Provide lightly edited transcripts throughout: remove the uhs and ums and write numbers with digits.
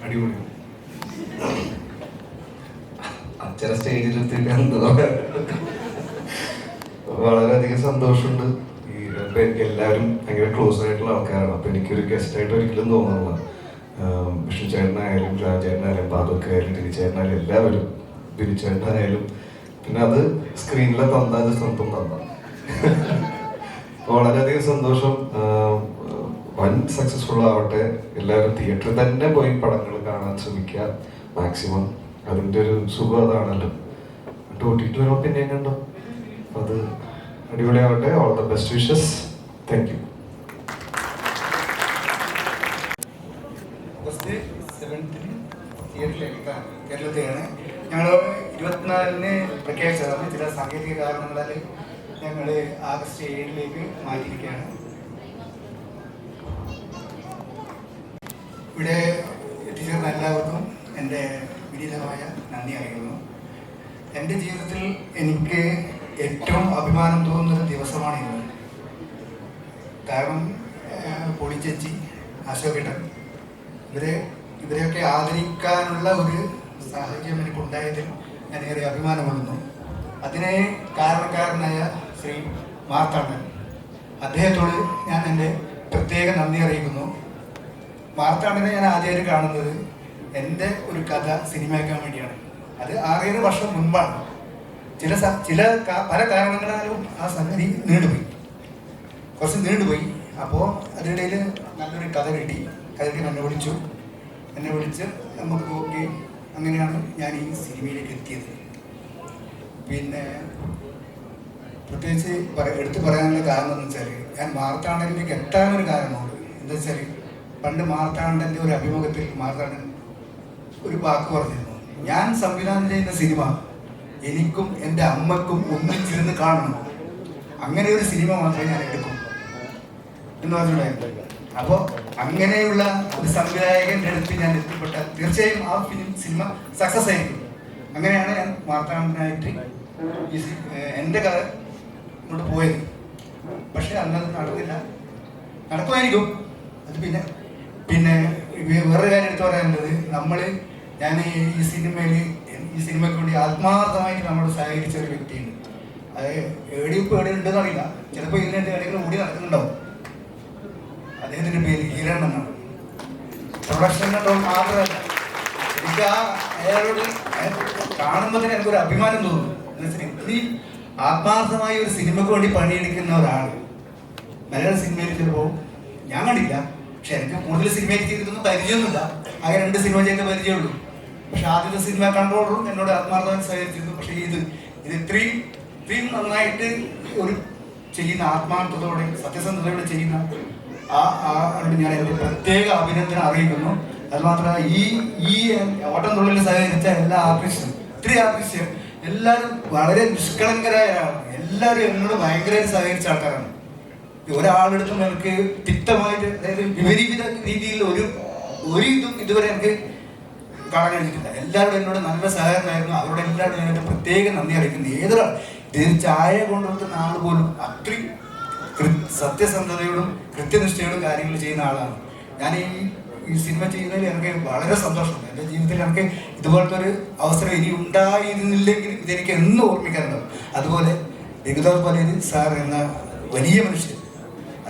അടിപൊളി. അച്ഛനെ സ്റ്റേജിലെത്തിയിട്ട് എന്തോ വളരെയധികം സന്തോഷമുണ്ട്. എല്ലാവരും ഭയങ്കര ക്ലോസ് ആയിട്ടുള്ള ആൾക്കാരാണ്. അപ്പൊ എനിക്കൊരു ഗസ്റ്റായിട്ട് ഒരിക്കലും തോന്നുന്നില്ല. വിഷ്ണു ചേട്ടനായാലും രാജേട്ടനായാലും പാതൊക്കെ ആയാലും തിരിച്ചേട്ടനായാലും എല്ലാവരും തിരിച്ചേട്ടനായാലും പിന്നെ അത് സ്ക്രീനിലെ തന്താത് സ്വന്തം തന്ന വളരെയധികം സന്തോഷം. വൻ സക്സസ്ഫുൾ ആവട്ടെ. എല്ലാവരും തിയേറ്ററിൽ തന്നെ പോയി പടങ്ങൾ കാണാൻ ശ്രമിക്കുക മാക്സിമം. അതിൻ്റെ ഒരു സുഖം അതാണല്ലോ. OTT വരുമ്പോൾ പിന്നെയും കണ്ടോ. അത് അടിപൊളിയാവട്ടെ. All the best wishes. Thank you. August 7th തിയേറ്ററിലേക്കാണ് കേരളത്തിലാണ്. ഞങ്ങൾ 24-ന് പ്രഖ്യാപിച്ചതാണ്. ചില സാങ്കേതിക കാരണങ്ങളാൽ ഞങ്ങൾ ആഗസ്റ്റ് 7-ലേക്ക് മാറ്റിയിരിക്കുകയാണ്. ഇവിടെ എത്തിച്ചേർന്ന എല്ലാവർക്കും എൻ്റെ വിനീതമായ നന്ദി അറിയിക്കുന്നു. എൻ്റെ ജീവിതത്തിൽ എനിക്ക് ഏറ്റവും അഭിമാനം തോന്നുന്ന ദിവസമാണിത്. കാരണം പൊളിച്ചേച്ചി, അശോകേട്ടൻ ഇവരെയൊക്കെ ആദരിക്കാനുള്ള ഒരു സാഹചര്യം എനിക്കുണ്ടായതിൽ ഞാൻ ഏറെ അഭിമാനം കൊള്ളുന്നു. അതിന് കാരണക്കാരനായ ശ്രീ മാർത്താണ്ഡൻ, അദ്ദേഹത്തോട് ഞാൻ എൻ്റെ പ്രത്യേക നന്ദി അറിയിക്കുന്നു. മാർത്താണ്ഡനെ ഞാൻ ആദ്യമായിട്ട് കാണുന്നത് എൻ്റെ ഒരു കഥ സിനിമയാക്കാൻ വേണ്ടിയാണ്. അത് 6-7 വർഷം മുൻപാണ്. പല കാരണങ്ങളാലും ആ സംഗതി കുറച്ച് നീണ്ടുപോയി. അപ്പോൾ അതിനിടയിൽ നല്ലൊരു കഥ കിട്ടി. എന്നെ വിളിച്ച് നമുക്ക് നോക്കി. അങ്ങനെയാണ് ഞാൻ ഈ സിനിമയിലേക്ക് എത്തിയത്. പിന്നെ പ്രത്യേകിച്ച് എടുത്തു പറയാനുള്ള കാരണം എന്ന് വെച്ചാൽ, ഞാൻ മാർത്താണ്ഡനിലേക്ക് എത്താനൊരു കാരണമുണ്ട്. എന്താ വെച്ചാൽ, പണ്ട് മാർത്താണ്ഡൻ്റെ ഒരു അഭിമുഖത്തിൽ മാർത്താണ്ഡൻ ഒരു വാക്ക് പറഞ്ഞിരുന്നു: ഞാൻ സംവിധാനം ചെയ്യുന്ന സിനിമ എനിക്കും എൻ്റെ അമ്മക്കും ഒന്നിച്ചിരുന്ന് കാണണം, അങ്ങനെ ഒരു സിനിമ മാത്രമേ ഞാൻ എടുക്കും എന്ന് പറഞ്ഞിട്ടുണ്ടായിരുന്നു. അപ്പോൾ അങ്ങനെയുള്ള ഒരു സംവിധായകൻ്റെ അടുത്ത് ഞാൻ എത്തിപ്പെട്ട തീർച്ചയായും ആ സിനിമ സക്സസ് ആയിരിക്കും. അങ്ങനെയാണ് ഞാൻ മാർത്താണ്ഡനായിട്ട് എൻ്റെ കഥ കൊണ്ട് പോയത്. പക്ഷെ അന്നത് നടക്കുമായിരിക്കും. അത് പിന്നെ വേറൊരു കാര്യം എടുത്തു പറയാനുള്ളത്, ഞാൻ ഈ സിനിമയ്ക്ക് വേണ്ടി ആത്മാർത്ഥമായിട്ട് നമ്മളോട് സഹകരിച്ച ഒരു വ്യക്തിയുണ്ട്. അത് എവിടെ ഉണ്ടെന്ന് അറിയില്ല. ചിലപ്പോൾ ഇതിൻ്റെ ഇടയിൽ ഓടി നടക്കുന്നുണ്ടാവും. അദ്ദേഹത്തിൻ്റെ പേര് ഹിരൺ എന്നാണ്. പ്രൊഡക്ഷൻ മാത്രമല്ല, എനിക്ക് അയാളോട് കാണുമ്പോൾ തന്നെ എനിക്കൊരു അഭിമാനം തോന്നുന്നു. എന്നുവെച്ചാൽ ഇത്രയും ആത്മാർത്ഥമായ ഒരു സിനിമയ്ക്ക് വേണ്ടി പണിയെടുക്കുന്ന ഒരാൾ മലയാള സിനിമയിൽ ചിലപ്പോൾ ഞാൻ കണ്ടില്ല. പക്ഷെ എനിക്ക് കൂടുതൽ സിനിമയിൽ ചെയ്തിട്ടൊന്നും പരിചയമൊന്നുമില്ല. ആകെ 2 സിനിമ ചെയ്ത പരിചയമുള്ളൂ. പക്ഷെ ആദ്യത്തെ സിനിമ കണ്ടോളും എന്നോട് ആത്മാർത്ഥമായി സഹകരിച്ചിരുന്നു. പക്ഷെ ഇത് ഇത്രയും നന്നായിട്ട് ഒരു ചെയ്യുന്ന ആത്മാർത്ഥത്തോടെ സത്യസന്ധതയോടെ ചെയ്യുന്ന ആളോട് ഞാൻ എൻ്റെ പ്രത്യേക അഭിനന്ദനം അറിയിക്കുന്നു. അതുമാത്രമല്ല, ഈ ഓട്ടം തുള്ളിൽ സഹകരിച്ച എല്ലാ ആർട്ടിസ്റ്റും, ഇത്രയും ആർട്ടിസ്റ്റ് എല്ലാവരും വളരെ നിഷ്കളങ്കരായ ആളാണ്. എല്ലാവരും എന്നോട് ഭയങ്കരമായിട്ട് സഹകരിച്ച ആൾക്കാരാണ്. ഒരാളെടുത്തും എനിക്ക് തിക്തമായിട്ട്, അതായത് വിപരീത രീതിയിൽ ഒരു ഇതും ഇതുവരെ എനിക്ക് കാണാൻ കഴിഞ്ഞിട്ടില്ല. എല്ലാവരും എന്നോട് നല്ല സഹകരണമായിരുന്നു. അവരോട് എല്ലാവരും ഞാൻ പ്രത്യേക നന്ദി അറിയിക്കുന്നു. ഏതൊരാൾ ഇതിന് ചായ കൊണ്ടുവരുന്ന ആൾ പോലും അത്രയും സത്യസന്ധതയോടും കൃത്യനിഷ്ഠയോടും കാര്യങ്ങൾ ചെയ്യുന്ന ആളാണ്. ഞാൻ ഈ സിനിമ ചെയ്യുന്നതിൽ എനിക്ക് വളരെ സന്തോഷമുണ്ട്. എൻ്റെ ജീവിതത്തിൽ എനിക്ക് ഇതുപോലത്തെ ഒരു അവസരം ഇനി ഉണ്ടായിരുന്നില്ലെങ്കിൽ ഇതെനിക്ക് എന്നും ഓർമ്മിക്കാനുണ്ടാവും. അതുപോലെ രഘുനാഥ് പലേരി സാർ എന്ന വലിയ മനുഷ്യൻ,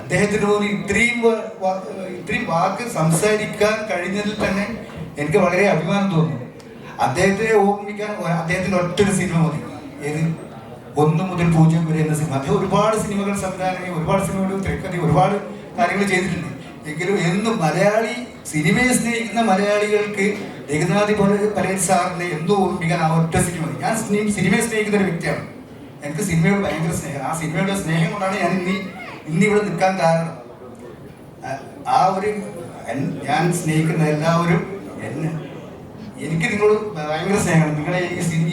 അദ്ദേഹത്തിന് പോലും ഇത്രയും വാക്ക് സംസാരിക്കാൻ കഴിഞ്ഞതിൽ തന്നെ എനിക്ക് വളരെ അഭിമാനം തോന്നുന്നു. അദ്ദേഹത്തെ ഓർമ്മിക്കാൻ അദ്ദേഹത്തിൻ്റെ ഒറ്റൊരു സിനിമ മതി. ഏത് 1 മുതൽ 0 വരെ എന്ന സിനിമ. അദ്ദേഹം ഒരുപാട് സിനിമകൾ സംവിധാനം, ഒരുപാട് സിനിമകൾ തിരക്കഥ, ഒരുപാട് കാര്യങ്ങൾ ചെയ്തിട്ടുണ്ട്. എങ്കിലും എന്നും സിനിമയെ സ്നേഹിക്കുന്ന മലയാളികൾക്ക് രഘുനാഥ് പലേരി സാറിനെ എന്നും ഓർമ്മിക്കാൻ ആ ഒറ്റ സിനിമ മതി. ഞാൻ സിനിമയെ സ്നേഹിക്കുന്ന ഒരു വ്യക്തിയാണ്. എനിക്ക് സിനിമയോട് ഭയങ്കര സ്നേഹം. ആ സിനിമയുടെ സ്നേഹം കൊണ്ടാണ് ഞാൻ ഇന്നിവിടെ നിൽക്കാൻ കാരണം. ഞാൻ സ്നേഹിക്കുന്ന എല്ലാവരും എനിക്ക് നിങ്ങളോട് ഭയങ്കര സ്നേഹമാണ്. നിങ്ങളെ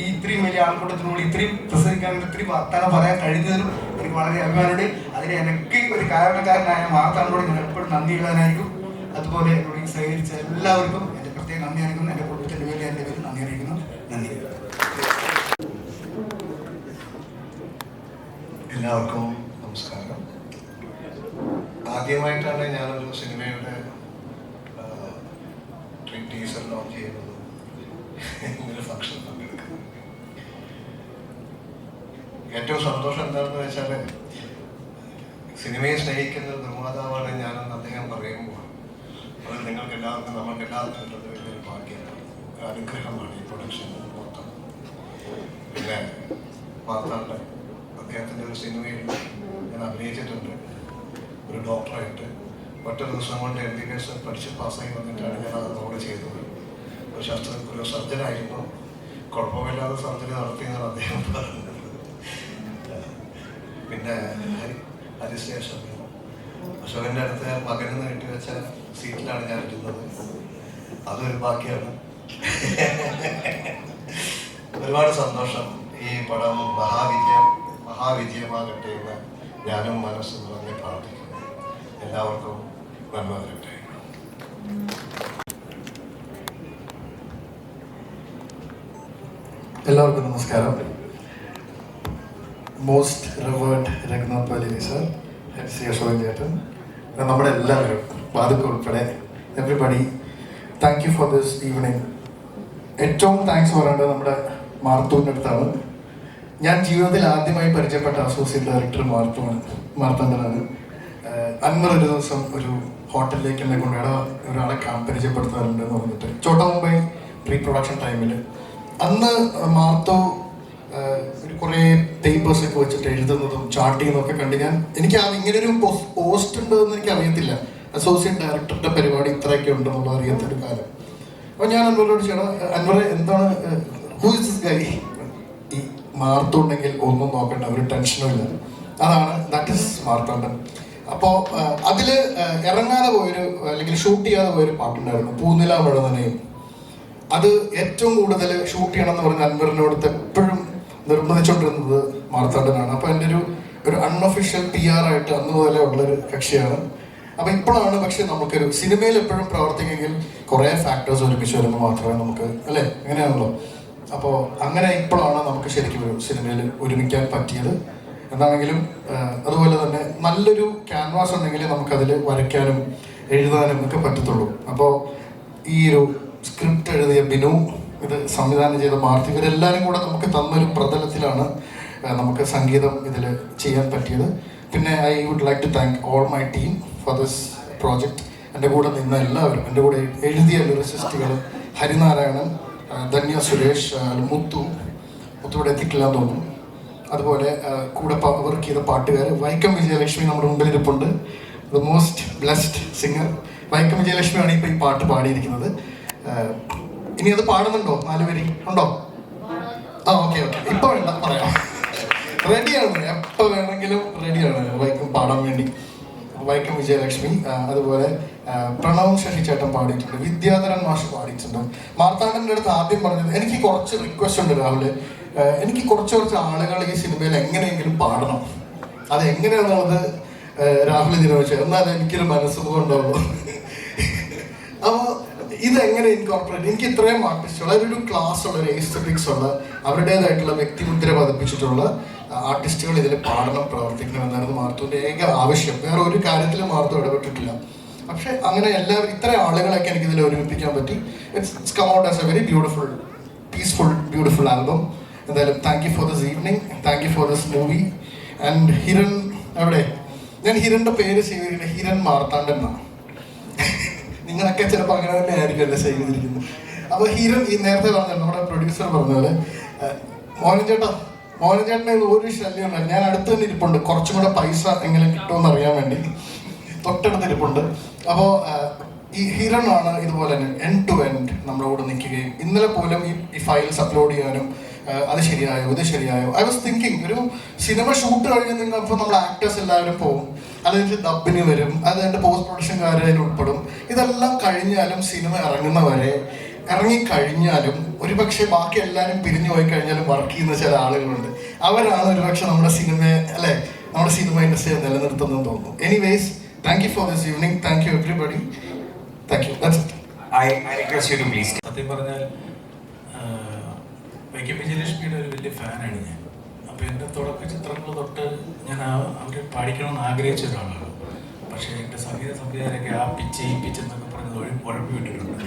ഈ ഇത്രയും വലിയ ആൾക്കൂട്ടത്തിനോട് ഇത്രയും പ്രസംഗിക്കാനും ഇത്രയും വർത്തമാനം പറയാൻ കഴിഞ്ഞതിനും എനിക്ക് വളരെ അഭിമാനമുണ്ട്. അതിന് എനിക്ക് ഒരു കാരണക്കാരനായ മാർത്താണ്ഡനോട് ഞാൻ എപ്പോഴും നന്ദിയുള്ളവനായിരിക്കും. അതുപോലെ എന്നോട് സഹകരിച്ച എല്ലാവർക്കും എൻ്റെ പ്രത്യേക നന്ദി അറിയിക്കുന്നു. എൻ്റെ കുടുംബത്തിൻ്റെ പേരിൽ എൻ്റെ പേര് നന്ദി അറിയിക്കുന്നു. നന്ദി. എല്ലാവർക്കും നമസ്കാരം. ആദ്യമായിട്ടാണ് ഞാനൊരു സിനിമയുടെ എസ്പെഷ്യലി ടീസർ ലോഞ്ച് ചെയ്യുന്നതും ഇങ്ങനെ ഫംഗ്ഷൻ പങ്കെടുക്കുന്നത്. ഏറ്റവും സന്തോഷം എന്താണെന്ന് വെച്ചാൽ സിനിമയെ സ്നേഹിക്കുന്ന ഒരു നിർമ്മാതാവാണ് ഞാനെന്ന് അദ്ദേഹം പറയുമ്പോൾ അത് നിങ്ങൾക്ക് എല്ലാവർക്കും നമുക്ക് എല്ലാവർക്കും കിട്ടുന്ന വലിയൊരു ഭാഗ്യമാണ്, അനുഗ്രഹമാണ് ഈ പ്രൊഡക്ഷൻ മൊത്തം. പിന്നെ മാർത്താണ്ഡൻ അദ്ദേഹത്തിൻ്റെ ഒരു സിനിമയിൽ ഞാൻ അഭിനയിച്ചിട്ടുണ്ട്, ഒരു ഡോക്ടറായിട്ട്. ഒറ്റ ദിവസം കൊണ്ട് MBBS പഠിച്ച് പാസ്സായി വന്നിട്ടാണ് ഞാൻ അത് റോള് ചെയ്തത്. ഒരു സർജനായിരുന്നു, കുഴപ്പമില്ലാതെ സർജറി നടത്തിയെന്നാണ് അദ്ദേഹം പറഞ്ഞത്. പിന്നെ ഹരിശേഷം അശോകൻ്റെ അടുത്ത് മകന് നീട്ടി വെച്ച സീറ്റിലാണ് ഞാൻ ഇരുന്നത്, അതൊരു ഭാഗ്യമാണ്. ഒരുപാട് സന്തോഷം. ഈ പടം മഹാവിജയമാകട്ടെ എന്ന് ഞാനും മനസ്സ് നിറഞ്ഞ് പ്രാർത്ഥിക്കുന്നു. എല്ലാവർക്കും നന്മ വരട്ടെ. എല്ലാവർക്കും നമസ്കാരം. Most reward Raghunath Paleri sir, Shri Ashokan ചേട്ടൻ, നമ്മുടെ എല്ലാവരും വാതുക്ക ഉൾപ്പെടെ everybody, thank you for this evening. ഏറ്റവും താങ്ക്സ് പറയേണ്ടത് നമ്മുടെ മാർത്തൂൻ്റെ അടുത്താണ്. ഞാൻ ജീവിതത്തിൽ ആദ്യമായി പരിചയപ്പെട്ട അസോസിയേറ്റ് ഡയറക്ടർ മാർത്താണ്ഡനാണ്. അൻവർ ഒരു ദിവസം ഒരു ഹോട്ടലിലേക്ക് എന്നെ കൊണ്ടുപോയി ഒരാളെ പരിചയപ്പെടുത്താറുണ്ടെന്ന് പറഞ്ഞിട്ട്, ചോട്ടാ മുംബൈ പ്രീ പ്രൊഡക്ഷൻ ടൈമിൽ. അന്ന് മാർത്തോ ഒരു കുറേ പേപ്പേഴ്സൊക്കെ വെച്ചിട്ട് എഴുതുന്നതും ചാർട്ട് ചെയ്യുന്നതൊക്കെ കണ്ട് എനിക്ക് ഇങ്ങനൊരു പോസ്റ്റ് ഉണ്ടെന്ന് എനിക്ക് അറിയത്തില്ല. അസോസിയേറ്റ് ഡയറക്ടറുടെ പരിപാടി ഇത്രയൊക്കെ ഉണ്ടെന്നുള്ള അറിയാത്തൊരു കാലം. അപ്പോൾ ഞാൻ അൻവറോട് ചേട്ടാ, അൻവറെ എന്താണ്, ഹൂ ഇസ് ദിസ് ഗൈ? ഈ മാർത്തോ ഉണ്ടെങ്കിൽ ഒന്നും നോക്കണ്ട, ഒരു ടെൻഷനും ഇല്ല, ദാറ്റ് ഇസ് മാർത്താണ്ഡൻ. അപ്പോൾ അതിൽ ഇറങ്ങാതെ പോയൊരു അല്ലെങ്കിൽ ഷൂട്ട് ചെയ്യാതെ പോയൊരു പാട്ടുണ്ടായിരുന്നു, പൂനില മഴ നനയും. അത് ഏറ്റവും കൂടുതൽ ഷൂട്ട് ചെയ്യണം എന്ന് പറഞ്ഞ അൻവറിനോട് എപ്പോഴും നിർബന്ധിച്ചുകൊണ്ടിരുന്നത് മാർത്താണ്ഡനാണ്. അപ്പോൾ എൻ്റെ ഒരു അൺഒഫീഷ്യൽ PR ആയിട്ട് അന്ന് മുതലേ ഉള്ളൊരു കക്ഷിയാണ്. അപ്പോൾ ഇപ്പോഴാണ് പക്ഷെ നമുക്കൊരു സിനിമയിൽ എപ്പോഴും പ്രവർത്തിക്കെങ്കിൽ കുറേ ഫാക്ടേഴ്സ് ഒരുമിച്ച് വരുമ്പോൾ മാത്രമേ നമുക്ക്, അല്ലേ, അങ്ങനെയാണല്ലോ. അപ്പോൾ അങ്ങനെ ഇപ്പോഴാണ് നമുക്ക് ശരിക്കും ഒരു സിനിമയിൽ ഒരുമിക്കാൻ പറ്റിയത്. എന്താണെങ്കിലും അതുപോലെ തന്നെ നല്ലൊരു ക്യാൻവാസ് ഉണ്ടെങ്കിൽ നമുക്കതിൽ വരയ്ക്കാനും എഴുതാനും ഒക്കെ പറ്റത്തുള്ളൂ. അപ്പോൾ ഈ ഒരു സ്ക്രിപ്റ്റ് എഴുതിയ ബിനു, ഇത് സംവിധാനം ചെയ്ത മാർത്തി, ഇവരെല്ലാവരും കൂടെ നമുക്ക് തന്നൊരു പ്രതലത്തിലാണ് നമുക്ക് സംഗീതം ഇതിൽ ചെയ്യാൻ പറ്റിയത്. പിന്നെ I would like to thank all my team for this project. എൻ്റെ കൂടെ നിന്ന എല്ലാവരും, എൻ്റെ കൂടെ എഴുതിയ ലിറിസിസ്റ്റുകൾ, ഹരിനാരായണൻ, ധന്യ സുരേഷ്, മുത്തുവിടെ എത്തിക്കില്ല തോന്നുന്നു. അതുപോലെ കൂടെ വർക്ക് ചെയ്ത പാട്ടുകാർ, വൈക്കം വിജയലക്ഷ്മി നമ്മുടെ മുമ്പിലിരിപ്പുണ്ട്, the most blessed singer. Vaikom വിജയലക്ഷ്മിയാണ് ഇപ്പോൾ ഈ പാട്ട് പാടിയിരിക്കുന്നത്. ഇനി അത് പാടുന്നുണ്ടോ? 4 വരി ഉണ്ടോ? ഓക്കെ, ഇപ്പൊ വേണ്ട, പറയാം. റെഡിയാണ്, എപ്പോൾ വേണമെങ്കിലും റെഡിയാണ് വൈക്കം പാടാൻ വേണ്ടി. വൈക്കം വിജയലക്ഷ്മി, അതുപോലെ പ്രണവും ശശി ചേട്ടൻ പാടിയിട്ടുണ്ട്, വിദ്യാധരൻ മാഷ് പാടിയിട്ടുണ്ട്. മാർത്താണ്ഡൻ്റെ അടുത്ത് ആദ്യം പറഞ്ഞത്, എനിക്ക് കുറച്ച് റിക്വസ്റ്റ് ഉണ്ട് രാഹുല്, എനിക്ക് കുറച്ച് ആളുകൾ ഈ സിനിമയിൽ എങ്ങനെയെങ്കിലും പാടണം. അത് എങ്ങനെയാണെന്നുള്ളത് രാഹുൽ തീരുമാനിച്ചത്, എന്നാൽ എനിക്കൊരു മനസ്സുഖം ഉണ്ടാവുള്ളൂ. അപ്പോൾ ഇതെങ്ങനെ ഇൻകോർപ്പറേറ്റ്, എനിക്ക് ഇത്രയും ആർട്ടിസ്റ്റുകൾ, ഒരു ക്ലാസ് ഉള്ള, ഒരു എസ്തെറ്റിക്സ് ഉള്ള, അവരുടേതായിട്ടുള്ള വ്യക്തിമുദ്ര പതിപ്പിച്ചിട്ടുള്ള ആർട്ടിസ്റ്റുകൾ ഇതിൽ പാടണം, പ്രവർത്തിക്കണം എന്നായിരുന്നു മാർത്തുവിൻ്റെ ഏക ആവശ്യം. വേറെ ഒരു കാര്യത്തിലും മാർത്തു ഇടപെട്ടിട്ടില്ല. പക്ഷെ അങ്ങനെ എല്ലാവരും, ഇത്ര ആളുകളൊക്കെ എനിക്ക് ഇതിൽ ഒരുമിപ്പിക്കാൻ പറ്റി. It's come out as a very beautiful, peaceful, beautiful album. എന്തായാലും thank you for this evening, thank you for this movie. And Hiran, എവിടെ? ഞാൻ ഹിരണിൻ്റെ പേര് ചെയ്തിരിക്കുന്നത് ഹിരൺ മാർത്താണ്ഡൻ എന്നാണ്. നിങ്ങളൊക്കെ ചിലപ്പോൾ അങ്ങനെ തന്നെ ആയിരിക്കുമല്ലോ ചെയ്തിരിക്കുന്നത്. അപ്പോൾ ഹിരൺ, ഈ നേരത്തെ പറഞ്ഞ നമ്മുടെ പ്രൊഡ്യൂസർ പറഞ്ഞ പോലെ, മോഹൻചേട്ടൻ്റെ ഒരു ശല്യമുണ്ട്. ഞാൻ അടുത്ത് തന്നെ ഇരിപ്പുണ്ട്, കുറച്ചും കൂടെ പൈസ എങ്ങനെ കിട്ടുമെന്ന് അറിയാൻ വേണ്ടി തൊട്ടടുത്ത് ഇരിപ്പുണ്ട്. അപ്പോൾ ഈ ഹിരണാണ് ഇതുപോലെ തന്നെ എൻഡ് ടു എൻഡ് നമ്മുടെ കൂടെ നിൽക്കുകയും ഇന്നലെ പോലും ഈ ഫയൽസ് അപ്ലോഡ് ചെയ്യാനും അത് ശരിയായോ ഇത് ശരിയായോ. ഐ വാസ് തിങ്കിങ്, ഒരു സിനിമ ഷൂട്ട് കഴിഞ്ഞ് നിങ്ങൾപ്പോൾ നമ്മൾ ആക്ടേഴ്സ് എല്ലാവരും പോകും, അത് കഴിഞ്ഞ് ഡബിന് വരും, അത് കഴിഞ്ഞ് പോസ്റ്റ് പ്രൊഡക്ഷൻകാർ അതിൽ ഉൾപ്പെടും. ഇതെല്ലാം കഴിഞ്ഞാലും സിനിമ ഇറങ്ങിക്കഴിഞ്ഞാലും ഒരുപക്ഷെ ബാക്കി എല്ലാവരും പിരിഞ്ഞു പോയി കഴിഞ്ഞാലും വർക്ക് ചെയ്യുന്ന ചില ആളുകളുണ്ട്. അവരാണ് ഒരുപക്ഷെ നമ്മുടെ സിനിമ ഇൻഡസ്ട്രിയെ നിലനിർത്തുന്നതെന്ന് തോന്നുന്നു. Anyways, thank you for this evening, thank you everybody, thank you. സത്യം പറഞ്ഞാൽ വൈക്കം വിജയലക്ഷ്മിയുടെ ഒരു വലിയ ഫാനാണ് ഞാൻ. അപ്പോൾ എൻ്റെ തുടക്ക ചിത്രങ്ങൾ തൊട്ട് ഞാൻ അവർ പാടിക്കണമെന്ന് ആഗ്രഹിച്ച ഒരാളാണ്. പക്ഷേ എൻ്റെ സംഗീത സംവിധാനമൊക്കെ ആ പിച്ച് ഈ പിച്ച് എന്നൊക്കെ പറഞ്ഞ് ഉഴപ്പി വിട്ടിട്ടുണ്ട്.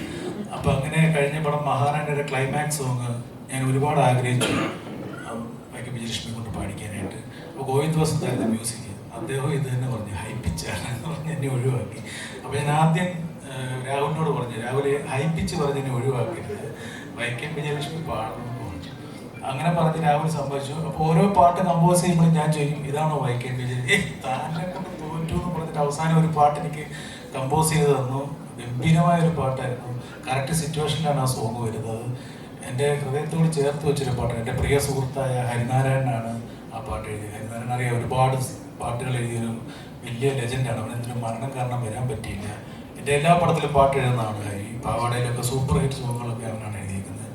അപ്പോൾ ഈ പടം മഹാറാണിയുടെ ക്ലൈമാക്സ് സോങ് ഞാൻ ഒരുപാട് ആഗ്രഹിച്ചു വൈക്കം വിജയലക്ഷ്മി കൊണ്ട് പാടിക്കാനായിട്ട്. അപ്പോൾ ഗോവിന്ദ് വസന്തായിരുന്നു മ്യൂസിക്. അദ്ദേഹം ഇത് തന്നെ പറഞ്ഞു ഹൈപ്പിച്ചാണ് എന്ന് പറഞ്ഞ് എന്നെ ഒഴിവാക്കി. അപ്പോൾ ഞാൻ ആദ്യം രാഹുലിനോട് പറഞ്ഞു, രാഹുൽ ഹൈപ്പിച്ച് പറഞ്ഞ് എന്നെ ഒഴിവാക്കരുത്, വൈക്കം വിജയലക്ഷ്മി പാടണമെന്ന് പറഞ്ഞു. അങ്ങനെ പറഞ്ഞ് രാഹുൽ സമ്മതിച്ചു. അപ്പോൾ ഓരോ പാട്ട് കമ്പോസ് ചെയ്യുമ്പോഴും ഞാൻ ചോദിക്കും ഇതാണോ വൈക്കം വിജയൻ, താനെ കൊണ്ട് തോറ്റു എന്ന് പറഞ്ഞിട്ട് അവസാനം ഒരു പാട്ട് എനിക്ക് കമ്പോസ് ചെയ്ത് തന്നു. ഗംഭീരമായൊരു പാട്ടായിരുന്നു. കറക്റ്റ് സിറ്റുവേഷനിലാണ് ആ സോങ് വരുന്നത്. എൻ്റെ ഹൃദയത്തോട് ചേർത്ത് വെച്ചൊരു പാട്ടാണ്. എൻ്റെ പ്രിയ സുഹൃത്തായ ഹരിനാരായണനാണ് ആ പാട്ട് എഴുതിയത്. ഹരിനാരായണൻ അറിയാം, ഒരുപാട് പാട്ടുകൾ എഴുതിയൊരു വലിയ ലെജൻഡാണ്. അവനെന്തൊരു മരണം കാരണം വരാൻ പറ്റിയില്ല. എൻ്റെ എല്ലാ പടത്തിലും പാട്ട് എഴുതുന്നതാണ് ഹരി. പാവാടയിലൊക്കെ സൂപ്പർ ഹിറ്റ് സോങ്ങുകളൊക്കെ അവനാണ് എഴുതിയിരിക്കുന്നത്.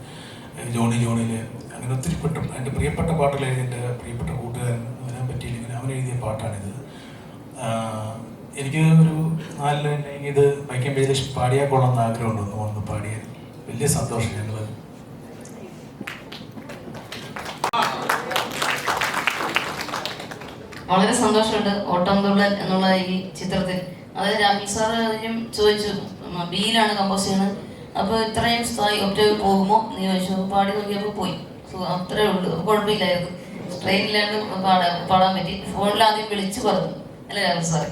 ജോണി ജോണിയിൽ അങ്ങനെ ഒത്തിരി എൻ്റെ പ്രിയപ്പെട്ട പാട്ടുകൾ എഴുതി എൻ്റെ പ്രിയപ്പെട്ട കൂട്ടുകാരൻ വരാൻ പറ്റിയില്ലെങ്കിൽ അവൻ എഴുതിയ പാട്ടാണിത്. എനിക്ക് ഒരു 4 ലൈൻ ഇത് വൈക്കം വിജയലക്ഷ്മി പാടിയാൽ കൊള്ളാമെന്ന് ആഗ്രഹമുണ്ട്. ഒന്ന് പാടിയാൽ വലിയ സന്തോഷം. ഞങ്ങൾ വളരെ സന്തോഷമുണ്ട്. ഓട്ടംതുള്ളൽ എന്നുള്ള ഈ ചിത്രത്തിൽ അതായത് രാമി സാർ ചോദിച്ചു ബിയിലാണ് കമ്പോസ് ചെയ്യുന്നത്, അപ്പോൾ ഇത്രയും സ്ഥായി ഒക്ടേവ് പോകുമോ എന്ന് ചോദിച്ചു. പാടി നോക്കിയപ്പോൾ പോയി. സോ അത്രേ ഉള്ളൂ, കുഴപ്പമില്ലായിരുന്നു. ട്രെയിനിലാണ് പാടാൻ പറ്റി. ഫോണിൽ ആദ്യം വിളിച്ച് പറഞ്ഞു അല്ലേ രാമി സാർ.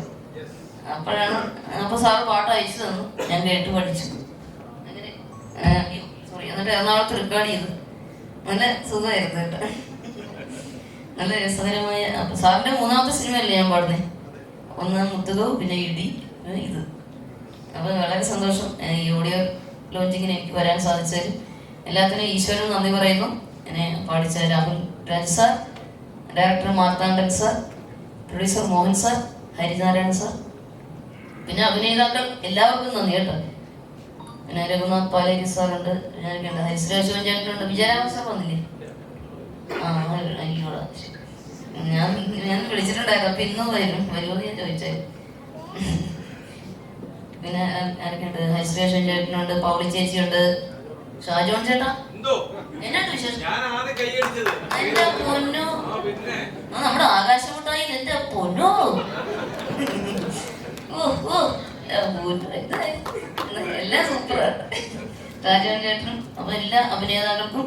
അപ്പോൾ സാറ് പാട്ട് അയച്ചു തന്നു, ഞാൻ കേട്ട് പഠിച്ചു. അങ്ങനെ സോറി, എന്നിട്ട് എറണാകുളത്ത് റെക്കോർഡ് ചെയ്തു. നല്ല സുഖമായിരുന്നു കേട്ടോ, നല്ല രസകരമായ. സാറിൻ്റെ 3ാമത്തെ സിനിമയല്ലേ ഞാൻ പാടുന്നത്. 1 മുത്തുകോ, പിന്നെ ഇടി, ഇത്. അപ്പോൾ വളരെ സന്തോഷം ഈ ഓഡിയോ ലോഞ്ചിങ്ങിന് എനിക്ക് വരാൻ സാധിച്ചതിൽ. എല്ലാത്തിനും ഈശ്വരൻ നന്ദി പറയുന്നു. എന്നെ പാടിച്ച Rahul Raj sir, director Marthandan sir, producer Mohan sir, Harinarayanan sir, പിന്നെ അഭിനേതാക്കൾ എല്ലാവർക്കും നന്ദി കേട്ടോ. പിന്നെ രഘുനാഥ് പാലേരി സാറുണ്ട്, ഞാനൊക്കെയുണ്ട്, ഹരിശ്രീശോൻ ചേട്ടനുണ്ട്, വിജയരാമൻ സാർ വന്നില്ലേ? അയ്യോടാ, ഞാൻ വിളിച്ചിട്ടുണ്ടായിരുന്നു. അപ്പൊ ഇന്നും വരുമോ ഞാൻ ചോദിച്ചായിരുന്നു. പിന്നെ ആരൊക്കെയുണ്ട്? ഹരിശ്രീശോൻ ചേട്ടനുണ്ട്, പൗളി ചേച്ചിയുണ്ട്, ഷാജോൺ ചേട്ടാ. എന്നാണ് വിശേഷം? എന്റെ പൊന്നോ, നമ്മുടെ ആകാശമുട്ടായി എന്റെ പൊന്നോ. എല്ലാം സൂപ്പറാണ്. ഷാജോൺ ചേട്ടനും അപ്പൊ എല്ലാ അഭിനേതാക്കൾക്കും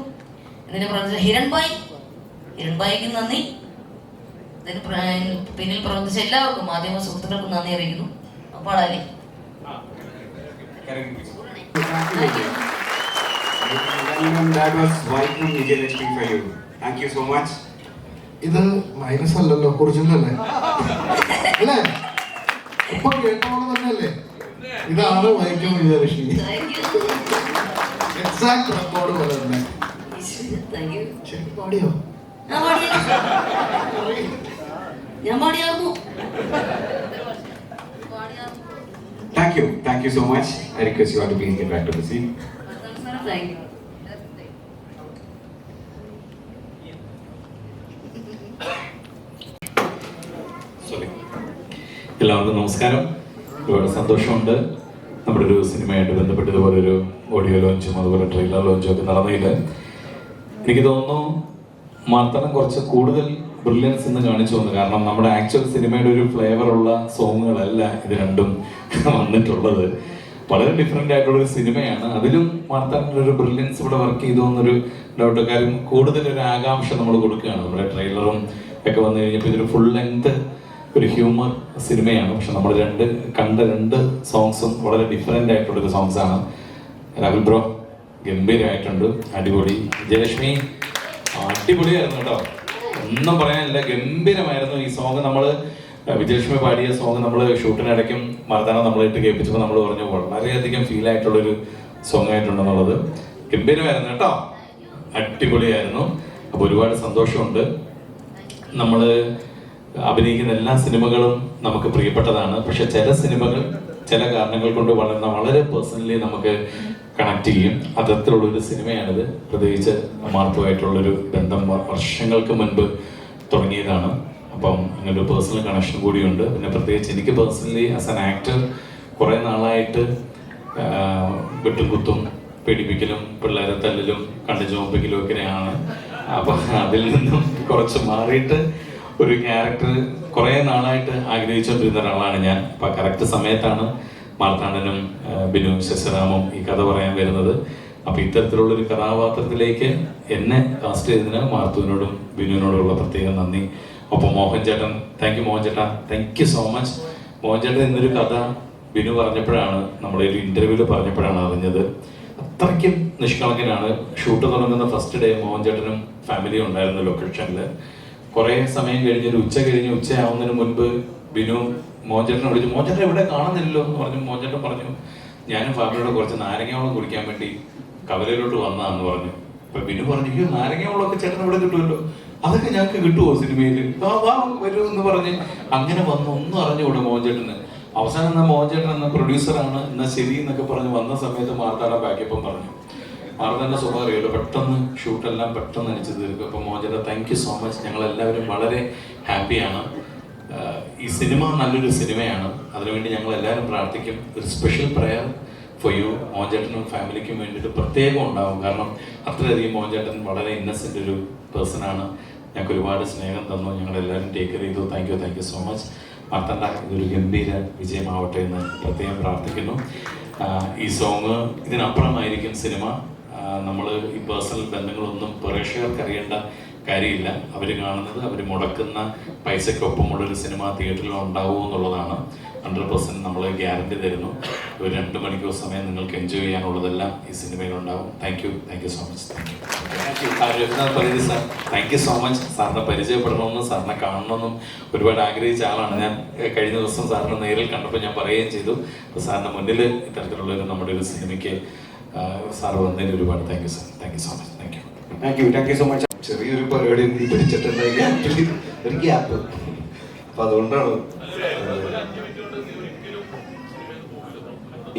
ഇതിന്റെ പ്രവർത്തിച്ച ഹിരൺഭായിക്ക് നന്ദി. ഇതിന് പിന്നിൽ പ്രവർത്തിച്ച എല്ലാവർക്കും മാധ്യമ സുഹൃത്തുക്കൾക്കും നന്ദി അറിയിക്കുന്നു. പാടാലേ? ഇത് മൈനസ് അല്ലല്ലോ, ഒറിജിനൽ അല്ലേ? അല്ലേ? ഇപ്പൊ കേട്ടോളം തന്നെ അല്ലേ? ഇതാണ് വൈക്കം വിജയലക്ഷ്മി. എക്സാക്ട് റെക്കോർഡ് പോലെ തന്നെ. ശരി, പാടിയോ? ഞാൻ പാടിയായിരുന്നു. Thank you so much. I request you all to please get back to the scene. Thank you. Sorry. എല്ലാവർക്കും നമസ്കാരം. ഒരുപാട് സന്തോഷമുണ്ട് നമ്മുടെ ഒരു സിനിമയായിട്ട് ബന്ധപ്പെട്ട് ഇതുപോലെ ഒരു ഓഡിയോ ലോഞ്ചും അതുപോലെ ട്രെയിലർ ലോഞ്ചും ഒക്കെ നടന്നില്ല. എനിക്ക് തോന്നുന്നു മാർത്താണ്ഡൻ കുറച്ച് കൂടുതൽ ബ്രില്യൻസ് എന്ന് കാണിച്ചു വന്നു. കാരണം നമ്മുടെ ആക്ച്വൽ സിനിമയുടെ ഒരു ഫ്ലേവറുള്ള സോങ്ങുകളല്ല ഇത് രണ്ടും വന്നിട്ടുള്ളത്. വളരെ ഡിഫറെൻ്റ് ആയിട്ടുള്ളൊരു സിനിമയാണ്. അതിലും മാർത്താണ്ഡൻ്റെ ഒരു ബ്രില്യൻസ് ഇവിടെ വർക്ക് ചെയ്തു എന്നൊരു ഡൗട്ട്. കാര്യം കൂടുതലൊരു ആകാംക്ഷ നമ്മൾ കൊടുക്കുകയാണ്. നമ്മുടെ ട്രെയിലറും ഒക്കെ വന്നു കഴിഞ്ഞപ്പോൾ ഇതൊരു ഫുൾ ലെങ്ത് ഒരു ഹ്യൂമർ സിനിമയാണ്. പക്ഷെ നമ്മൾ കണ്ട രണ്ട് സോങ്സും വളരെ ഡിഫറെൻ്റ് ആയിട്ടുള്ളൊരു സോങ്സാണ്. രാഹുൽ ബ്രോ ഗംഭീരമായിട്ടുണ്ട്, അടിപൊളി. ജയലക്ഷ്മി അടിപൊളിയായിരുന്നു കേട്ടോ, ഒന്നും പറയാനില്ല, ഗംഭീരമായിരുന്നു ഈ സോങ്. നമ്മൾ വിജയലക്ഷ്മി പാടിയ സോങ് നമ്മൾ ഷൂട്ടിനിടയ്ക്കും മാർത്താണ്ഡൻ നമ്മളിട്ട് കേൾപ്പിച്ചപ്പോൾ നമ്മൾ പറഞ്ഞു വളരെയധികം ഫീൽ ആയിട്ടുള്ളൊരു സോങ് ആയിട്ടുണ്ടെന്നുള്ളത്. ഗംഭീരമായിരുന്നു കേട്ടോ, അടിപൊളിയായിരുന്നു. അപ്പോൾ ഒരുപാട് സന്തോഷമുണ്ട്. നമ്മൾ അഭിനയിക്കുന്ന എല്ലാ സിനിമകളും നമുക്ക് പ്രിയപ്പെട്ടതാണ്. പക്ഷെ ചില സിനിമകൾ ചില കാരണങ്ങൾ കൊണ്ട് വളരെ പേഴ്സണലി നമുക്ക് കണക്ട് ചെയ്യും. അത്തരത്തിലുള്ളൊരു സിനിമയാണിത്. പ്രത്യേകിച്ച് മാർത്തുമായിട്ടുള്ളൊരു ബന്ധം വർഷങ്ങൾക്ക് മുൻപ് തുടങ്ങിയതാണ്. അപ്പം അങ്ങനെ ഒരു പേഴ്സണൽ കണക്ഷൻ കൂടിയുണ്ട്. പിന്നെ പ്രത്യേകിച്ച് എനിക്ക് പേഴ്സണലി ആസ് ആൻ ആക്ടർ കുറേ നാളായിട്ട് വെട്ടും കുത്തും പേടിപ്പിക്കലും പിള്ളേരെ തല്ലലും കണ്ടു ചോപ്പിക്കലും ഒക്കെയാണ്. അപ്പം അതിൽ നിന്നും കുറച്ച് മാറിയിട്ട് ഒരു ക്യാരക്ടർ കുറേ നാളായിട്ട് ആഗ്രഹിച്ചുകൊണ്ടിരുന്ന ഒരാളാണ് ഞാൻ. അപ്പം കറക്റ്റ് സമയത്താണ് മാർത്താണ്ഡനും ബിനു ശശിറാമും ഈ കഥ പറയാൻ വരുന്നത്. അപ്പോൾ ഇത്തരത്തിലുള്ളൊരു കഥാപാത്രത്തിലേക്ക് എന്നെ കാസ്റ്റ് ചെയ്തതിന് മാർത്തുവിനോടും ബിനുവിനോടുള്ള പ്രത്യേകം നന്ദി. ഒപ്പം മോഹൻ ചേട്ടൻ, താങ്ക് യു മോഹൻ ചേട്ടാ, thank you so much. Mohan ചേട്ടൻ എന്നൊരു കഥ ബിനു പറഞ്ഞപ്പോഴാണ്, നമ്മുടെ ഒരു ഇന്റർവ്യൂവിൽ പറഞ്ഞപ്പോഴാണ് അറിഞ്ഞത്. അത്രയ്ക്കും നിഷ്കളങ്കനാണ്. ഷൂട്ട് തുടങ്ങുന്ന ഫസ്റ്റ് ഡേ മോഹൻ ചേട്ടനും ഫാമിലിയും ഉണ്ടായിരുന്നു ലൊക്കേഷനിൽ. കുറേ സമയം കഴിഞ്ഞൊരു ഉച്ചയാവുന്നതിന് മുൻപ് ബിനു മോഹൻ ചേട്ടനെ വിളിച്ചു, മോഹൻ ചേട്ടൻ ഇവിടെ കാണുന്നില്ലല്ലോ എന്ന് പറഞ്ഞു. മോഹൻ ചേട്ടൻ പറഞ്ഞു, ഞാനും ഫാമിലിയോട് കുറച്ച് നാരങ്ങാവളം കുടിക്കാൻ വേണ്ടി കവലയിലോട്ട് വന്നതാന്ന് പറഞ്ഞു. അപ്പൊ ബിനു പറഞ്ഞു, അയ്യോ നാരങ്ങാവളമൊക്കെ ചേട്ടൻ ഇവിടെ കിട്ടുമല്ലോ, അതൊക്കെ ഞങ്ങൾക്ക് കിട്ടുമോ സിനിമയിൽ, വാ വരൂ എന്ന് പറഞ്ഞ് അങ്ങനെ വന്ന് ഒന്നും അറിഞ്ഞുകൂടെ മോഹൻ ചേട്ടന്. അവസാനം എന്നാ മോഹൻ ചേട്ടൻ എന്ന പ്രൊഡ്യൂസറാണ്, എന്നാ ശരി എന്നൊക്കെ പറഞ്ഞ് വന്ന സമയത്ത് മാർത്താടെ ബാക്കിയപ്പം പറഞ്ഞു. മാർത്താന്റെ സ്വഭാവം അറിയാലോ, പെട്ടെന്ന് ഷൂട്ടെല്ലാം പെട്ടെന്ന് അടിച്ചു തീർക്കും. അപ്പൊ മോഹൻ ചേട്ടൻ താങ്ക് യു സോ മച്ച്. ഞങ്ങളെല്ലാവരും വളരെ ഹാപ്പിയാണ്. ഈ സിനിമ നല്ലൊരു സിനിമയാണ്, അതിനുവേണ്ടി ഞങ്ങൾ എല്ലാവരും പ്രാർത്ഥിക്കും. ഒരു special prayer for you. Mohan ചേട്ടനും ഫാമിലിക്കും വേണ്ടിയിട്ട് പ്രത്യേകം ഉണ്ടാവും. കാരണം അത്രയധികം മോഹൻ ചേട്ടൻ വളരെ ഇന്നസെൻ്റ് ഒരു പേഴ്സണാണ്. ഞങ്ങൾക്ക് ഒരുപാട് സ്നേഹം തന്നു, ഞങ്ങളെല്ലാവരും ടേക്ക് കെയർ ചെയ്തു. Thank you so much. Marthanda ഇതൊരു ഗംഭീര വിജയമാവട്ടെ എന്ന് പ്രത്യേകം പ്രാർത്ഥിക്കുന്നു. ഈ സോങ് ഇതിനപ്പുറമായിരിക്കും സിനിമ. നമ്മൾ ഈ പേഴ്സണൽ ബന്ധങ്ങളൊന്നും പ്രേക്ഷകർക്ക് അറിയേണ്ട കാര്യമില്ല. അവർ കാണുന്നത്, അവർ മുടക്കുന്ന പൈസയ്ക്കൊപ്പമുള്ളൊരു സിനിമ തിയേറ്ററിൽ ഉണ്ടാവുമോ എന്നുള്ളതാണ്. 100% നമ്മൾ ഗ്യാരണ്ടി തരുന്നു. ഒരു 2 മണിക്കൂർ സമയം നിങ്ങൾക്ക് എൻജോയ് ചെയ്യാനുള്ളതെല്ലാം ഈ സിനിമയിലുണ്ടാവും. Thank you so much. Raghunath Paleri sir, thank you so much. സാറിനെ പരിചയപ്പെടണമെന്നും സാറിനെ കാണണമെന്നും ഒരുപാട് ആഗ്രഹിച്ച ആളാണ് ഞാൻ. കഴിഞ്ഞ ദിവസം സാറിനെ നേരിൽ കണ്ടപ്പോൾ ഞാൻ പറയുകയും ചെയ്തു. അപ്പോൾ സാറിൻ്റെ മുന്നിൽ ഇത്തരത്തിലുള്ളൊരു നമ്മുടെ ഒരു സിനിമയ്ക്ക് സാർ വന്നതിന് ഒരുപാട് thank you sir. Thank you so much. Thank you so much. ചെറിയൊരു പരിപാടി നീ പിടിച്ചിട്ടുണ്ടെങ്കിൽ ഒരു ഗ്യാപ്പ്, അപ്പൊ അതുകൊണ്ടാണ്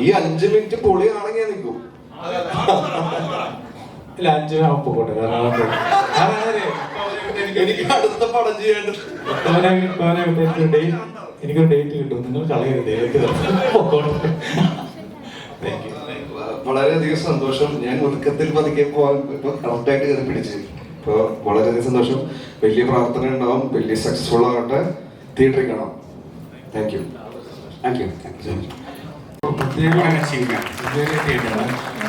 ഈ 5 മിനിറ്റ് പൊളിയാണെങ്കിൽ നിൽക്കും. ഇല്ല 5 ആവുമ്പോൾ പോട്ടെ. എനിക്ക് അടുത്ത പടം ചെയ്യേണ്ടത് എനിക്കൊരു ഡേറ്റ് കിട്ടും, നിങ്ങൾ കളയരുത്. വളരെയധികം സന്തോഷം. ഞാൻ ഒതുക്കത്തിൽ പതുക്കെ പോകാൻ ഇപ്പൊ കറക്റ്റായിട്ട് കയറി പിടിച്ചു. ഇപ്പൊ വളരെയധികം സന്തോഷം. വലിയ പ്രാർത്ഥന ഉണ്ടാവും, വലിയ സക്സസ്ഫുൾ ആകട്ടെ. തിയേറ്ററിൽ കാണാം. Thank you.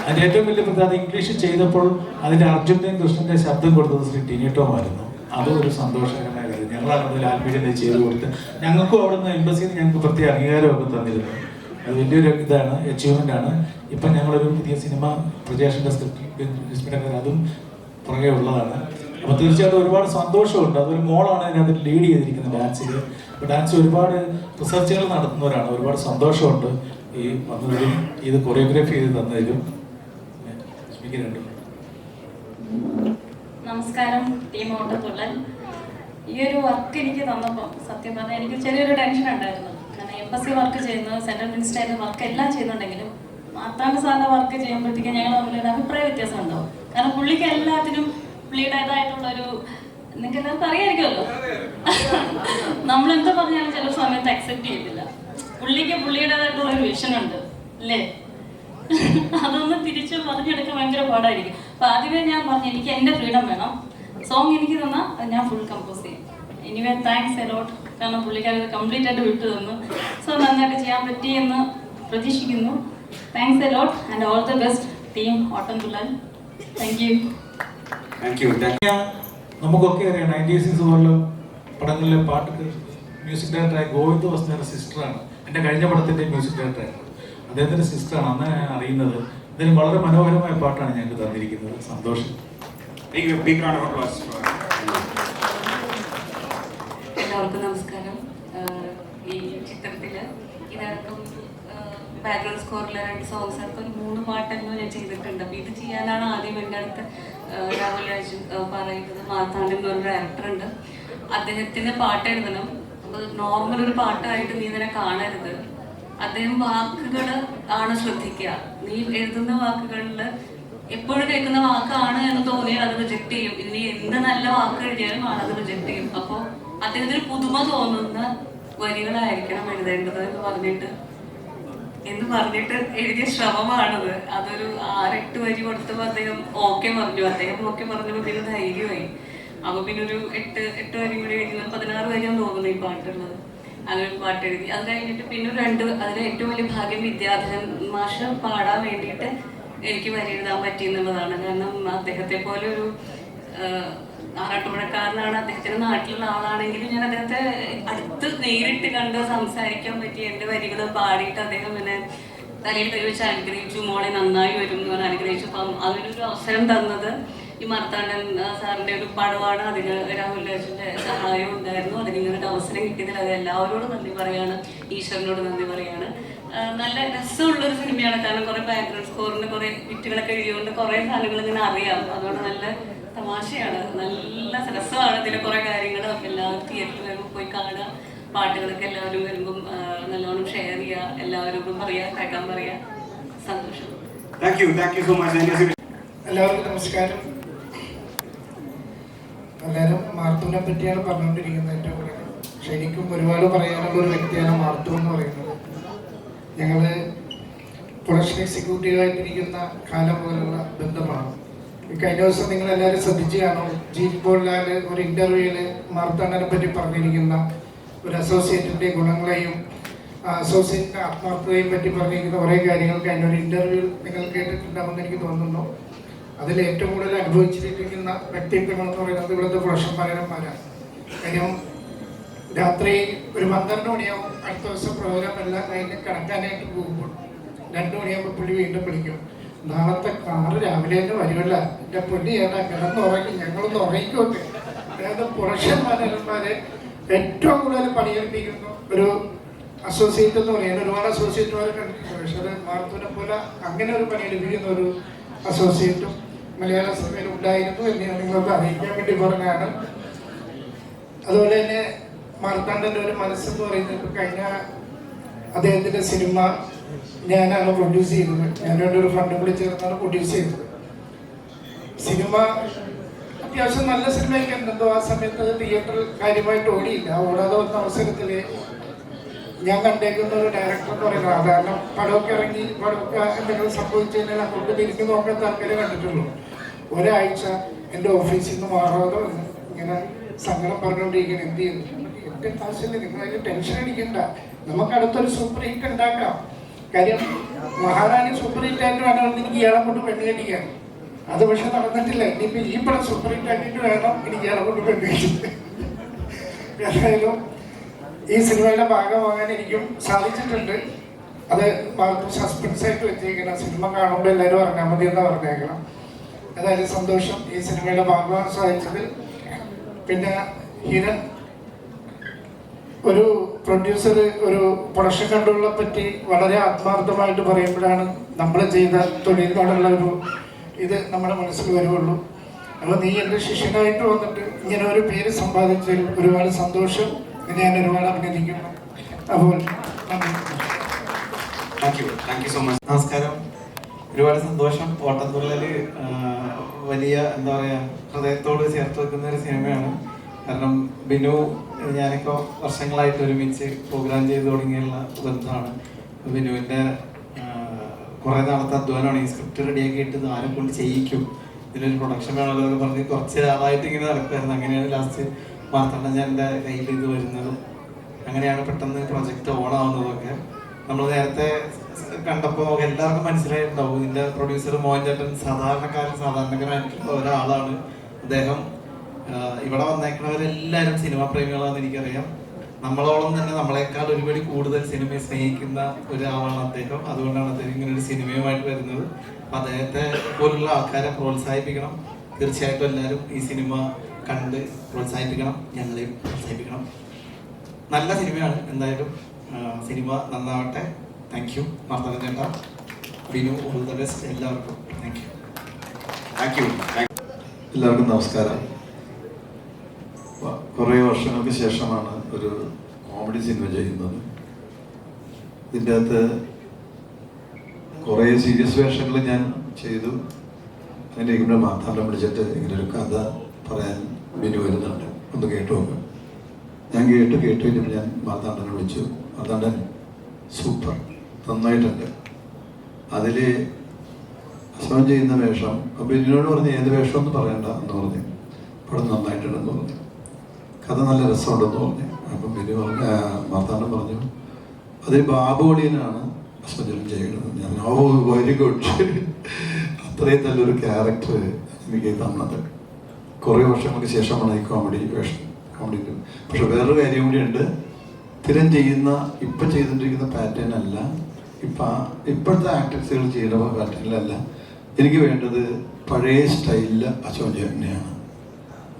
അതിന്റെ ഏറ്റവും വലിയ പ്രത്യേകത ഇംഗ്ലീഷ് ചെയ്തപ്പോൾ അതിന്റെ അർജുന്റെയും കൃഷ്ണന്റെ ശബ്ദം കൊടുത്തത് ശ്രീ ടിനിട്ടോമായിരുന്നു. അതും ഒരു സന്തോഷകരമായ കാര്യം. ഞങ്ങളാണ് അതിൽ ആത്മീയത ചെയ്ത് കൊടുത്ത് ഞങ്ങൾക്കും അവിടുന്ന് എംബസിയിൽ ഞങ്ങൾക്ക് പ്രത്യേക അംഗീകാരമൊക്കെ തന്നിരുന്നു. അത് വലിയൊരു ഇതാണ്, അച്ചീവ്മെന്റ് ആണ്. ഇപ്പം ഞങ്ങളൊരു പുതിയ സിനിമ പ്രജേഷിന്റെ സ്ക്രിപ്റ്റ് അതും പുറകെ ഉള്ളതാണ്. അപ്പോൾ തീർച്ചയായിട്ടും ഒരുപാട് സന്തോഷമുണ്ട്. അതൊരു മോളാണ് അതിനകത്ത് ലീഡ് ചെയ്തിരിക്കുന്നത് ഡാൻസിൽ. അപ്പോൾ ഡാൻസ് ഒരുപാട് റിസർച്ചുകൾ നടത്തുന്നവരാണ്. ഒരുപാട് സന്തോഷമുണ്ട് ഈ വന്നതിലും ഇത് കൊറിയോഗ്രാഫി ചെയ്ത് തന്നതിലും. നമസ്കാരം ടീം ഓട്ടത്തുള്ളൻ. ഈ ഒരു വർക്ക് എനിക്ക് തന്നപ്പോൾ സത്യം പറഞ്ഞാൽ എനിക്ക് ചെറിയൊരു ടെൻഷൻ ഉണ്ടായിരുന്നു. കാരണം എംബസി വർക്ക് ചെയ്യുന്നത്, സെൻട്രൽ മിനിസ്റ്ററിന്റെ വർക്ക് എല്ലാം ചെയ്യുന്നുണ്ടെങ്കിലും മാർത്താണ്ഡ സാറിന്റെ വർക്ക് ചെയ്യുമ്പോഴത്തേക്കും ഞങ്ങൾ തമ്മിലൊരു അഭിപ്രായ വ്യത്യാസം ഉണ്ടാവും. കാരണം പുള്ളിക്ക് എല്ലാത്തിനും പുള്ളിയുടേതായിട്ടുള്ളൊരു, നിങ്ങൾക്ക് എല്ലാവർക്കും അറിയാമായിരിക്കുമല്ലോ, നമ്മളെന്താ പറഞ്ഞാലും ചില സമയത്ത് അക്സെപ്റ്റ് ചെയ്തില്ല. പുള്ളിക്ക് പുള്ളിയുടേതായിട്ടുള്ള ഒരു വിഷൻ ഉണ്ട് അല്ലേ, അതൊന്ന് തിരിച്ച് പറഞ്ഞെടുക്കാൻ ഭയങ്കര പാടായിരിക്കും. അപ്പൊ ആദ്യമേ ഞാൻ പറഞ്ഞു എനിക്ക് എൻ്റെ ഫ്രീഡം വേണം, സോങ് എനിക്ക് തന്നാൽ അത് ഞാൻ ഫുൾ കമ്പോസ് ചെയ്യും. എനിവേ താങ്ക്സ് എലോട്ട്, കാരണം പുള്ളിക്കാരത് കംപ്ലീറ്റ് ആയിട്ട് വിട്ടു തന്നു. സോ നന്നായിട്ട് ചെയ്യാൻ പറ്റി എന്ന് പ്രതീക്ഷിക്കുന്നു. Thanks a lot and all the best team Ottamthullal. Thank you. നമുക്കൊക്കെ അറിയാം 90s പോലുള്ള പടങ്ങളിലെ പാട്ട് മ്യൂസിക് ഡയറക്ടറായ ഗോവിന്ദ് വസ്തുവിന്റെ സിസ്റ്ററാണ്. എൻ്റെ കഴിഞ്ഞ പടത്തിന്റെ മ്യൂസിക് ഡയറക്ടറായിരുന്നു. അദ്ദേഹത്തിന്റെ സിസ്റ്ററാണ്. അന്ന് ഞാൻ അറിയുന്നത്. ഇതിന് വളരെ മനോഹരമായ പാട്ടാണ് ഞങ്ങൾക്ക് തന്നിരിക്കുന്നത്. സന്തോഷം. എല്ലാവർക്കും നമസ്കാരം. ഈ ചിത്രത്തില് ഇതടക്കം ബാക്ക്ഗ്രൗണ്ട് സ്കോറിലെ 2 സോങ്സ് അടക്കം ഒരു 3 പാട്ടെങ്കിലും ഞാൻ ചെയ്തിട്ടുണ്ട്. അപ്പൊ ഇത് ചെയ്യാനാണ് ആദ്യം എൻ്റെ അടുത്ത് രാഹുൽ രാജ് പറയുന്നത്. മാർത്താണ്ഡൻ എന്നൊരു ഡയറക്ടറുണ്ട്, അദ്ദേഹത്തിന് പാട്ട് എഴുതണം. അപ്പൊ നോർമൽ ഒരു പാട്ടായിട്ട് നീ ഇതിനെ കാണരുത്. അദ്ദേഹം വാക്കുകൾ ആണ് ശ്രദ്ധിക്കുക. നീ എഴുതുന്ന വാക്കുകളിൽ എപ്പോഴും കേൾക്കുന്ന വാക്കാണ് എന്ന് തോന്നിയാൽ അത് റിജക്ട് ചെയ്യും. ഇനി എന്ത് നല്ല വാക്ക് എഴുതിയാലും ആളത് റിജക്ട് ചെയ്യും. അപ്പോൾ അദ്ദേഹത്തിന് പുതുമ തോന്നുന്ന വരികളായിരിക്കണം എഴുതേണ്ടത് എന്ന് പറഞ്ഞിട്ട് എഴുതിയ ശ്രമമാണത്. അതൊരു 6-8 വരി കൊടുത്തപ്പോൾ അദ്ദേഹം ഓക്കെ പറഞ്ഞു. അദ്ദേഹം ഓക്കെ പറഞ്ഞപ്പോൾ പിന്നെ ധൈര്യമായി. അപ്പൊ പിന്നെ ഒരു 8 വരി കൂടി എഴുതി 16 വരിയാന്ന് തോന്നുന്നു ഈ പാട്ടുള്ളത്. അങ്ങനെ പാട്ട് എഴുതി. അത് കഴിഞ്ഞിട്ട് പിന്നെ ഒരു 2, അതിലെ ഏറ്റവും വലിയ ഭാഗ്യം വിദ്യാധരൻ മാഷ് പാടാൻ വേണ്ടിയിട്ട് എനിക്ക് വരി എഴുതാൻ പറ്റിയെന്നുള്ളതാണ്. കാരണം അദ്ദേഹത്തെ പോലെ ഒരു ആറാട്ടുപുഴക്കാരനാണ്, അദ്ദേഹത്തിന്റെ നാട്ടിലുള്ള ആളാണെങ്കിലും ഞാൻ അദ്ദേഹത്തെ അടുത്ത് നേരിട്ട് കണ്ട് സംസാരിക്കാൻ പറ്റി. എൻ്റെ വരികൾ പാടിയിട്ട് അദ്ദേഹം എന്നെ തലയിൽ കൈവച്ച് അനുഗ്രഹിച്ചു, മോളെ നന്നായി വരും എന്ന് പറഞ്ഞ് അനുഗ്രഹിച്ചു. അപ്പം അതിനൊരു അവസരം തന്നത് ഈ മാർത്താണ്ഡൻ സാറിൻ്റെ ഒരു പടമാണ്. അതിന് രാഹുൽ രാജിൻ്റെ സഹായം ഉണ്ടായിരുന്നു. അതിനിങ്ങനൊരു അവസരം കിട്ടിയതിൽ അത് എല്ലാവരോടും നന്ദി പറയാണ്, ഈശ്വരനോട് നന്ദി പറയാണ്. നല്ല രസമുള്ളൊരു സിനിമയാണ്. കാരണം കുറേ ബാക്ക്ഗ്രൗണ്ട് സ്കോറിന് കുറേ വിറ്റുകളൊക്കെ എഴുതിയുകൊണ്ട് കുറേ സാധനങ്ങൾ ഇങ്ങനെ അറിയാം. അതുകൊണ്ട് നല്ല തമാശയാണ്, നല്ല രസമാണ് ഇതിലെ കുറേ കാര്യങ്ങൾ. അപ്പം എല്ലാവരും തിയേറ്ററിൽ വരുമ്പോൾ പോയി കാണുക. പാട്ടുകളൊക്കെ എല്ലാവരും വരുമ്പം നല്ലോണം ഷെയർ ചെയ്യുക, എല്ലാവരോടും പറയുക, കേൾക്കാൻ പറയുക. സന്തോഷം. Thank you so much. എല്ലാവർക്കും നമസ്കാരം. എല്ലാവരും മാർത്തുവിനെ പറ്റിയാണ് പറഞ്ഞുകൊണ്ടിരിക്കുന്നത് ഏറ്റവും കൂടുതൽ. ശരിക്കും ഒരുപാട് പറയാനുള്ള ഒരു വ്യക്തിയാണ് മാർത്തു എന്ന് പറയുന്നത്. ഞങ്ങൾ പ്രൊഡക്ഷൻ എക്സിക്യൂട്ടീവായിട്ടിരിക്കുന്ന കാലം മുതലുള്ള ബന്ധമാണ്. കഴിഞ്ഞ ദിവസം നിങ്ങളെല്ലാവരും ശ്രദ്ധിച്ചു കാണും, ജീത് ബോൾലാൽ ഒരു ഇൻ്റർവ്യൂവിൽ മാർത്താണ്ഡനെ പറ്റി പറഞ്ഞിരിക്കുന്ന ഒരു അസോസിയേറ്റിൻ്റെ ഗുണങ്ങളെയും അസോസിയേറ്റിൻ്റെ ആത്മാർത്ഥതയെയും പറ്റി പറഞ്ഞിരിക്കുന്ന കുറേ കാര്യങ്ങൾ കഴിഞ്ഞ ഒരു ഇൻ്റർവ്യൂ നിങ്ങൾ കേട്ടിട്ടുണ്ടാകുമെന്ന് എനിക്ക് തോന്നുന്നു. അതിൽ ഏറ്റവും കൂടുതൽ അനുഭവിച്ചിരിക്കുന്ന വ്യക്തിത്വങ്ങൾ എന്ന് പറയുന്നത് ഇവിടുത്തെ പ്രൊഡക്ഷൻ മാനേജർമാരാണ്. കാര്യം രാത്രി ഒരു 12 മണിയാവും അടുത്ത ദിവസം പ്രോഗ്രാം എല്ലാം കഴിഞ്ഞ് കിടക്കാനായിട്ട് പോകുമ്പോൾ 2 മണിയാകുമ്പോൾ പുള്ളി വീണ്ടും വിളിക്കും, നാളത്തെ കാറ് രാവിലെ തന്നെ വരുമല്ല, എൻ്റെ പുള്ളി ഏതാ കിടന്നുറങ്ങി, ഞങ്ങളൊന്ന് ഉറങ്ങിക്കോട്ടെ. അതായത് പ്രൊഡക്ഷൻ മാനേജർമാരെ ഏറ്റവും കൂടുതൽ പണിയെടുപ്പിക്കുന്ന ഒരു അസോസിയേറ്റ് എന്ന് പറയുന്നത്. ഒരുപാട് അസോസിയേറ്റുമാരെ കണ്ടിട്ടുണ്ട്, പക്ഷേ അത് മാർത്തുവിനെ പോലെ അങ്ങനെ ഒരു പണിയെടുപ്പിക്കുന്ന ഒരു അസോസിയേറ്റും മലയാള സിനിമയിൽ ഉണ്ടായിരുന്നു എന്ന് ഞാൻ നിങ്ങൾക്ക് അറിയിക്കാൻ വേണ്ടി പറഞ്ഞാണ്. അതുപോലെ തന്നെ മാർത്താണ്ഡൻ്റെ ഒരു മനസ്സെന്ന് പറയുന്നത്, ഇപ്പോൾ കഴിഞ്ഞ അദ്ദേഹത്തിൻ്റെ സിനിമ ഞാനാണ് പ്രൊഡ്യൂസ് ചെയ്തത്. ഞാനൊരു ഒരു ഫണ്ടും കൂടി ചേർന്നാണ് പ്രൊഡ്യൂസ് ചെയ്തത്. സിനിമ അത്യാവശ്യം നല്ല സിനിമയൊക്കെ ഉണ്ടെന്തോ ആ സമയത്ത് തിയേറ്ററിൽ കാര്യമായിട്ട് ഓടിയില്ല. ഓടാതെ വന്ന അവസരത്തിൽ ഞാൻ കണ്ടേക്കുന്ന ഒരു ഡയറക്ടർ എന്ന് പറയുന്നത്, സാധാരണ പടമൊക്കെ ഇറങ്ങി പടമൊക്കെ എന്തെങ്കിലും സംഭവിച്ചു കഴിഞ്ഞാൽ അങ്ങോട്ട് തിരിഞ്ഞു നോക്കാൻ താല്പര്യം കണ്ടിട്ടുള്ളൂ. ഒരാഴ്ച എൻ്റെ ഓഫീസിൽ നിന്ന് മാറാതെ വന്ന് ഇങ്ങനെ സങ്കടം പറഞ്ഞുകൊണ്ടിരിക്കണം. എന്ത് ചെയ്യുന്നു? എൻ്റെ ആവശ്യമില്ല, നിങ്ങൾ അതിന് ടെൻഷൻ അടിക്കണ്ട, നമുക്ക് അടുത്തൊരു സൂപ്പർ ഹിറ്റ് ഉണ്ടാക്കാം. കാര്യം മഹാറാണി സൂപ്പർ ഹിറ്റ് ആയിട്ട് വേണം എനിക്ക് ഇയാളെ കൊണ്ട് പെണ്ണുകെട്ടിക്കാൻ. അത് പക്ഷെ നടന്നിട്ടില്ല. ഇനിയിപ്പോൾ ഈ പടം സൂപ്പർ ഹിറ്റ് ആക്കിയിട്ട് വേണം എനിക്ക് ഇയാളെ കൊണ്ട് പെണ്ണുകെട്ടിക്കാൻ. ഏതായാലും ഈ സിനിമയുടെ ഭാഗമാകാൻ എനിക്കും സാധിച്ചിട്ടുണ്ട്. അത് സസ്പെൻസ് ആയിട്ട് വെച്ചേക്കണം. സിനിമ കാണുമ്പോൾ എല്ലാവരും അറിഞ്ഞാൽ മതി എന്ന് പറഞ്ഞേക്കണം. ഏതായാലും സന്തോഷം ഈ സിനിമയുടെ ഭാഗമാകാൻ സാധിച്ചതിൽ. പിന്നെ ഹിരൺ ഒരു പ്രൊഡ്യൂസർ ഒരു പ്രൊഡക്ഷൻ കൺട്രോളിനെ പറ്റി വളരെ ആത്മാർത്ഥമായിട്ട് പറയുമ്പോഴാണ് നമ്മൾ ചെയ്ത തൊഴിലിനോടുള്ള ഒരു ഇത് നമ്മുടെ മനസ്സിൽ വരുള്ളൂ. അപ്പോൾ നീ എൻ്റെ ശിഷ്യനായിട്ട് വന്നിട്ട് ഇങ്ങനെ ഒരു പേര് സമ്പാദിച്ചതിൽ ഒരുപാട് സന്തോഷം. ഞാൻ ഒരുപാട് അഭിനന്ദിക്കുന്നു. അപ്പോൾ താങ്ക് യു സോ മച്ച്. നമസ്കാരം. ഒരുപാട് സന്തോഷം. ഓട്ടംതുള്ളൽ വലിയ എന്താ പറയുക, ഹൃദയത്തോട് ചേർത്ത് വെക്കുന്ന ഒരു സിനിമയാണ്. കാരണം ബിനു ഞാനൊക്കെ വർഷങ്ങളായിട്ട് ഒരുമിച്ച് പ്രോഗ്രാം ചെയ്ത് തുടങ്ങിയുള്ള ബന്ധമാണ്. ബിനുവിൻ്റെ കുറേ നാളത്തെ അധ്വാനമാണ്. ഈ സ്ക്രിപ്റ്റ് റെഡിയാക്കിയിട്ട് ആരെ കൊണ്ട് ചെയ്യിക്കും, ഇതിനൊരു പ്രൊഡക്ഷൻ വേണമല്ലോ എന്നൊക്കെ പറഞ്ഞ് കുറച്ച് ആളായിട്ട് ഇങ്ങനെ നടക്കുമായിരുന്നു. അങ്ങനെയാണ് ലാസ്റ്റ് മാർത്താണ്ഡൻ ഞാൻ എൻ്റെ കയ്യിൽ ഇത് വരുന്നതും അങ്ങനെയാണ് പെട്ടെന്ന് പ്രൊജക്റ്റ് ഓണാവുന്നതൊക്കെ. നമ്മൾ നേരത്തെ കണ്ടപ്പോൾ എല്ലാവർക്കും മനസ്സിലായിട്ടുണ്ടാവും, ഇതിൻ്റെ പ്രൊഡ്യൂസർ മോഹൻ ചേട്ടൻ സാധാരണക്കാരായിട്ടുള്ള ഒരാളാണ് അദ്ദേഹം. ഇവിടെ വന്നേക്കുന്നവരെല്ലാവരും സിനിമാ പ്രേമികളാണെന്ന് എനിക്കറിയാം. നമ്മളോളം തന്നെ നമ്മളെക്കാൾ ഒരുപടി കൂടുതൽ സിനിമയെ സ്നേഹിക്കുന്ന ഒരാളാണ് അദ്ദേഹം. അതുകൊണ്ടാണ് അദ്ദേഹം ഇങ്ങനെ ഒരു സിനിമയുമായിട്ട് വരുന്നത്. അപ്പം അദ്ദേഹത്തെ പോലുള്ള ആൾക്കാരെ പ്രോത്സാഹിപ്പിക്കണം. തീർച്ചയായിട്ടും എല്ലാവരും ഈ സിനിമ കണ്ട് പ്രോത്സാഹിപ്പിക്കണം, ഞങ്ങളെയും പ്രോത്സാഹിപ്പിക്കണം. നല്ല സിനിമയാണ്. എന്തായാലും സിനിമ നന്നാവട്ടെ. താങ്ക് യു മാർത്താണ്ഡൻ ചേട്ടാ, ബിനു, ഓൾ ദ ബെസ്റ്റ് എല്ലാവർക്കും. Thank you. എല്ലാവർക്കും നമസ്കാരം. കുറേ വർഷങ്ങൾക്ക് ശേഷമാണ് ഒരു കോമഡി സിനിമ ചെയ്യുന്നത്. ഇതിൻ്റെ അകത്ത് കുറേ സീരിയസ് വേഷങ്ങൾ ഞാൻ ചെയ്തു. അങ്ങനെ ഇങ്ങനെ മാർത്താണ്ഡൻ വിളിച്ചിട്ട് ഇങ്ങനൊരു കഥ പറയാൻ ബിനു വരുന്നുണ്ട്, ഒന്ന് കേട്ടു നോക്കാം. ഞാൻ കേട്ടു കഴിഞ്ഞപ്പോൾ ഞാൻ മാർത്താണ്ഡനെ വിളിച്ചു. മാർത്താണ്ഡൻ സൂപ്പർ, നന്നായിട്ടുണ്ട്. അതിൽ അസമം ചെയ്യുന്ന വേഷം. അപ്പോൾ ബിനുവിനോട് പറഞ്ഞ് ഏത് വേഷം എന്ന് പറയണ്ട എന്ന് പറഞ്ഞു. പടം നന്നായിട്ടുണ്ടെന്ന് പറഞ്ഞു, കഥ നല്ല രസമുണ്ടെന്ന് പറഞ്ഞു. അപ്പം ബിനു പറഞ്ഞു, മാർത്താണ്ഡൻ പറഞ്ഞു അതിൽ ബാബുവളിയനാണ് ഹസ്ബൻഡിലും ചെയ്യണത്. ഞാൻ ഓ വെരി ഗുഡ്. അത്രയും നല്ലൊരു ക്യാരക്ടർ എനിക്ക് തന്നത്. കുറേ വർഷങ്ങൾക്ക് ശേഷമാണ് ഈ കോമഡി പക്ഷെ വേറൊരു കാര്യം കൂടിയുണ്ട്. സ്ഥിരം ചെയ്യുന്ന ഇപ്പം ചെയ്തുകൊണ്ടിരിക്കുന്ന പാറ്റേൺ അല്ല, ഇപ്പോഴത്തെ ആക്ടേഴ്സുകൾ ചെയ്യുന്ന പാറ്റേണിലല്ല. എനിക്ക് വേണ്ടത് പഴയ സ്റ്റൈലിൽ അശോകൻ ചേട്ടനെയാണ്.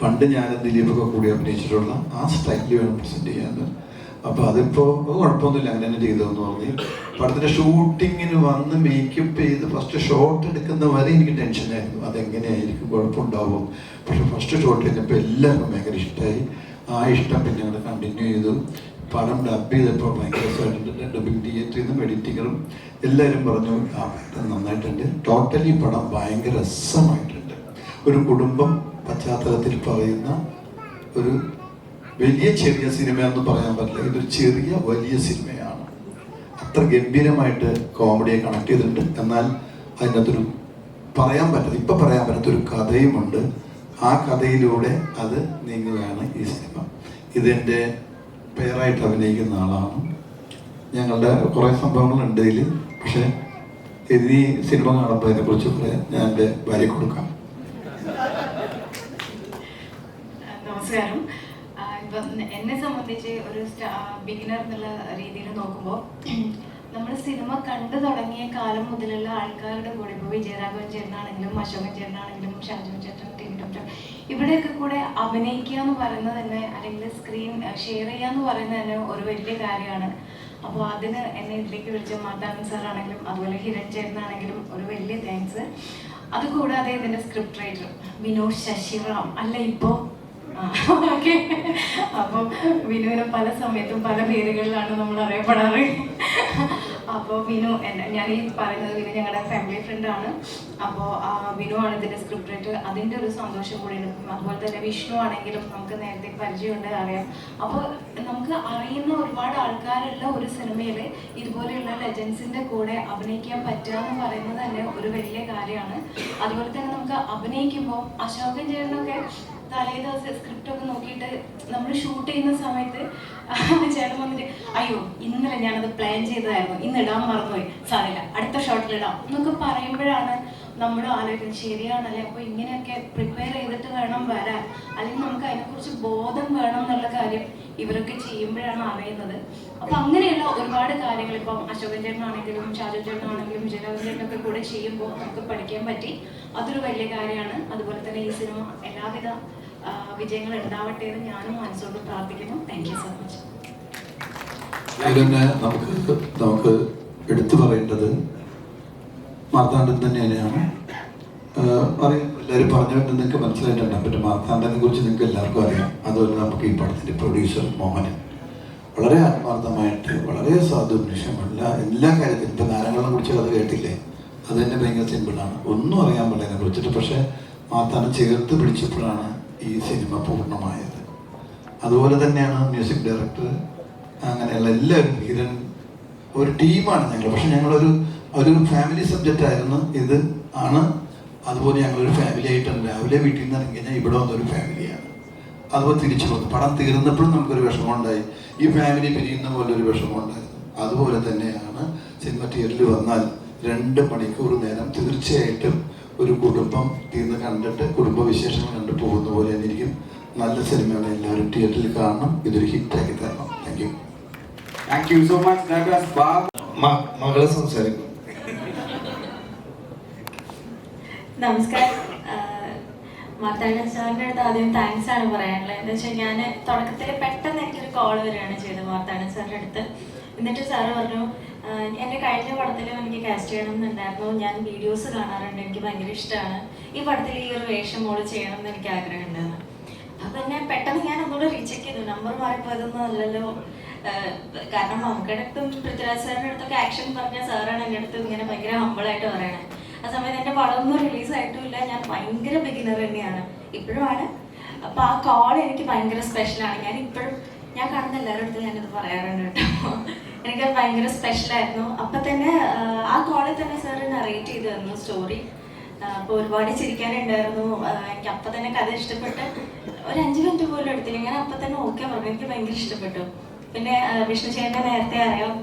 പണ്ട് ഞാനും ദിലീപൊക്കെ കൂടി അഭിനയിച്ചിട്ടുള്ള ആ സ്റ്റൈലിൽ വേണം പ്രസൻറ്റ് ചെയ്യാൻ. അപ്പോൾ അതിപ്പോൾ കുഴപ്പമൊന്നുമില്ല, അങ്ങനെ തന്നെ ചെയ്തതെന്ന് പറഞ്ഞ് പടത്തിൻ്റെ ഷൂട്ടിങ്ങിന് വന്ന് മേക്കപ്പ് ചെയ്ത് ഫസ്റ്റ് ഷോട്ട് എടുക്കുന്ന വരെ എനിക്ക് ടെൻഷനായിരുന്നു, അതെങ്ങനെയായിരിക്കും, കുഴപ്പമുണ്ടാവും. പക്ഷെ ഫസ്റ്റ് ഷോട്ട് കഴിഞ്ഞപ്പോൾ എല്ലാവർക്കും ഭയങ്കര ഇഷ്ടമായി. ആ ഇഷ്ടം പിന്നെ ഞങ്ങൾ കണ്ടിന്യൂ ചെയ്തു. പടം ഡബ് ചെയ്തപ്പോൾ ഭയങ്കര രസമായിട്ടുണ്ട്. ഡബിങ് തിയേറ്ററിൽ നിന്നും എഡിറ്റിങ്ങറും എല്ലാവരും പറഞ്ഞു ആ പടം നന്നായിട്ടുണ്ട്. ടോട്ടലി പടം ഭയങ്കര രസമായിട്ടുണ്ട്. ഒരു കുടുംബം പശ്ചാത്തലത്തിൽ പറയുന്ന ഒരു വലിയ ചെറിയ സിനിമയെന്ന് പറയാൻ പറ്റില്ല, ഇതൊരു ചെറിയ വലിയ സിനിമയാണ്. അത്ര ഗംഭീരമായിട്ട് കോമഡിയെ കണക്ട് ചെയ്തിട്ടുണ്ട്. എന്നാൽ അതിനകത്തൊരു പറയാൻ പറ്റാത്തൊരു കഥയുമുണ്ട്. ആ കഥയിലൂടെ അത് നീങ്ങുകയാണ് ഈ സിനിമ. ഇതെൻ്റെ പേരായിട്ട് അഭിനയിക്കുന്ന ആളാണ്. ഞങ്ങളുടെ കുറേ സംഭവങ്ങളുണ്ട് ഇതിൽ. പക്ഷേ ഈ സിനിമ കാണുമ്പോൾ അതിനെക്കുറിച്ച് പറയാൻ ഞാൻ എൻ്റെ ഭാര്യ കൊടുക്കാം. നമസ്കാരം. ഇപ്പം എന്നെ സംബന്ധിച്ച് ഒരു ബിഗിനർ എന്നുള്ള രീതിയിൽ നോക്കുമ്പോൾ നമ്മൾ സിനിമ കണ്ടു തുടങ്ങിയ കാലം മുതലുള്ള ആൾക്കാരുടെ കൂടെ ഇപ്പോൾ വിജയരാഘവൻ ചേട്ടനാണെങ്കിലും അശോകൻ ചേട്ടനാണെങ്കിലും ഷാജോൻ ചേട്ടൻ ടീമിൻ്റെ ഇവിടെയൊക്കെ കൂടെ അഭിനയിക്കുക എന്ന് പറയുന്നത് തന്നെ, അല്ലെങ്കിൽ സ്ക്രീൻ ഷെയർ ചെയ്യുക എന്ന് പറയുന്നത് തന്നെ ഒരു വലിയ കാര്യമാണ്. അപ്പോൾ അതിന് എന്നെ ഇതിലേക്ക് വിളിച്ച മാതാവൻ സാറാണെങ്കിലും അതുപോലെ ഹിരൺ ചേട്ടനാണെങ്കിലും ഒരു വലിയ താങ്ക്സ്. അതുകൂടാതെ ഇതിൻ്റെ സ്ക്രിപ്റ്റ് റൈറ്റർ വിനോദ് ശശിറാം അല്ല ഇപ്പോൾ ഓക്കെ. അപ്പം വിനുവിനെ പല സമയത്തും പല പേരുകളിലാണ് നമ്മൾ അറിയപ്പെടാറ്. അപ്പോൾ വിനു ഞാൻ ഈ പറയുന്നത് വിനു ഞങ്ങളുടെ ഫാമിലി ഫ്രണ്ടാണ്. അപ്പോൾ വിനു ആണ് ഇതിൻ്റെ സ്ക്രിപ്റ്റ് റൈറ്റർ. അതിൻ്റെ ഒരു സന്തോഷം കൂടിയാണ്. അതുപോലെ തന്നെ വിഷ്ണു ആണെങ്കിലും നമുക്ക് നേരത്തെ പരിചയമുണ്ട്, അറിയാം. അപ്പോൾ നമുക്ക് അറിയുന്ന ഒരുപാട് ആൾക്കാരുള്ള ഒരു സിനിമയിൽ ഇതുപോലെയുള്ള ലെജൻസിൻ്റെ കൂടെ അഭിനയിക്കാൻ പറ്റുക എന്ന് പറയുന്നത് തന്നെ ഒരു വലിയ കാര്യമാണ്. അതുപോലെ തന്നെ നമുക്ക് അഭിനയിക്കുമ്പോൾ അശോകൻ ചേട്ടനൊക്കെ തലേ ദിവസം സ്ക്രിപ്റ്റ് ഒക്കെ നോക്കിയിട്ട് നമ്മൾ ഷൂട്ട് ചെയ്യുന്ന സമയത്ത് ചേട്ടൻ വന്നിട്ട് അയ്യോ ഇന്നലെ ഞാനത് പ്ലാൻ ചെയ്തതായിരുന്നു, ഇന്ന് ഇടാൻ മറന്നുപോയി, സാറില്ല അടുത്ത ഷോട്ടിലിടാം എന്നൊക്കെ പറയുമ്പോഴാണ് നമ്മൾ ആലോചിക്കുന്നത് ശരിയാണല്ലേ, അപ്പോൾ ഇങ്ങനെയൊക്കെ പ്രിപ്പയർ ചെയ്തിട്ട് വേണം വരാൻ, അല്ലെങ്കിൽ നമുക്ക് അതിനെക്കുറിച്ച് ബോധം വേണം എന്നുള്ള കാര്യം ഇവരൊക്കെ ചെയ്യുമ്പോഴാണ് അറിയുന്നത്. അപ്പം അങ്ങനെയുള്ള ഒരുപാട് കാര്യങ്ങൾ ഇപ്പം അശോകൻ ചേട്ടനാണെങ്കിലും ഷാജോൻ ചേട്ടനാണെങ്കിലും വിജയരാഘവൻ ചേട്ടനൊക്കെ കൂടെ ചെയ്യുമ്പോൾ നമുക്ക് പഠിക്കാൻ പറ്റി. അതൊരു വലിയ കാര്യമാണ്. അതുപോലെ തന്നെ ഈ സിനിമ എല്ലാവിധ വിജയങ്ങൾ ഉണ്ടാവട്ടെ എന്ന് ഞാനും മനസ്സോട് പ്രാർത്ഥിക്കുന്നു. Thank you so much. അതിലന്നെ നമുക്ക് എടുത്തു പറയേണ്ടത് മാർത്താണ്ഡൻ തന്നെയാണ്. അറിയാം, എല്ലാവരും പറഞ്ഞുകൊണ്ട് നിങ്ങൾക്ക് മനസ്സിലായിട്ടുണ്ടാകും. പിന്നെ മാർത്താണ്ഡനെ കുറിച്ച് നിങ്ങൾക്ക് എല്ലാവർക്കും അറിയാം. അതുപോലെ നമുക്ക് ഈ പടത്തിൻ്റെ പ്രൊഡ്യൂസർ മോഹനൻ വളരെ ആത്മാർത്ഥമായിട്ട് വളരെ സാധുനിഷ്ഠമല്ല എല്ലാ കാര്യത്തിലും. ഇപ്പം നാരങ്ങളെ കുറിച്ച് അത് കേട്ടില്ലേ, അത് തന്നെ ഭയങ്കര സിമ്പിളാണ്, ഒന്നും അറിയാൻ പാടില്ല അതിനെ കുറിച്ചിട്ട്. പക്ഷേ മാർത്താണ്ഡൻ ചേർത്ത് പിടിച്ചപ്പോഴാണ് ഈ സിനിമ പൂർണ്ണമായത്. അതുപോലെ തന്നെയാണ് മ്യൂസിക് ഡയറക്ടർ, അങ്ങനെയുള്ള എല്ലാവരും. ഹിരൺ ഒരു ടീമാണ് ഞങ്ങൾ. പക്ഷെ ഞങ്ങളൊരു ഫാമിലി സബ്ജക്റ്റ് ആയിരുന്നു ഇത് ആണ്. അതുപോലെ ഞങ്ങളൊരു ഫാമിലി ആയിട്ടാണ് രാവിലെ വീട്ടിൽ നിന്ന് ഇറങ്ങി കഴിഞ്ഞാൽ ഇവിടെ വന്നൊരു ഫാമിലിയാണ്. അതുപോലെ തിരിച്ചു വന്നു. പടം തീർന്നപ്പോഴും നമുക്കൊരു വിഷമമുണ്ടായി, ഈ ഫാമിലി പിരിയുന്ന പോലെ ഒരു വിഷമമുണ്ടായിരുന്നു. അതുപോലെ തന്നെയാണ് സിനിമ തിയേറ്ററിൽ വന്നാൽ 2 മണിക്കൂർ നേരം തീർച്ചയായിട്ടും ഒരു കുടുംബം തീർന്ന് കണ്ടിട്ട് കുടുംബവിശേഷങ്ങൾ കണ്ടു പോകുന്ന പോലെ എനിക്കും. നല്ല സിനിമയാണ്, എല്ലാവരും തിയേറ്ററിൽ കാണണം. ഇതൊരു ഹിറ്റാക്കി തരണം. Thank you. Thank you so much. That was Bob. മകളെ സംസാരിക്കും. നമസ്കാരം. മാർത്താണ്ഡൻ സാറിൻ്റെ അടുത്ത് ആദ്യം താങ്ക്സ് ആണ് പറയാനുള്ളത്. എന്താ വെച്ചാൽ ഞാൻ തുടക്കത്തിൽ പെട്ടെന്ന് എനിക്കൊരു കോൾ വരികയാണ് ചെയ്തത് മാർത്താണ്ഡൻ സാറിൻ്റെ അടുത്ത്. എന്നിട്ട് സാറ് പറഞ്ഞു എൻ്റെ കഴിഞ്ഞ പടത്തിൽ എനിക്ക് കാസ്റ്റ് ചെയ്യണം എന്നുണ്ടായിരുന്നു, ഞാൻ വീഡിയോസ് കാണാറുണ്ട്, എനിക്ക് ഭയങ്കര ഇഷ്ടമാണ്, ഈ പടത്തിൽ ഈ ഒരു വേഷം മോള് ചെയ്യണം എന്ന് എനിക്ക് ആഗ്രഹമുണ്ടെന്ന്. അപ്പം തന്നെ പെട്ടെന്ന് ഞാൻ ഒന്നുകൂടെ റീചെക്ക് ചെയ്തു, നമ്പർ മാറിപ്പോയതൊന്നും അല്ലല്ലോ. കാരണം നമുക്കുടെ അടുത്തും പൃഥ്വിരാജ് സാറിൻ്റെ അടുത്തൊക്കെ ആക്ഷൻ പറഞ്ഞ സാറാണ് എൻ്റെ അടുത്ത് ഇങ്ങനെ ഭയങ്കര ഹമ്പിളായിട്ട് പറയണേ. ആ സമയത്ത് എൻ്റെ പടമൊന്നും റിലീസായിട്ടുമില്ല, ഞാൻ ഭയങ്കര ബിഗിനർ തന്നെയാണ്, ഇപ്പോഴുമാണ്. അപ്പോൾ ആ കോൾ എനിക്ക് ഭയങ്കര സ്പെഷ്യലാണ്. ഞാൻ കാണുന്ന എല്ലാവരുടെ അടുത്തും ഞാനിത് പറയാറുണ്ട് കേട്ടോ. എനിക്കത് ഭയങ്കര സ്പെഷ്യലായിരുന്നു. അപ്പം തന്നെ ആ കോളിൽ തന്നെ സാർ നറേറ്റ് ചെയ്ത് തന്നു സ്റ്റോറി. അപ്പോൾ ഒരുപാട് ചിരിക്കാനുണ്ടായിരുന്നു. എനിക്ക് അപ്പം തന്നെ കഥ ഇഷ്ടപ്പെട്ട് ഒരു 5 മിനിറ്റ് പോലും എടുത്തില്ല, ഞാൻ അപ്പം തന്നെ ഓക്കെ പറഞ്ഞു, എനിക്ക് ഭയങ്കര ഇഷ്ടപ്പെട്ടു. പിന്നെ വിഷ്ണു ചേട്ടനെ നേരത്തെ അറിയാം,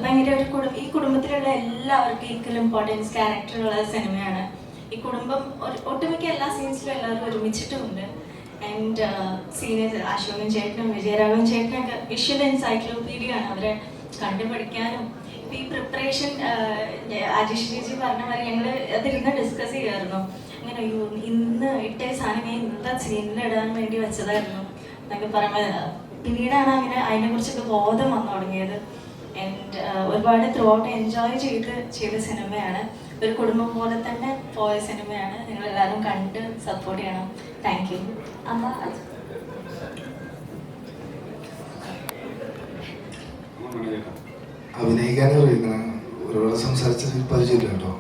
ഭയങ്കര ഈ കുടുംബത്തിലുള്ള എല്ലാവർക്കും ഈക്വൽ ഇമ്പോർട്ടൻസ് ക്യാരക്ടറുള്ള സിനിമയാണ്. ഈ കുടുംബം ഒട്ടുമിക്ക എല്ലാ സീൻസിലും എല്ലാവരും ഒരുമിച്ചിട്ടുമുണ്ട്. ആൻഡ് സീനിയേഴ്സ് അശോകൻ ചേട്ടനും വിജയരാഘവൻ ചേട്ടനൊക്കെ വിഷ്വൽ എൻസൈക്ലോപീഡിയ ആണ്. അവരെ കണ്ടുപഠിക്കാനും ഈ പ്രിപ്പറേഷൻ അജീഷ് ചേച്ചി പറഞ്ഞ പോലെ ഞങ്ങൾ അതിരുന്ന് ഡിസ്കസ് ചെയ്യായിരുന്നു. അങ്ങനെ ഇന്ന് ഇട്ടേ സാധനം ഞാൻ ഇന്നത്തെ സീനിലിടാൻ വേണ്ടി വെച്ചതായിരുന്നു എന്നൊക്കെ പറയുമ്പോൾ പിന്നീടാണ് അങ്ങനെ അതിനെക്കുറിച്ചൊക്കെ ബോധം വന്നു തുടങ്ങിയത്. ആൻഡ് ഒരുപാട് ത്രൂ ഔട്ട് എൻജോയ് ചെയ്ത സിനിമയാണ്. ഒരു കുടുംബം പോലെ തന്നെ പോയ സിനിമയാണ്. നിങ്ങളെല്ലാവരും കണ്ട് സപ്പോർട്ട് ചെയ്യണം. Thank you. അമ്മ അഭിനയിക്കാനും അറിയിക്കണം. ഒരുപാട് സംസാരിച്ചതിൽ പരിചയമില്ല കേട്ടോ.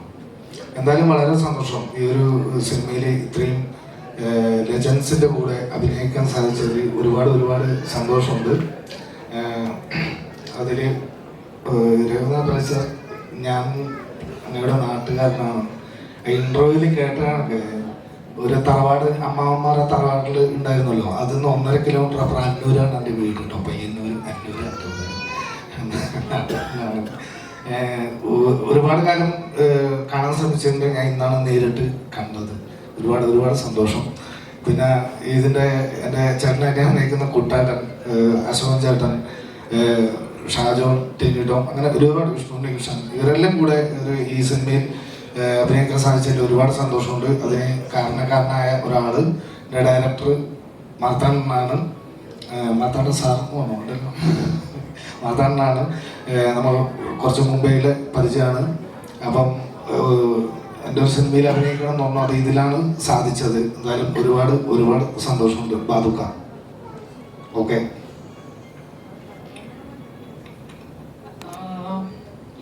എന്തായാലും വളരെ സന്തോഷം ഈ ഒരു സിനിമയിൽ ഇത്രയും ലെജൻസിൻ്റെ കൂടെ അഭിനയിക്കാൻ സാധിച്ചതിൽ ഒരുപാട് സന്തോഷമുണ്ട്. അതിൽ രഘുനാഥ് പൈസ ഞാൻ ഞങ്ങളുടെ നാട്ടുകാരനാണ്. ഇൻട്രോയിൽ കേട്ട കണക്ക് ഒരു തറവാട് അമ്മാവന്മാരുടെ തറവാട്ടിൽ ഉണ്ടായിരുന്നല്ലോ, അതിന്ന് 1.5 കിലോമീറ്റർ അപ്പുറം അന്നൂരാണ് എൻ്റെ വീടുണ്ടോ. പയ്യന്നൂർ അന്നൂർ ഒരുപാട് കാലം കാണാൻ ശ്രമിച്ചിട്ടുണ്ട്. ഞാൻ ഇന്നാണ് നേരിട്ട് കണ്ടത്. ഒരുപാട് സന്തോഷം. പിന്നെ ഇതിൻ്റെ എൻ്റെ ചേട്ടനായിട്ട് അഭിനയിക്കുന്ന കുട്ടാട്ടൻ, അശോകൻ ചേട്ടൻ, ഷാജോൺ, ടിനിടോ, അങ്ങനെ ഒരുപാട് വിഷ്ണു നിമിഷൻ, ഇവരെല്ലാം കൂടെ ഈ സിനിമയിൽ അഭിനയിക്കാൻ സാധിച്ചതിൽ ഒരുപാട് സന്തോഷമുണ്ട്. അതിന് കാരണക്കാരനായ ഒരാൾ എൻ്റെ ഡയറക്ടർ മാർത്താണ്ഡനാണ്. മാർത്താണ്ഡൻ സാർ ഉണ്ടല്ലോ, മാർത്താണ്ഡനാണ്. നമ്മൾ കുറച്ച് മുംബൈയിലെ പരിചയമാണ്. അപ്പം എൻ്റെ ഒരു സിനിമയിൽ അഭിനയിക്കണം എന്ന് പറഞ്ഞാൽ അത് ഇതിലാണ് സാധിച്ചത്. എന്തായാലും ഒരുപാട് സന്തോഷമുണ്ട്. ബാദുക്ക ഓക്കെ.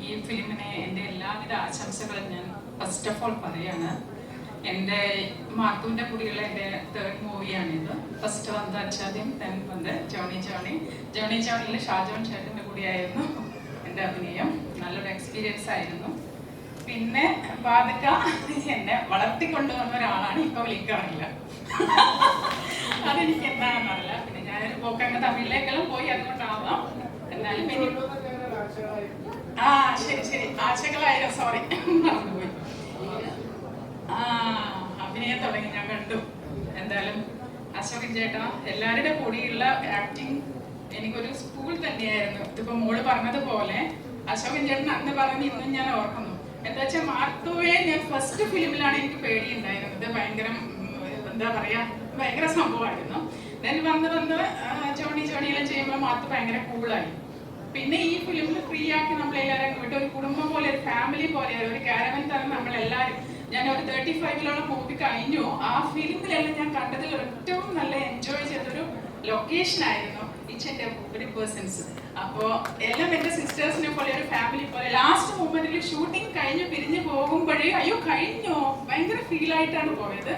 ഈ ഫിലിമിനെ എൻ്റെ എല്ലാവിധ ആശംസകളും ഞാൻ ഫസ്റ്റ് ഓഫ് ഓൾ പറയാണ്. എൻ്റെ മാത്തുവിൻ്റെ കൂടിയുള്ള എൻ്റെ 3rd മൂവിയാണിത്. ഫസ്റ്റ് വന്നത് അച്ചാദ്യം, ദെൻ വന്ന് ജോണിയിൽ ഷാജോൺ ചേട്ടൻ്റെ കൂടിയായിരുന്നു എൻ്റെ അഭിനയം. നല്ലൊരു എക്സ്പീരിയൻസ് ആയിരുന്നു. പിന്നെ ബാദുക്ക എന്നെ വളർത്തിക്കൊണ്ടുവന്ന ഒരാളാണ്. ഇപ്പോൾ വിളിക്കാറില്ല, അതെനിക്ക് എന്താണെന്നറിയില്ല. പിന്നെ ഞാനൊരു പോക്കങ്ങ് തമിഴിലേക്കെല്ലാം പോയി, അതുകൊണ്ടാവാം. എന്നാലും ശരി ആശകളായിരുന്നു, സോറി മറന്നുപോയി. അഭിനയം തുടങ്ങി ഞാൻ കണ്ടു. എന്തായാലും അശോകൻ ചേട്ടാ എല്ലാവരുടെ കൂടെയുള്ള ആക്ടിങ് എനിക്കൊരു സ്കൂൾ തന്നെയായിരുന്നു. ഇതിപ്പോ മോള് പറഞ്ഞതുപോലെ അശോകൻ ചേട്ടൻ അന്ന് പറഞ്ഞ് ഇന്നും ഞാൻ ഓർക്കുന്നു. എന്താ വെച്ചാൽ മാർത്തുവേ ഞാൻ ഫസ്റ്റ് ഫിലിമിലാണ് എനിക്ക് പേടിയുണ്ടായിരുന്നത്. ഭയങ്കര സംഭവമായിരുന്നു. ദെൻ വന്ന് ജോണിയെല്ലാം ചെയ്യുമ്പോൾ മാർത്ത് ഭയങ്കര കൂളായി. പിന്നെ ഈ ഫിലിമിൽ ഫ്രീ ആക്കി നമ്മളെല്ലാവരും വിട്ട് ഒരു കുടുംബം പോലെ, ഒരു ഫാമിലി പോലെ, ഒരു കാരവൻ തന്നെ നമ്മളെല്ലാവരും. ഞാൻ ഒരു 35 മൂവി കഴിഞ്ഞു. ആ ഫിലിമിലെല്ലാം ഞാൻ കണ്ടതിൽ ഏറ്റവും നല്ല എൻജോയ് ചെയ്തൊരു ലൊക്കേഷൻ ആയിരുന്നു ഇച്ചൻ്റെ പേഴ്സൺസ്. അപ്പോൾ എല്ലാം എൻ്റെ സിസ്റ്റേഴ്സിനെ പോലെ, ഒരു ഫാമിലി പോലെ. ലാസ്റ്റ് മൂമെന്റിൽ ഷൂട്ടിംഗ് കഴിഞ്ഞ് പിരിഞ്ഞു പോകുമ്പോഴേ അയ്യോ കഴിഞ്ഞോ ഭയങ്കര ഫീലായിട്ടാണ് പോയത്.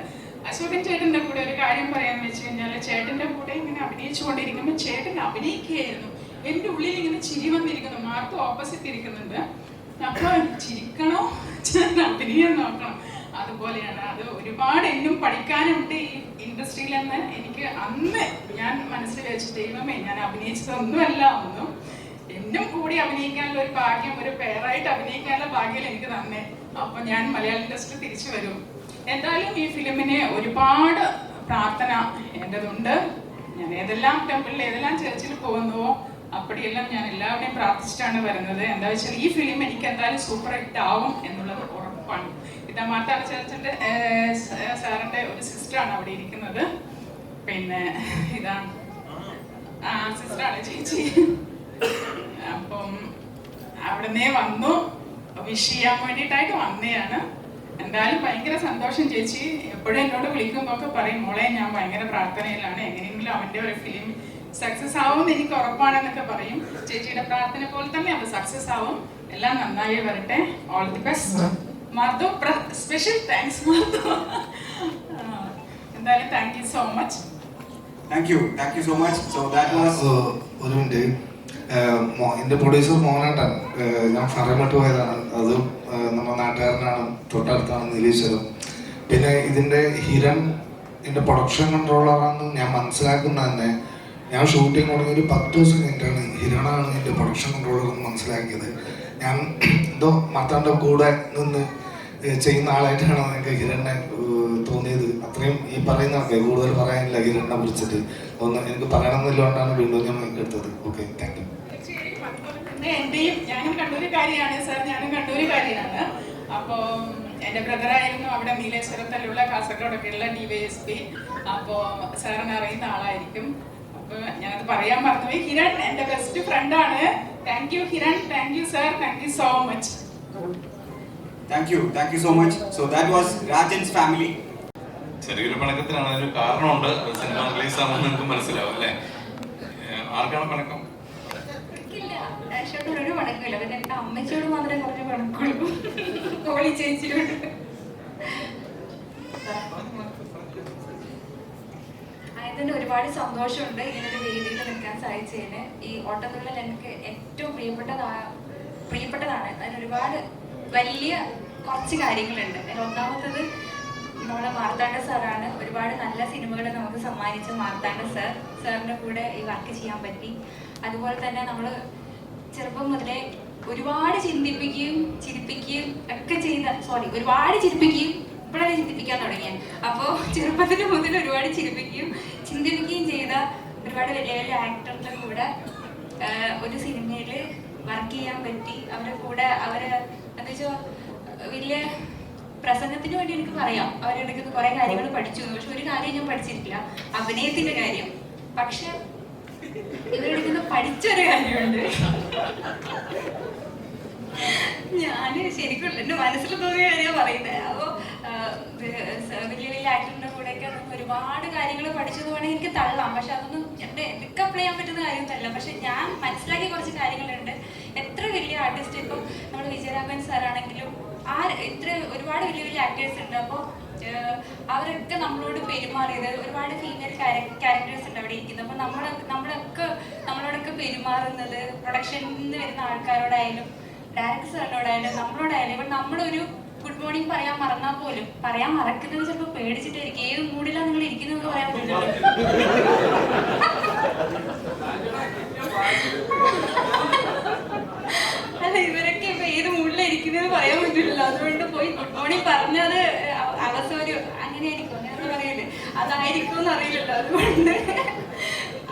അശോകൻ ചേട്ടൻ്റെ കൂടെ ഒരു കാര്യം പറയാന്ന് വെച്ച് കഴിഞ്ഞാൽ, ചേട്ടൻ്റെ കൂടെ ഇങ്ങനെ അഭിനയിച്ചുകൊണ്ടിരിക്കുമ്പോൾ ചേട്ടൻ അഭിനയിക്കുകയായിരുന്നു. എൻ്റെ ഉള്ളിൽ ഇങ്ങനെ ചിരി വന്നിരിക്കുന്നു. മാർക്ക് ഓപ്പോസിറ്റ് ഇരിക്കുന്നുണ്ട്. അപ്പൊ ചിരിക്കണോ അഭിനയം നോക്കണം, അതുപോലെയാണ്. അത് ഒരുപാട് എന്നും പഠിക്കാനുണ്ട് ഈ ഇൻഡസ്ട്രിയിൽ നിന്ന്. എനിക്ക് അന്ന് ഞാൻ മനസ്സിൽ വെച്ച് ദൈവമേ ഞാൻ അഭിനയിച്ചതൊന്നുമല്ല ഒന്നും, എന്നും കൂടി അഭിനയിക്കാനുള്ള ഒരു ഭാഗ്യം, ഒരു പേരായിട്ട് അഭിനയിക്കാനുള്ള ഭാഗ്യം എനിക്ക് തന്നെ. അപ്പൊ ഞാൻ മലയാള ഇൻഡസ്ട്രി തിരിച്ചു വരും. എന്തായാലും ഈ ഫിലിമിന് ഒരുപാട് പ്രാർത്ഥന എൻ്റെതുണ്ട്. ഞാൻ ഏതെല്ലാം ടെമ്പിളിൽ ഏതെല്ലാം ചർച്ചിൽ പോകുന്നുവോ അപ്പടിയെല്ലാം ഞാൻ എല്ലാവരുടെയും പ്രാർത്ഥിച്ചിട്ടാണ് വരുന്നത്. എന്താ വെച്ചാൽ ഈ ഫിലിം എനിക്ക് എന്തായാലും സൂപ്പർ ഹിറ്റ് ആവും എന്നുള്ളത് ഉറപ്പാണ്. ഇതാ മാർത്താണ്ഡ ചർച്ചിന്റെ സാറിന്റെ ഒരു സിസ്റ്ററാണ് അവിടെ ഇരിക്കുന്നത്. പിന്നെ ഇതാണ് സിസ്റ്ററാണ് ചേച്ചി. അപ്പം അവിടുന്ന് വന്നു വിഷ് ചെയ്യാൻ വേണ്ടിയിട്ടായിട്ട് വന്നതാണ്. എന്തായാലും ഭയങ്കര സന്തോഷം ചേച്ചി. എപ്പോഴും എന്നോട് വിളിക്കുമ്പോൾ ഒക്കെ പറയും, മോളെ ഞാൻ ഭയങ്കര പ്രാർത്ഥനയിലാണ്, എങ്ങനെയെങ്കിലും അവൻ്റെ ഒരു ഫിലിം സക്സസ് ആവും എനിക്ക് ഉറപ്പാണെന്നൊക്കെ പറയും. ചേച്ചിയുടെ പ്രാർത്ഥന പോലെ തന്നെ അത് സക്സസ് ആവും. എല്ലാം നന്നായി വരട്ടെ. All the best. Mardu special thanks Mardu. എന്തായാലും thank you so much. Thank you so much. So that was ഒരു മിനിറ്റ്. എൻ്റെ പ്രൊഡ്യൂസർ മോഹനേട്ടൻ, ഞാൻ ഫറമിട്ട് പോയതാണ്. അത് നമ്മുടെ നാട്ടുകാരനാണ്, തൊട്ടടുത്താണ് നീലീശ്വരം. പിന്നെ ഇതിൻ്റെ ഹിരൺ എൻ്റെ പ്രൊഡക്ഷൻ കൺട്രോളറാണെന്ന് ഞാൻ മനസ്സിലാക്കുന്ന തന്നെ ഞാൻ ഷൂട്ടിങ് തുടങ്ങി ഒരു 10 ദിവസം കഴിഞ്ഞിട്ടാണ് ഹിരണാണ് എൻ്റെ പ്രൊഡക്ഷൻ കൺട്രോളർ എന്ന് മനസ്സിലാക്കിയത്. ഞാൻ എന്തോ മാർത്താണ്ഡൻ്റെ കൂടെ നിന്ന് ചെയ്യുന്ന ആളായിട്ടാണ് എനിക്ക് ഹിരണ്ണെ തോന്നിയത്. അത്രയും ഈ പറയുന്ന ആൾക്കാർ കൂടുതൽ പറയാനില്ല ഹിരണ്ണെ കുറിച്ചിട്ട്. ഒന്ന് എനിക്ക് പറയണമെന്നില്ലോണ്ടാണ് വീണ്ടും ഞാൻ എടുത്തത്. Okay, thank you. എന്റെയും ഞാനും കണ്ണൂരുകാരിയാണ് സാർ, ഞാനും കണ്ണൂരുകാരിയാണ്. അപ്പോൾ എൻ്റെ ബ്രദറായിരുന്നു അവിടെ നീലേശ്വരത്തിലുള്ള കാസർഗോഡൊക്കെയുള്ള DYSP. അപ്പോൾ സാറിന് അറിയുന്ന ആളായിരിക്കും. അപ്പോൾ ഞാനത് പറയാൻ മറന്നുപോയി. ഹിരൺ എൻ്റെ ബെസ്റ്റ് ഫ്രണ്ടാണ്. Thank you Hiran, thank you sir, thank you so much. Thank you so much. So that was Rajan's family. ചെറിയൊരു പണക്കത്തിനാണ്, അതിനൊരു കാരണമുണ്ട്. അത് സിനിമ റിലീസ് ആകുമ്പോൾ നിങ്ങൾക്ക് മനസ്സിലാവും അല്ലേ? ആർക്കാണ് പണക്കം? ഒരു പണക്കില്ല, പിന്നെ എൻ്റെ അമ്മച്ചിയോട് മാത്രമേ കുറച്ച് പണക്കുള്ളൂ. കോളി ചേച്ചിയോട്. ആയതിൻ്റെ ഒരുപാട് സന്തോഷമുണ്ട് ഇങ്ങനൊരു വേദിയിൽ നിൽക്കാൻ സാധിച്ചതിന്. ഈ ഓട്ടത്തുള്ളിൽ എനിക്ക് ഏറ്റവും പ്രിയപ്പെട്ടതാണ്. അതിനൊരുപാട് വലിയ കുറച്ച് കാര്യങ്ങളുണ്ട്. അതിൽ ഒന്നാമത്തത് നമ്മളെ മാർത്താണ്ഡ സാറാണ്. ഒരുപാട് നല്ല സിനിമകൾ നമുക്ക് സമ്മാനിച്ച മാർത്താണ്ഡ സാറിൻ്റെ കൂടെ ഈ വർക്ക് ചെയ്യാൻ പറ്റി. അതുപോലെ തന്നെ നമ്മൾ ചെറുപ്പം മുതലേ ഒരുപാട് ചിന്തിപ്പിക്കുകയും ചിരിപ്പിക്കുകയും ഒക്കെ ചെയ്ത ഒരുപാട് ചിരിപ്പിക്കുകയും ഇപ്പോഴല്ലേ ചിന്തിപ്പിക്കാൻ തുടങ്ങിയത്. അപ്പോൾ ചെറുപ്പത്തിന് മുതൽ ഒരുപാട് ചിരിപ്പിക്കുകയും ചിന്തിപ്പിക്കുകയും ചെയ്ത ഒരുപാട് വലിയ വലിയ ആക്ടറിൻ്റെ കൂടെ ഒരു സിനിമയിൽ വർക്ക് ചെയ്യാൻ പറ്റി. അവരുടെ കൂടെ എന്താ വെച്ചാൽ വലിയ പ്രസംഗത്തിന് വേണ്ടി എനിക്ക് പറയാം, അവരെടുക്കുന്ന കുറെ കാര്യങ്ങൾ പഠിച്ചു. പക്ഷെ ഒരു കാര്യം ഞാൻ പഠിച്ചിട്ടില്ല, അഭിനയത്തിന്റെ കാര്യം. പക്ഷെ ഇവരെടുക്കുന്ന പഠിച്ചൊരു കാര്യമുണ്ട്. ഞാന് ശരിക്കും എന്റെ മനസ്സിൽ തോന്നിയ കാര്യമാണ് പറയുന്നത്. അപ്പോൾ വലിയ വലിയ ആക്ടറിന്റെ കൂടെയൊക്കെ ഒരുപാട് കാര്യങ്ങൾ പഠിച്ചത് വേണമെങ്കിൽ എനിക്ക് തള്ളാം. പക്ഷെ അതൊന്നും എനിക്ക് അപ്ലൈ ചെയ്യാൻ പറ്റുന്ന കാര്യമൊന്നുമല്ല. പക്ഷെ ഞാൻ മനസ്സിലാക്കിയ കുറച്ച് കാര്യങ്ങളുണ്ട്. എത്ര വലിയ ആർട്ടിസ്റ്റ്, ഇപ്പം നമ്മൾ വിജയരാഘവൻ സാറാണെങ്കിലും ഇത്ര ഒരുപാട് വലിയ വലിയ ആക്ടേഴ്സ് ഉണ്ട്. അപ്പോൾ അവരൊക്കെ നമ്മളോട് പെരുമാറിയത്, ഒരുപാട് ഫീമെയിൽ ക്യാരക്ടേഴ്സ് ഉണ്ട് അവിടെ ഇരിക്കുന്നത്. അപ്പോൾ നമ്മളോടൊക്കെ പെരുമാറുന്നത് പ്രൊഡക്ഷനിൽ നിന്ന് വരുന്ന ആൾക്കാരോടായാലും ഡയറക്ടർ സാറിനോടായാലും നമ്മളോടായാലും. ഇപ്പം നമ്മളൊരു ഗുഡ് മോർണിംഗ് പറയാൻ മറന്നാൽ പോലും, പറയാൻ മറക്കുന്നത് ചിലപ്പോൾ പേടിച്ചിട്ടായിരിക്കും. ഏത് മൂഡിലാണ് നിങ്ങൾ ഇരിക്കുന്നത് പറയാൻ പറ്റില്ലല്ലോ. അല്ല, ഇവരൊക്കെ ഇപ്പൊ ഏത് മൂഡിലായിരിക്കുന്നത് പറയാൻ പറ്റില്ലല്ലോ. അതുകൊണ്ട് പോയി ഗുഡ് മോർണിംഗ് പറഞ്ഞത് അവസരം അങ്ങനെയായിരിക്കും, അങ്ങനെ പറയല്ലേ, അതായിരിക്കും എന്നറിയില്ലല്ലോ. അതുകൊണ്ട്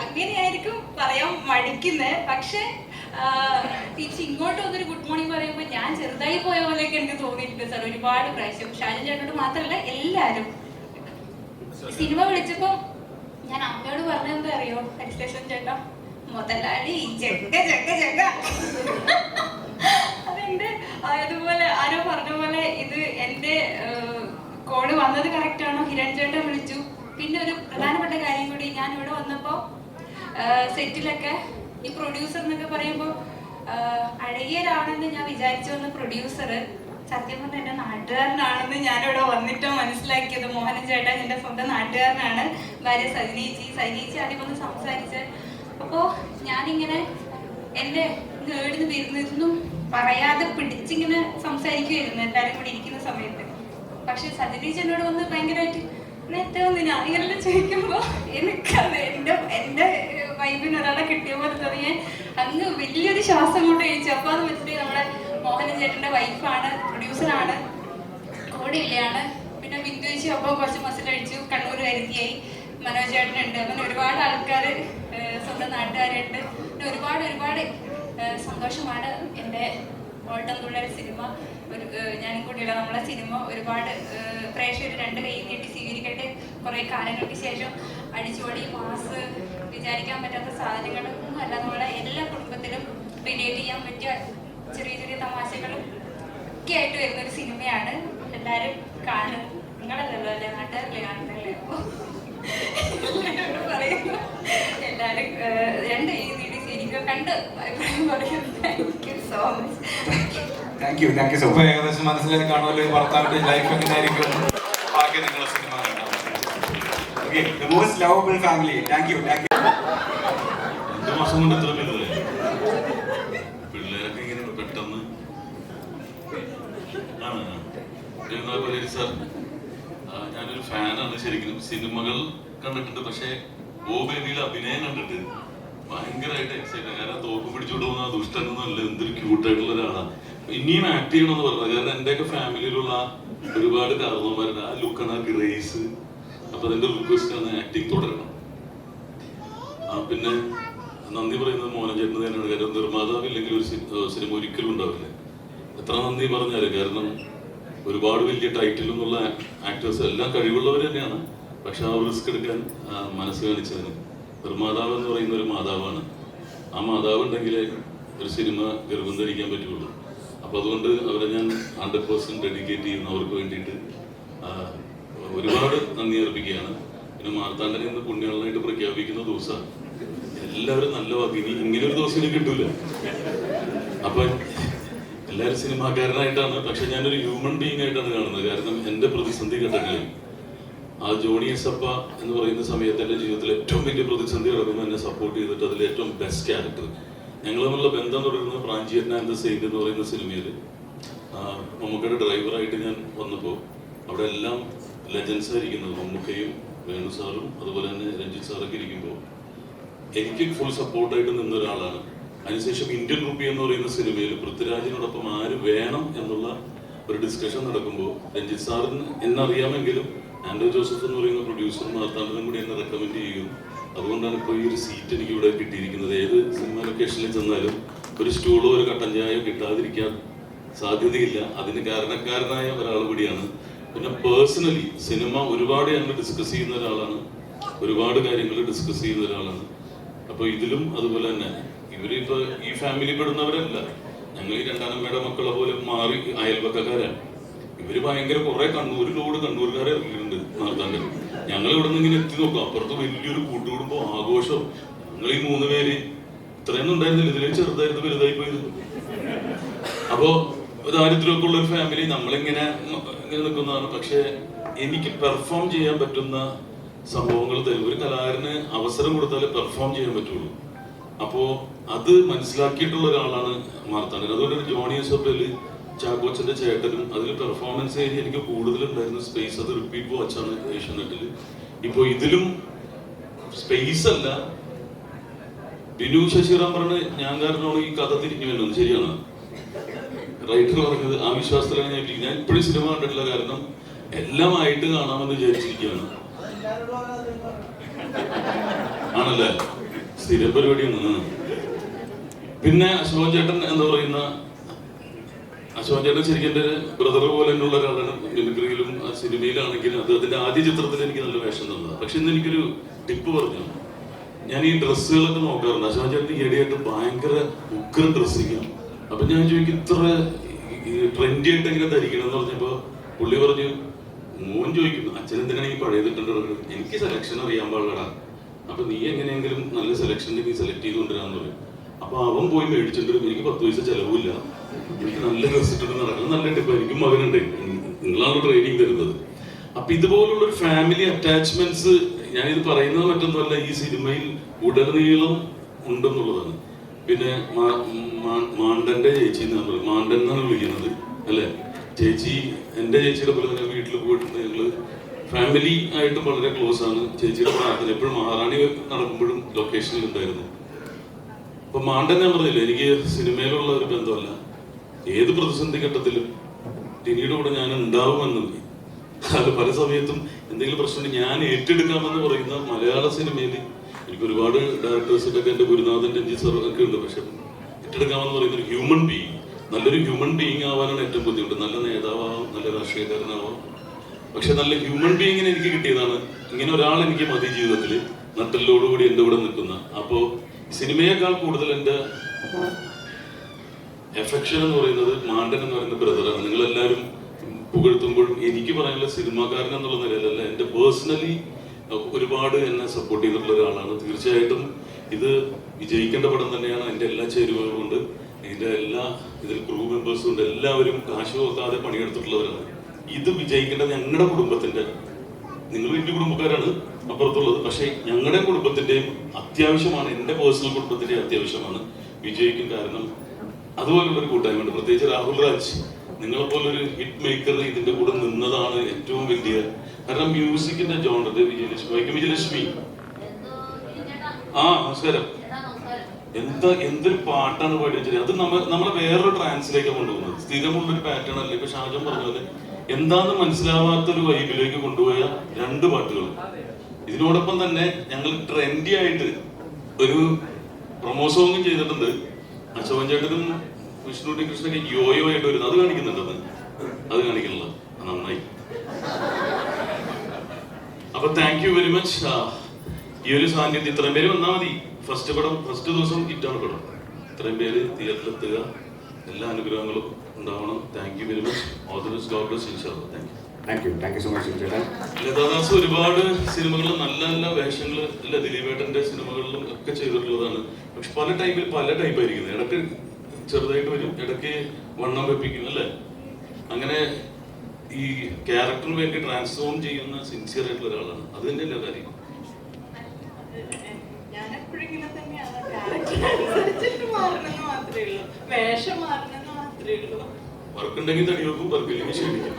അങ്ങനെയായിരിക്കും പറയാൻ മടിക്കുന്നത്. പക്ഷെ തിരിച്ചിങ്ങോട്ട് വന്നൊരു ഗുഡ് മോർണിംഗ് പറയുമ്പോൾ ഞാൻ ചെറുതായി പോയ പോലെയൊക്കെ എനിക്ക് തോന്നിയിട്ടുണ്ട് സാർ ഒരുപാട് പ്രാവശ്യം. ഷാജൻ ചേട്ടനോട് മാത്രമല്ല എല്ലാവരും. സിനിമ വിളിച്ചപ്പോ ഞാൻ അമ്മയോട് പറഞ്ഞെന്താ അറിയോ, ഹരിശേഷൻ ചേട്ടാ മുതലാളി ജഗ ജഗ ജഗ. അതെന്റെ അതുപോലെ ആരോ പറഞ്ഞ പോലെ ഇത് എന്റെ കോള് വന്നത് കറക്റ്റ് ആണോ. ഹിരൺ ചേട്ടൻ വിളിച്ചു. പിന്നെ ഒരു പ്രധാനപ്പെട്ട കാര്യം കൂടി, ഞാൻ ഇവിടെ വന്നപ്പോ സെറ്റിലൊക്കെ ഈ പ്രൊഡ്യൂസർ എന്നൊക്കെ പറയുമ്പോൾ അഴകിയരാണെന്ന് ഞാൻ വിചാരിച്ചു വന്ന പ്രൊഡ്യൂസർ സത്യം പറഞ്ഞ എൻ്റെ നാട്ടുകാരനാണെന്ന് ഞാനിവിടെ വന്നിട്ടോ മനസ്സിലാക്കിയത്. മോഹനൻ ചേട്ടൻ എൻ്റെ സ്വന്തം നാട്ടുകാരനാണ്. ഭാര്യ സൈനീച്ചി ആദ്യം വന്ന് സംസാരിച്ച്. അപ്പോൾ ഞാനിങ്ങനെ എൻ്റെ നേടുന്ന വരുന്നതൊന്നും പറയാതെ പിടിച്ചിങ്ങനെ സംസാരിക്കുമായിരുന്നു എല്ലാവരും കൂടി ഇരിക്കുന്ന സമയത്ത്. പക്ഷെ സജനീച്ചി എന്നോട് വന്ന് ഭയങ്കരമായിട്ട് ഞാനിങ്ങനെ ചോദിക്കുമ്പോൾ എനിക്കത് എൻ്റെ വൈബിന് ഒരാളെ കിട്ടിയ പോലെ തോന്നിയാൽ അങ്ങ് വലിയൊരു ശ്വാസം കൊണ്ട് കഴിച്ചു. അപ്പോൾ അത് വെച്ചിട്ട് നമ്മുടെ മോഹനൻ ചേട്ടൻ്റെ വൈഫാണ്, പ്രൊഡ്യൂസറാണ്, കൂടെയില്ലാണ്. പിന്നെ ബിന്ദു ചേച്ചി അപ്പോൾ കുറച്ച് മസിലടിച്ചു, കണ്ണൂർ കരുതിയായി. മനോജ് ചേട്ടനുണ്ട്, അങ്ങനെ ഒരുപാട് ആൾക്കാർ സ്വന്തം നാട്ടുകാരുണ്ട്. പിന്നെ ഒരുപാട് സന്തോഷമാണ് എൻ്റെ ഓട്ടംതുള്ളൽ സിനിമ ഞാനും കൂടിയുള്ള നമ്മളെ സിനിമ ഒരുപാട് പ്രേക്ഷകർ 2 കൈ നീട്ടി സ്വീകരിക്കട്ടെ. കുറേ കാലങ്ങൾക്ക് ശേഷം അടിച്ചോടി മാസ് വിചാരിക്കാൻ പറ്റാത്ത സാധനങ്ങളൊന്നും അല്ല, നമ്മളെ എല്ലാ കുടുംബത്തിലും റിലേറ്റ് ചെയ്യാൻ പറ്റിയ ചെറിയ ചെറിയ തമാശകളും ഒക്കെ ആയിട്ട് വരുന്നൊരു സിനിമയാണ്. എല്ലാവരും കാണും. നിങ്ങളല്ലല്ലോ അല്ലേ, നാട്ടുകാരല്ലേ കാണുന്നല്ലേ. അപ്പോൾ എല്ലാവരോടും പറയുന്നു, എല്ലാവരും 2 കൈ നീട്ടി സ്വീകരിക്കുക, കണ്ട് അഭിപ്രായം പറയും. Thank you so much. Thank you so much. ഏകദേശം മനസ്സിലാക്കി കാണുമല്ലോ ഭർത്താവിന്റെ ലൈഫ് എങ്ങനെയായിരിക്കും. ബാക്കി നിങ്ങളെ cinema Okay, the most lovable family. Thank you. 2 മാസം കൊണ്ട് എത്ര പേര് പിള്ളേരൊക്കെ ഇങ്ങനെ പെട്ടെന്ന് സാർ, ഞാനൊരു ഫാനാണ് ശരിക്കും. സിനിമകൾ കണ്ടിട്ടുണ്ട്, പക്ഷേ ഓ ബേബിയിലെ അഭിനയം കണ്ടിട്ട് ഭയങ്കരമായിട്ട് എക്സൈറ്റഡ്. കാരണം തോക്ക് പിടിച്ചോണ്ട് പോകുന്ന ദുഷ്ടനൊന്നുമല്ല, എന്തൊരു ക്യൂട്ടായിട്ടുള്ള ഒരാളാണ്. ഇനിയും ആക്ട് ചെയ്യണമെന്ന് പറഞ്ഞത്. കാരണം എന്റെയൊക്കെ ഫാമിലിയിലുള്ള ഒരുപാട് കാരണവന്മാരുടെ ആ ലുക്കാണ്, ആ ഗ്രേസ്. അപ്പൊ അതിന്റെ റിക്വസ്റ്റ് ആണ് ആക്ടിങ് തുടരണം. പിന്നെ നന്ദി പറയുന്നത് മോഹൻ ചേട്ടന് തന്നെയാണ്. കാരണം നിർമ്മാതാവ് ഇല്ലെങ്കിൽ ഒരു സിനിമ ഒരിക്കലും ഉണ്ടാവില്ല. എത്ര നന്ദി പറഞ്ഞാലും. കാരണം ഒരുപാട് വലിയ ടൈറ്റിലൊന്നുള്ള ആക്ടേഴ്സ് എല്ലാം കഴിവുള്ളവർ തന്നെയാണ്. പക്ഷെ ആ റിസ്ക് എടുക്കാൻ മനസ്സ് കാണിച്ചതിന് നിർമ്മാതാവ് എന്ന് പറയുന്ന ഒരു മാതാവാണ്. ആ മാതാവ് ഉണ്ടെങ്കിൽ ഒരു സിനിമ ഗർഭം ധരിക്കാൻ പറ്റുള്ളൂ. അപ്പൊ അതുകൊണ്ട് അവരെ ഞാൻ 100% ഡെഡിക്കേറ്റ് ചെയ്യുന്നു. അവർക്ക് വേണ്ടിയിട്ട് ഒരുപാട് നന്ദി അർപ്പിക്കുകയാണ്. പിന്നെ മാർത്താണ്ഡനെ ഇന്ന് പുണ്യാളനായിട്ട് പ്രഖ്യാപിക്കുന്ന ദിവസമാണ്. എല്ലാവരും നല്ല വാക്ക്. ഇങ്ങനെ ഒരു ദിവസം എനിക്ക് കിട്ടൂല. അപ്പൊ എല്ലാവരും സിനിമാക്കാരനായിട്ടാണ്, പക്ഷെ ഞാനൊരു ഹ്യൂമൻ ബീങ് ആയിട്ടാണ് കാണുന്നത്. കാരണം എന്റെ പ്രതിസന്ധി ഘട്ടങ്ങളിൽ ആ ജോണി എസപ്പ എന്ന് പറയുന്ന സമയത്ത് എൻ്റെ ജീവിതത്തിൽ ഏറ്റവും വലിയ പ്രതിസന്ധി കിടക്കുമ്പോൾ എന്നെ സപ്പോർട്ട് ചെയ്തിട്ട് അതിൽ ഏറ്റവും ബെസ്റ്റ് ക്യാരക്ടർ ഞങ്ങൾ തമ്മിലുള്ള ബന്ധം തുടരുന്നത് പ്രാഞ്ചിയൻ ആൻഡ് ദ സെയിന്റ് എന്ന് പറയുന്ന സിനിമയിൽ മമ്മൂക്കയുടെ ഡ്രൈവറായിട്ട് ഞാൻ വന്നപ്പോൾ അവിടെ എല്ലാം ലെജൻസ് ആയിരിക്കുന്നത് മമ്മൂക്കയും വേണു സാറും അതുപോലെ തന്നെ രഞ്ജിത്ത് സാറൊക്കെ ഇരിക്കുമ്പോൾ എനിക്ക് ഫുൾ സപ്പോർട്ടായിട്ട് നിന്ന ഒരാളാണ്. അതിനുശേഷം ഇന്ത്യൻ റുപ്പി എന്ന് പറയുന്ന സിനിമയിൽ പൃഥ്വിരാജിനോടൊപ്പം ആര് വേണം എന്നുള്ള ഒരു ഡിസ്കഷൻ നടക്കുമ്പോൾ രഞ്ജിത്ത് സാറിന് എന്നറിയാമെങ്കിലും ആൻഡ്രോ ജോസഫ് എന്ന് പറയുന്ന പ്രൊഡ്യൂസർ മാർത്താണ്ഡനും കൂടി എന്നെ റെക്കമെൻഡ് ചെയ്യും. അതുകൊണ്ടാണ് ഇപ്പോൾ ഈ ഒരു സീറ്റ് എനിക്ക് ഇവിടെ കിട്ടിയിരിക്കുന്നത്. ഏത് സിനിമ ലൊക്കേഷനിൽ ചെന്നാലും ഒരു സ്റ്റൂളോ ഒരു കട്ടൻ ചായയോ കിട്ടാതിരിക്കാൻ സാധ്യതയില്ല. അതിന് കാരണക്കാരനായ ഒരാൾ കൂടിയാണ്. പിന്നെ പേഴ്സണലി സിനിമ ഒരുപാട് ഞങ്ങൾ ഡിസ്കസ് ചെയ്യുന്ന ഒരാളാണ്. ഒരുപാട് കാര്യങ്ങൾ ഡിസ്കസ് ചെയ്യുന്ന ഒരാളാണ്. അപ്പോൾ ഇതിലും അതുപോലെ തന്നെ ഇവരിപ്പോൾ ഈ ഫാമിലി പെടുന്നവരല്ല. ഞങ്ങൾ ഈ രണ്ടാനമ്മയുടെ മക്കളെ പോലെ മാറി അയൽവക്കക്കാരാണ്. ഇവര് ഭയങ്കര കുറെ കണ്ണൂരിലോട് കണ്ണൂർക്കാരെ ഇറങ്ങിയിട്ടുണ്ട് മാർത്താണ്ഡൻ. ഞങ്ങൾ ഇവിടെ നിന്ന് ഇങ്ങനെ എത്തി നോക്കാം. അപ്പുറത്ത് വലിയൊരു കൂട്ടുകുടുംബോ ആഘോഷം. ഞങ്ങൾ ഈ 3 പേര് ഇത്രയൊന്നും ഉണ്ടായിരുന്നില്ല. ഇതിലേക്ക് ചെറുതായിരുന്നു, വലുതായി പോയത്. അപ്പോ ദാരിദ്ര്യമൊക്കെ ഉള്ള ഒരു ഫാമിലി നമ്മളിങ്ങനെ നിൽക്കുന്നതാണ്. പക്ഷെ എനിക്ക് പെർഫോം ചെയ്യാൻ പറ്റുന്ന സംഭവങ്ങൾ തരും. ഒരു കലാകാരന് അവസരം കൊടുത്താലേ പെർഫോം ചെയ്യാൻ പറ്റുള്ളൂ. അപ്പോ അത് മനസ്സിലാക്കിയിട്ടുള്ള ഒരാളാണ് മാർത്താണ്ഡൻ. അതുകൊണ്ട് ജോണി എസപ്പയില് ചാക്കോച്ചന്റെ ചേട്ടനും അതിൽ പെർഫോമൻസ് ഏരിയ എനിക്ക് കൂടുതലുണ്ടായിരുന്ന സ്പേസ്. അത് റിപ്പീറ്റ് വാച്ചാണ് ഏഷ്യാനെറ്റിൽ. ഇപ്പൊ ഇതിലും സ്പേസ് അല്ല. ബിനു ശശിറാം പറഞ്ഞ് ഞാൻ കാരണമാണ് ഈ കഥ തിരിഞ്ഞു വരുന്നത്. ശരിയാണ് റൈറ്റർ പറഞ്ഞത്. ആ വിശ്വാസത്തിലാണ് ഞാൻ ഇപ്പോഴും സിനിമ കണ്ടിട്ടില്ല. കാരണം എല്ലാം ആയിട്ട് കാണാമെന്ന് വിചാരിച്ചിരിക്കുകയാണ്. ആണല്ലേ, സ്ഥിര പരിപാടിയാണ്. പിന്നെ അശോകൻ ചേട്ടൻ എന്ന് പറയുന്ന അശോകൻ ചേട്ടൻ ശരിക്കും എൻ്റെ ബ്രദർ പോലെ തന്നെയുള്ള ഒരാളാണ്. മിമിക്രിയിലും സിനിമയിലാണെങ്കിലും അത് അതിന്റെ ആദ്യ ചിത്രത്തിൽ എനിക്ക് നല്ല വേഷം തന്നത്. പക്ഷെ ഇന്ന് എനിക്കൊരു ടിപ്പ് പറഞ്ഞു. ഞാൻ ഈ ഡ്രസ്സുകളൊക്കെ നോക്കാറുണ്ട്. അശോകൻ ചേട്ടൻ ഈയിടെയായിട്ട് ഭയങ്കര ഉഗ്ര ഡ്രസ്സിങ്ങാണ്. അപ്പൊ ഞാൻ ചോദിക്കും ഇത്ര ട്രെൻഡി ആയിട്ട് എങ്ങനെ ധരിക്കണം എന്ന് പറഞ്ഞപ്പോ പുള്ളി പറഞ്ഞു, മോൻ ചോദിക്കുന്നു അച്ഛൻ എന്തിനാണ് ഈ പഴയതിട്ടുണ്ട്, എനിക്ക് സെലക്ഷൻ അറിയാൻ പാടില്ലടാ. അപ്പൊ നീ എങ്ങനെയെങ്കിലും നല്ല സെലക്ഷൻ നീ സെലക്ട് ചെയ്ത് കൊണ്ടുവരാന്ന് പറയും. അപ്പൊ അവൻ പോയി മേടിച്ചിട്ട് എനിക്ക് 10 പൈസ ചെലവില്ല, എനിക്ക് നല്ല ഡ്രസ് ഇട്ടിട്ട് നടക്കണം. നല്ല ടിപ്പ്. എനിക്കും മകനുണ്ട്, നിങ്ങളാണ് ട്രെയിനിങ് തരുന്നത്. അപ്പൊ ഇതുപോലുള്ള ഒരു ഫാമിലി അറ്റാച്ച്മെന്റ്സ് ഞാനിത് പറയുന്നത് മറ്റൊന്നുമല്ല, ഈ സിനിമയിൽ ഉടനീളം ഉണ്ടെന്നുള്ളതാണ്. പിന്നെ മാണ്ടന്റെ ചേച്ചി മാണ്ടൻ എന്നാണ് വിളിക്കുന്നത് അല്ലെ ചേച്ചി. എന്റെ ചേച്ചിയുടെ പോലെ തന്നെ വീട്ടിൽ പോയിട്ടുണ്ട്. ഞങ്ങള് ഫാമിലി ആയിട്ടും വളരെ ക്ലോസ് ആണ്. ചേച്ചിയുടെ പ്രാർത്ഥന എപ്പോഴും മഹാറാണി നടക്കുമ്പോഴും ലൊക്കേഷനിൽ ഉണ്ടായിരുന്നു. അപ്പൊ മാണ്ടൻ ഞാൻ പറഞ്ഞില്ല, എനിക്ക് സിനിമയിലുള്ള ഒരു ബന്ധമല്ല. ഏത് പ്രതിസന്ധി ഘട്ടത്തിലും ടിനിയുടെ കൂടെ ഞാൻ ഉണ്ടാവുമെന്ന്. അത് പല സമയത്തും എന്തെങ്കിലും പ്രശ്നം ഞാൻ ഏറ്റെടുക്കാമെന്ന് പറയുന്ന മലയാള സിനിമയിൽ എനിക്ക് ഒരുപാട് ഡയറക്ടേഴ്സിന്റെ ഒക്കെ എന്റെ ഗുരുനാഥൻ രഞ്ജിത്ത് സാർ ഒക്കെ ഉണ്ട്. പക്ഷെ ഏറ്റെടുക്കാമെന്ന് പറയുന്ന ഒരു ഹ്യൂമൻ ബീയിങ്, നല്ലൊരു ഹ്യൂമൻ ബീയിങ് ആവാനാണ് ഏറ്റവും ബുദ്ധിമുട്ട്. നല്ല നേതാവാം, നല്ല രാഷ്ട്രീയക്കാരനാവാം, പക്ഷെ നല്ല ഹ്യൂമൻ ബീയിങ്ങിനെ എനിക്ക് കിട്ടിയതാണ്. ഇങ്ങനെ ഒരാൾ എനിക്ക് മതി ജീവിതത്തിൽ, നട്ടലോടുകൂടി എൻ്റെ കൂടെ നിൽക്കുന്ന. അപ്പോ സിനിമയേക്കാൾ കൂടുതൽ എൻ്റെ എഫെക്ഷൻ എന്ന് പറയുന്നത് മാണ്ടൻ എന്ന് പറയുന്ന ബ്രദറാണ്. നിങ്ങളെല്ലാവരും പുകഴ്ത്തുമ്പോഴും എനിക്ക് പറയാനുള്ള സിനിമാക്കാരൻ എന്നുള്ള നിലയിലല്ല, എൻ്റെ പേഴ്സണലി ഒരുപാട് എന്നെ സപ്പോർട്ട് ചെയ്തിട്ടുള്ള ഒരാളാണ്. തീർച്ചയായിട്ടും ഇത് വിജയിക്കേണ്ട പടം തന്നെയാണ്. അതിൻ്റെ എല്ലാ ചേരുവകളും ഉണ്ട്, ഇതിൽ ക്രൂ മെമ്പേഴ്സും ഉണ്ട്. എല്ലാവരും കാശ് നോക്കാതെ പണിയെടുത്തിട്ടുള്ളവരാണ്. ഇത് വിജയിക്കേണ്ടത് ഞങ്ങളുടെ കുടുംബത്തിന്റെ, നിങ്ങൾ എൻ്റെ കുടുംബക്കാരാണ് അപ്പുറത്തുള്ളത്, പക്ഷെ ഞങ്ങളുടെ കുടുംബത്തിന്റെയും അത്യാവശ്യമാണ്, എൻ്റെ പേഴ്സണൽ കുടുംബത്തിന്റെ അത്യാവശ്യമാണ് വിജയിക്കും. കാരണം അതുപോലുള്ളൊരു കൂട്ടായ്മയുണ്ട്. പ്രത്യേകിച്ച് രാഹുൽ രാജ് നിങ്ങളെപ്പോലൊരു ഹിറ്റ് മേക്കർ ഇതിന്റെ കൂടെ നിന്നതാണ് ഏറ്റവും വലിയ. കാരണം മ്യൂസിക്കിന്റെ ജോണർ വിജയലക്ഷ്മി ആ നമസ്കാരം. എന്തൊരു പാട്ടാണ് പാടി വെച്ചത്. അത് നമ്മളെ വേറൊരു ട്രാൻസിലേക്ക് കൊണ്ടുപോകുന്നത്. സ്ഥിരമുള്ളൊരു പാറ്റേൺ അല്ല. ഇപ്പൊ ഷാജൻ പറഞ്ഞത് എന്താന്ന് മനസ്സിലാവാത്തൊരു വൈബിലേക്ക് കൊണ്ടുപോയ 2 പാട്ടുകൾ. ഇതിനോടൊപ്പം തന്നെ ഞങ്ങൾ ട്രെൻഡി ആയിട്ട് ഒരു പ്രൊമോ സോങ്ങും ചെയ്തിട്ടുണ്ട്. അശോകൻ ചേട്ടനും വിഷ്ണു ടി കൃഷ്ണൊക്കെ യോയോ ആയിട്ട് വരുന്നത്. അത് കാണിക്കുന്നുണ്ടെന്ന്. അത് കാണിക്കണില്ല. നന്നായി. അപ്പൊ താങ്ക് യു വെരി മച്ച്. ഈ ഒരു സാന്നിധ്യം ഇത്രയും പേര് വന്നാൽ മതി. ഫസ്റ്റ് ദിവസം ഹിറ്റാണ് പടം. ഇത്രയും പേര് തിയേറ്ററിലെത്തുക. എല്ലാ അനുഗ്രഹങ്ങളും ഉണ്ടാവണം. Thank you very much. All the best. God bless ഇൻഷാല്ലാഹ്. Thank you so much. Lathadas ഒരുപാട് സിനിമകളിൽ നല്ല നല്ല വേഷങ്ങൾ അല്ല, ദിലീപേട്ടന്റെ സിനിമകളിലും ഒക്കെ ചെയ്തിട്ടുള്ളതാണ്. പക്ഷെ പല ടൈപ്പിൽ പല ടൈപ്പായിരിക്കുന്നത്. ഇടയ്ക്ക് ചെറുതായിട്ട് വരും, ഇടയ്ക്ക് വണ്ണം വെപ്പിക്കും അല്ലേ. അങ്ങനെ ഈ ക്യാരക്ടറിന് വേണ്ടി ട്രാൻസ്ഫോം ചെയ്യുന്ന സിൻസിയർ ആയിട്ടുള്ള ഒരാളാണ്. അത് തന്നെയല്ലേ കാര്യം. വർക്കുണ്ടെങ്കിൽ തടി വെക്കും, വർക്കില്ലെങ്കിൽ ക്ഷണിക്കും.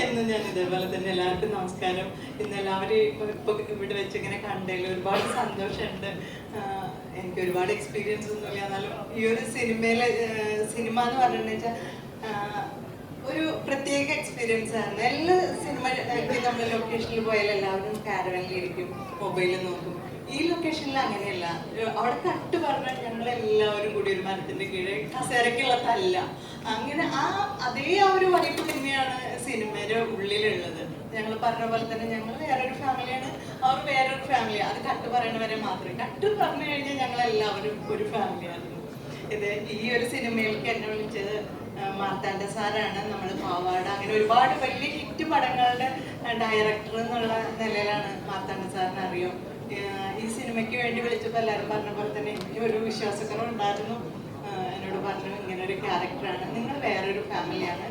എന്നും ഞാൻ ഇതേപോലെ തന്നെ. എല്ലാവർക്കും നമസ്കാരം. ഇന്ന് എല്ലാവരും ഇപ്പൊ ഇവിടെ വെച്ച് ഇങ്ങനെ കണ്ടതിൽ ഒരുപാട് സന്തോഷമുണ്ട്. എനിക്ക് ഒരുപാട് എക്സ്പീരിയൻസ് ഒന്നുമില്ല, എന്നാലും ഈ ഒരു സിനിമ എന്ന് പറഞ്ഞിട്ടുണ്ടെന്ന് വെച്ചാൽ ഒരു പ്രത്യേക എക്സ്പീരിയൻസ് ആണ്. എല്ലാ സിനിമ നമ്മൾ ലൊക്കേഷനിൽ പോയാൽ എല്ലാവരും കാരവനിലിരിക്കും, മൊബൈലിൽ നോക്കും. ഈ ലൊക്കേഷനിൽ അങ്ങനെയല്ല. അവിടെ കട്ട് പറഞ്ഞാൽ ഞങ്ങൾ എല്ലാവരും കൂടി ഒരു മരത്തിന്റെ കീഴിൽ കസേരക്കുള്ള തല്ല. അങ്ങനെ അതേ ഒരു വൈബ് തന്നെയാണ് സിനിമയുടെ ഉള്ളിലുള്ളത്. ഞങ്ങൾ പറഞ്ഞ പോലെ തന്നെ ഞങ്ങൾ വേറൊരു ഫാമിലിയാണ്, അവർ വേറൊരു ഫാമിലിയാണ്. അത് കട്ട് പറയണവരെ മാത്രമേ. കട്ട് പറഞ്ഞു കഴിഞ്ഞാൽ ഞങ്ങൾ എല്ലാവരും ഒരു ഫാമിലിയാണ്. ഇത് ഈ ഒരു സിനിമയിലേക്ക് എന്നെ വിളിച്ചത് മാർത്താണ്ഡ സാറാണ്. നമ്മൾ പാവാട അങ്ങനെ ഒരുപാട് വലിയ ഹിറ്റ് പടങ്ങളുടെ ഡയറക്ടർ എന്നുള്ള നിലയിലാണ് മാർത്താണ്ഡ സാറിന് അറിയും. ഈ സിനിമയ്ക്ക് വേണ്ടി വിളിച്ചപ്പോൾ എല്ലാവരും പറഞ്ഞ പോലെ തന്നെ എനിക്ക് ഒരു വിശ്വാസക്കുറവ് ഉണ്ടായിരുന്നു. എന്നോട് പറഞ്ഞു ഇങ്ങനെ ഒരു ക്യാരക്ടറാണ്, നിങ്ങൾ വേറൊരു ഫാമിലിയാണ്,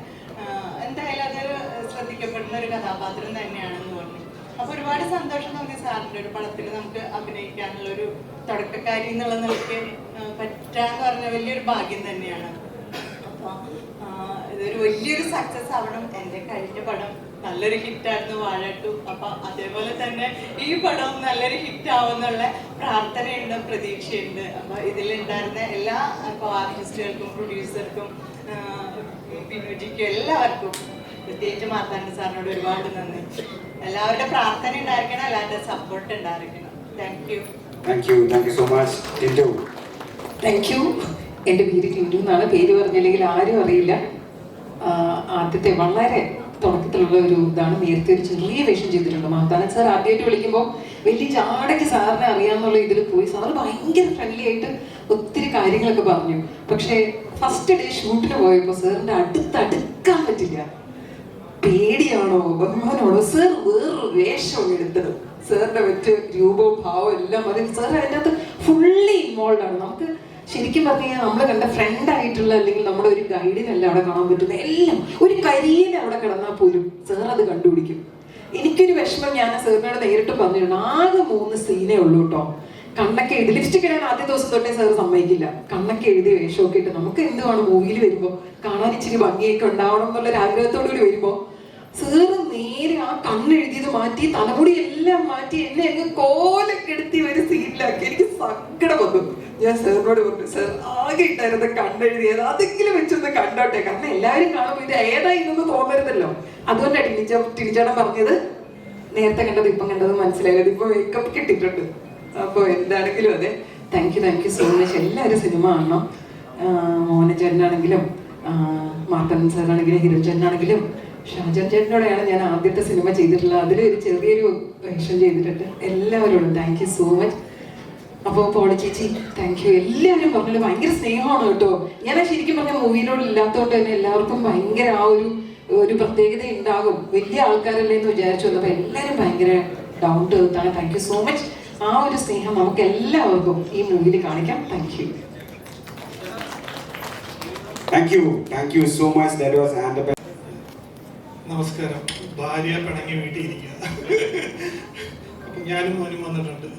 എന്തായാലും അതൊരു ശ്രദ്ധിക്കപ്പെടുന്ന ഒരു കഥാപാത്രം തന്നെയാണെന്ന് പറഞ്ഞു. അപ്പൊ ഒരുപാട് സന്തോഷം തോന്നി. സാറിന്റെ ഒരു പടത്തിൽ നമുക്ക് അഭിനയിക്കാനുള്ള ഒരു തുടക്കക്കാരി എന്നുള്ള നിലയ്ക്ക് പറ്റാന്ന് പറഞ്ഞ വലിയൊരു ഭാഗ്യം തന്നെയാണ്. അപ്പൊ ഇതൊരു വലിയൊരു സക്സസ് ആവണം. എൻ്റെ കഴിഞ്ഞ പടം നല്ലൊരു ഹിറ്റായിരുന്നു, വാഴ 2. അപ്പൊ അതേപോലെ തന്നെ ഈ പടവും നല്ലൊരു ഹിറ്റ് ആവുന്നുള്ള പ്രാർത്ഥനയുണ്ട്, പ്രതീക്ഷയുണ്ട്. അപ്പൊ ഇതിലുണ്ടായിരുന്ന എല്ലാ ആർട്ടിസ്റ്റുകൾക്കും, പ്രൊഡ്യൂസർക്കും, പിന്നുജിക്കും എല്ലാവർക്കും, പ്രത്യേകിച്ച് മാർത്താണ്ഡ സാറിനോട് ഒരുപാട് നന്ദി. എല്ലാവരുടെ പ്രാർത്ഥന ഉണ്ടായിരിക്കണം, എല്ലാവരുടെ സപ്പോർട്ട് ഉണ്ടായിരിക്കണം. Thank you so much. Thank U. എൻ്റെ പേര് ടിൻറ്റു എന്നാണ്. പേര് പറഞ്ഞില്ലെങ്കിൽ ആരും അറിയില്ല. ആദ്യത്തെ വളരെ തുടക്കത്തിലുള്ള ഒരു ഇതാണ്. നേരത്തെ ഒരു ചെറിയ വേഷം ചെയ്തിട്ടുണ്ട്. മാർത്താണ്ഡ സാർ ആദ്യമായിട്ട് വിളിക്കുമ്പോൾ വലിയ ചാടയ്ക്ക് സാറിനെ അറിയാമെന്നുള്ള ഇതിൽ പോയി. സാറ് ഭയങ്കര ഫ്രണ്ട്ലി ആയിട്ട് ഒത്തിരി കാര്യങ്ങളൊക്കെ പറഞ്ഞു. പക്ഷേ ഫസ്റ്റ് ഡേ ഷൂട്ടിന് പോയപ്പോൾ സാറിൻ്റെ അടുക്കാൻ പറ്റില്ല. പേടിയാണോ ബഹുമാനമാണോ? സാർ വേറൊരു വേഷം എടുത്തത്. സാറിന്റെ മറ്റ് രൂപവും ഭാവവും എല്ലാം മതി. സാർ അതിൻ്റെ അകത്ത് ഫുള്ളി ഇൻവോൾവ് ആണ്. നമുക്ക് ശരിക്കും പറഞ്ഞു കഴിഞ്ഞാൽ നമ്മൾ കണ്ട ഫ്രണ്ട് ആയിട്ടുള്ള അല്ലെങ്കിൽ നമ്മുടെ ഒരു ഗൈഡിനല്ല അവിടെ കാണാൻ പറ്റുന്ന എല്ലാം. ഒരു കരിയനെ അവിടെ കിടന്നാൽ പോലും സാർ അത് കണ്ടുപിടിക്കും. എനിക്കൊരു വിഷമം ഞാൻ സാറിനോട് നേരിട്ട് പറഞ്ഞിരുന്നു. ആകെ 3 സീനേ ഉള്ളൂ കേട്ടോ. കണ്ണൊക്കെ എഴുതി ലിപ്സ്റ്റിക് ഇടാൻ ആദ്യ ദിവസം തൊട്ടേ സാർ സമ്മതിക്കില്ല. കണ്ണൊക്കെ എഴുതി വേഷമൊക്കെ ഇട്ട് നമുക്ക് എന്തുവാണ് മൂവിയിൽ വരുമ്പോൾ കാണാൻ ഇച്ചിരി ഭംഗിയൊക്കെ ഉണ്ടാവണം എന്നുള്ളൊരു ആഗ്രഹത്തോടു കൂടി വരുമ്പോൾ സാറ് നേരെ ആ കണ്ണെഴുതിയത് മാറ്റി തലമുടി എല്ലാം മാറ്റി എന്നെ അങ്ങ് കോലക്കെടുത്തി ഒരു സീനിലാക്കി. എനിക്ക് സങ്കടം വന്നു. ഞാൻ സാറിനോട് പറഞ്ഞു, സാർ ആകെ ഇട്ടായിരുന്നു കണ്ണെഴുതിയത്, അതെങ്കിലും വെച്ചൊന്ന് കണ്ടോട്ടെ, കാരണം എല്ലാവരും കാണുമ്പോൾ ഇത് ഏതായിരുന്നു തോന്നരുതല്ലോ. അതുകൊണ്ടാണ് ടിനിച്ചേട്ടൻ പറഞ്ഞത് നേരത്തെ കണ്ടത് ഇപ്പം കണ്ടത് മനസ്സിലായത്. ഇപ്പൊ മേക്കപ്പ് കിട്ടിയിട്ടുണ്ട്. അപ്പൊ എന്താണെങ്കിലും അതെ. Thank you so much. എല്ലാവരും സിനിമ കാണണം. മോനച്ചേട്ടനാണെങ്കിലും മാർത്താണ്ഡൻ സാറാണെങ്കിലും ഹിരൺചേട്ടനാണെങ്കിലും ഷാജൻ ചേട്ടനോടെയാണ് ഞാൻ ആദ്യത്തെ സിനിമ ചെയ്തിട്ടുള്ളത്. അതിലൊരു ചെറിയൊരു വേഷം ചെയ്തിട്ടുണ്ട്. എല്ലാവരോടും താങ്ക് യു സോ മച്ച്. അപ്പോൾ പോളി ചേച്ചി താങ്ക് യു. എല്ലാവരും പറഞ്ഞത് ഭയങ്കര സ്നേഹമാണ് കേട്ടോ. ഞാൻ ശരിക്കും പറഞ്ഞ മൂവിയിലോട് ഇല്ലാത്തതുകൊണ്ട് തന്നെ എല്ലാവർക്കും ഭയങ്കര ആ ഒരു പ്രത്യേകത ഉണ്ടാകും. വലിയ ആൾക്കാരല്ലേ എന്ന് വിചാരിച്ചു വന്നപ്പോൾ എല്ലാവരും ഭയങ്കര ഡൗൺ ടു എർത്ത് ആണ്. Thank you so much. ആ ഒരു സ്നേഹം നമുക്ക് എല്ലാവർക്കും ഈ മൂവിയിൽ കാണിക്കാം. Thank you so much. That was and നമസ്കാരം. ഭാര്യ പിണങ്ങി വീട്ടിൽ ഇരിക്കുക. അപ്പൊ ഞാനും മോനും വന്നിട്ടുണ്ട്.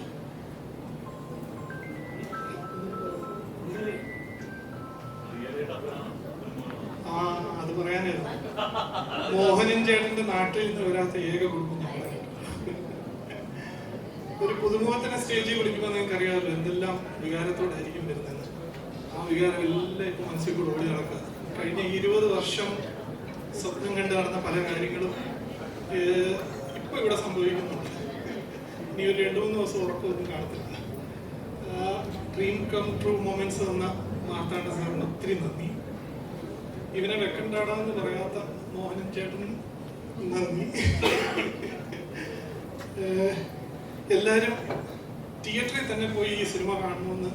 അത് പറയാനായിരുന്നു. മോഹനൻ ചേട്ടന്റെ നാട്ടിൽ നിന്ന് വരാത്ത ഏക കുടുംബം ഞങ്ങളായിരുന്നു. ഒരു പുതുമുഖത്തിനെ സ്റ്റേജിൽ വിളിക്കുമ്പോൾ നിങ്ങൾക്ക് അറിയാമല്ലോ എന്തെല്ലാം വികാരത്തോടായിരിക്കും വരുന്നത്. ആ വികാരം എല്ലാം ഇപ്പൊ മനസ്സിൽ കൂടെ ഓടി നടക്കുക. കഴിഞ്ഞ 20 വർഷം സ്വപ്നം കണ്ട് നടന്ന പല കാര്യങ്ങളും ഇപ്പൊ ഇവിടെ സംഭവിക്കുന്നുണ്ട്. ഇനി ഒരു 2-3 ദിവസം ഉറക്കമൊന്നും കാണത്തില്ല. ഡ്രീം കം ട്രൂ മൊമെന്റ്സ് തന്ന മാർത്താണ്ഡ സാറിന് ഒത്തിരി നന്ദി. ഇവനെ വെക്കണ്ടാടാന്ന് പറയാത്ത മോഹനൻ ചേട്ടനും നന്ദി. എല്ലാവരും തിയേറ്ററിൽ തന്നെ പോയി ഈ സിനിമ കാണണമെന്ന്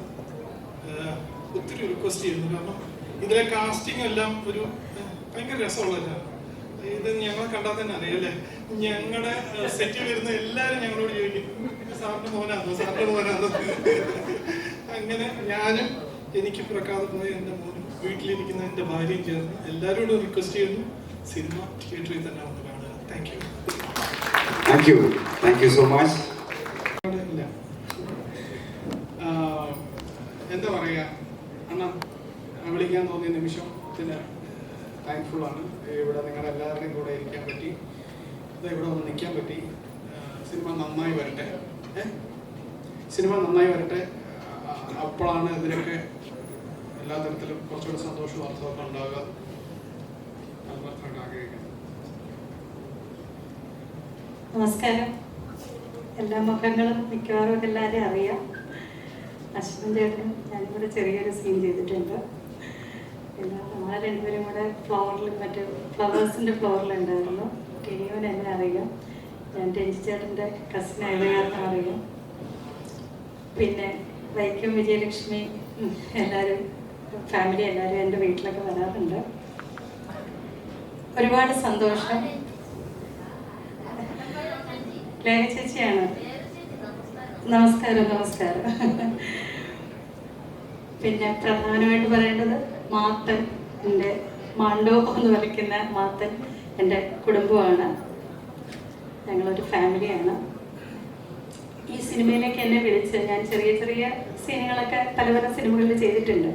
ഒത്തിരി റിക്വസ്റ്റ് ചെയ്യുന്നു. കാരണം ഇതിലെ കാസ്റ്റിംഗ് എല്ലാം ഒരു ഭയങ്കര രസമുള്ളതാണ്. ഇത് ഞങ്ങളെ കണ്ടാൽ തന്നെ അറിയാല്ലേ, ഞങ്ങളുടെ സെറ്റിൽ വരുന്ന എല്ലാവരും ഞങ്ങളോട് ചോദിക്കും സാറിന്റെ മോനാണോ സാറിന്റെ മോനാണോ. അങ്ങനെ ഞാനും എനിക്ക് പിറക്കാതെ പോയ എൻ്റെ മോനും വീട്ടിലിരിക്കുന്ന എൻ്റെ ഭാര്യയും ചേർന്ന് എല്ലാവരോടും റിക്വസ്റ്റ് ചെയ്യുന്നു സിനിമ തിയേറ്ററിൽ തന്നെ വന്ന് കാണുക. Thank U. Thank you so much. എന്താ പറയുക അണ്ണ വിളിക്കാൻ തോന്നിയ നിമിഷത്തിന് താങ്ക്ഫുൾ ആണ്. ഇവിടെ നിങ്ങളുടെ എല്ലാവരുടെയും കൂടെ ഇരിക്കാൻ പറ്റി, ഇവിടെ വന്ന് നിൽക്കാൻ പറ്റി. സിനിമ നന്നായി വരട്ടെ, സിനിമ നന്നായി വരട്ടെ. അപ്പോഴാണ് ഇതിനൊക്കെ എല്ലാ തരത്തിലും കുറച്ചുകൂടെ സന്തോഷവും അർത്ഥമൊക്കെ ഉണ്ടാവുക. ആഗ്രഹിക്കുന്നു. നമസ്കാരം. എല്ലാ മുഖങ്ങളും മിക്കവാറും എല്ലാവരെയും അറിയാം. അശ്വൻ ചേട്ടനും ഞാനിവിടെ ചെറിയൊരു സീൻ ചെയ്തിട്ടുണ്ട്. പിന്നെ നമ്മൾ രണ്ടുപേരും കൂടെ ഫ്ലോറിൽ മറ്റേ ഫ്ലവേഴ്സിൻ്റെ ഫ്ലോറിലുണ്ടായിരുന്നു. ടിനിയോൻ എന്നെ അറിയാം, ഞാൻ രഞ്ജി ചേട്ടൻ്റെ കസിനായത് കാരണം അറിയാം. പിന്നെ വൈക്കം വിജയലക്ഷ്മി എല്ലാവരും ഫാമിലി എല്ലാവരും എൻ്റെ വീട്ടിലൊക്കെ വരാറുണ്ട്. ഒരുപാട് സന്തോഷം. ലേഖ ചേച്ചിയാണ്. നമസ്കാരം. പിന്നെ പ്രധാനമായിട്ട് പറയേണ്ടത് മാത്തൻ, എൻ്റെ മാണ്ടോപ്പം എന്ന് വിളിക്കുന്ന മാത്തൻ എൻ്റെ കുടുംബമാണ്. ഞങ്ങളൊരു ഫാമിലിയാണ്. ഈ സിനിമയിലേക്ക് എന്നെ വിളിച്ച് ഞാൻ ചെറിയ ചെറിയ സീനുകളൊക്കെ പല പല സിനിമകളിൽ ചെയ്തിട്ടുണ്ട്.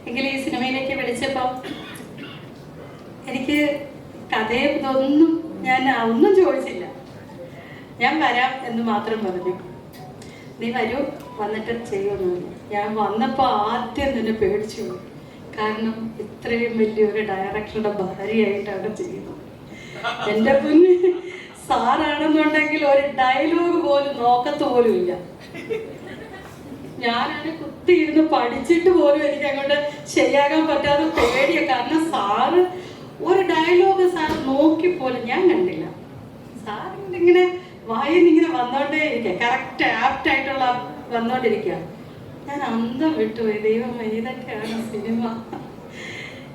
എങ്കിലും ഈ സിനിമയിലേക്ക് വിളിച്ചപ്പോൾ എനിക്ക് കഥയും ഇതൊന്നും ഞാൻ ഒന്നും ചോദിച്ചില്ല. ഞാൻ വരാം എന്ന് മാത്രം പറഞ്ഞു. നീ വരൂ, വന്നിട്ട് ചെയ്യുമെന്ന്. ഞാൻ വന്നപ്പോൾ ആദ്യം തന്നെ പേടിച്ചു പോയി. കാരണം ഇത്രയും വലിയൊരു ഡയറക്ടറുടെ ഭാര്യയായിട്ടാണ് ചെയ്യുന്നത്. എൻ്റെ മുന്നിൽ സാറാണെന്നുണ്ടെങ്കിൽ ഒരു ഡയലോഗ് പോലും നോക്കത്ത് പോലും ഇല്ല. ഞാനാണ് കുത്തിയിരുന്ന് പഠിച്ചിട്ട് പോലും എനിക്ക് അങ്ങോട്ട് ശരിയാകാൻ പറ്റാതെ പേടിയാണ്. കാരണം സാറ് ഒരു ഡയലോഗ് സാറ് നോക്കിപ്പോലും ഞാൻ കണ്ടില്ല. സാറിൻ്റെ ഇങ്ങനെ വായിന്ന് ഇങ്ങനെ വന്നോണ്ടേ ഇരിക്കുക, കറക്റ്റ് ആപ്റ്റായിട്ടുള്ള വന്നോണ്ടിരിക്കുക. ഞാൻ അന്തം വിട്ടുപോയി. ദൈവമേ, ഇതൊക്കെയാണ് സിനിമ.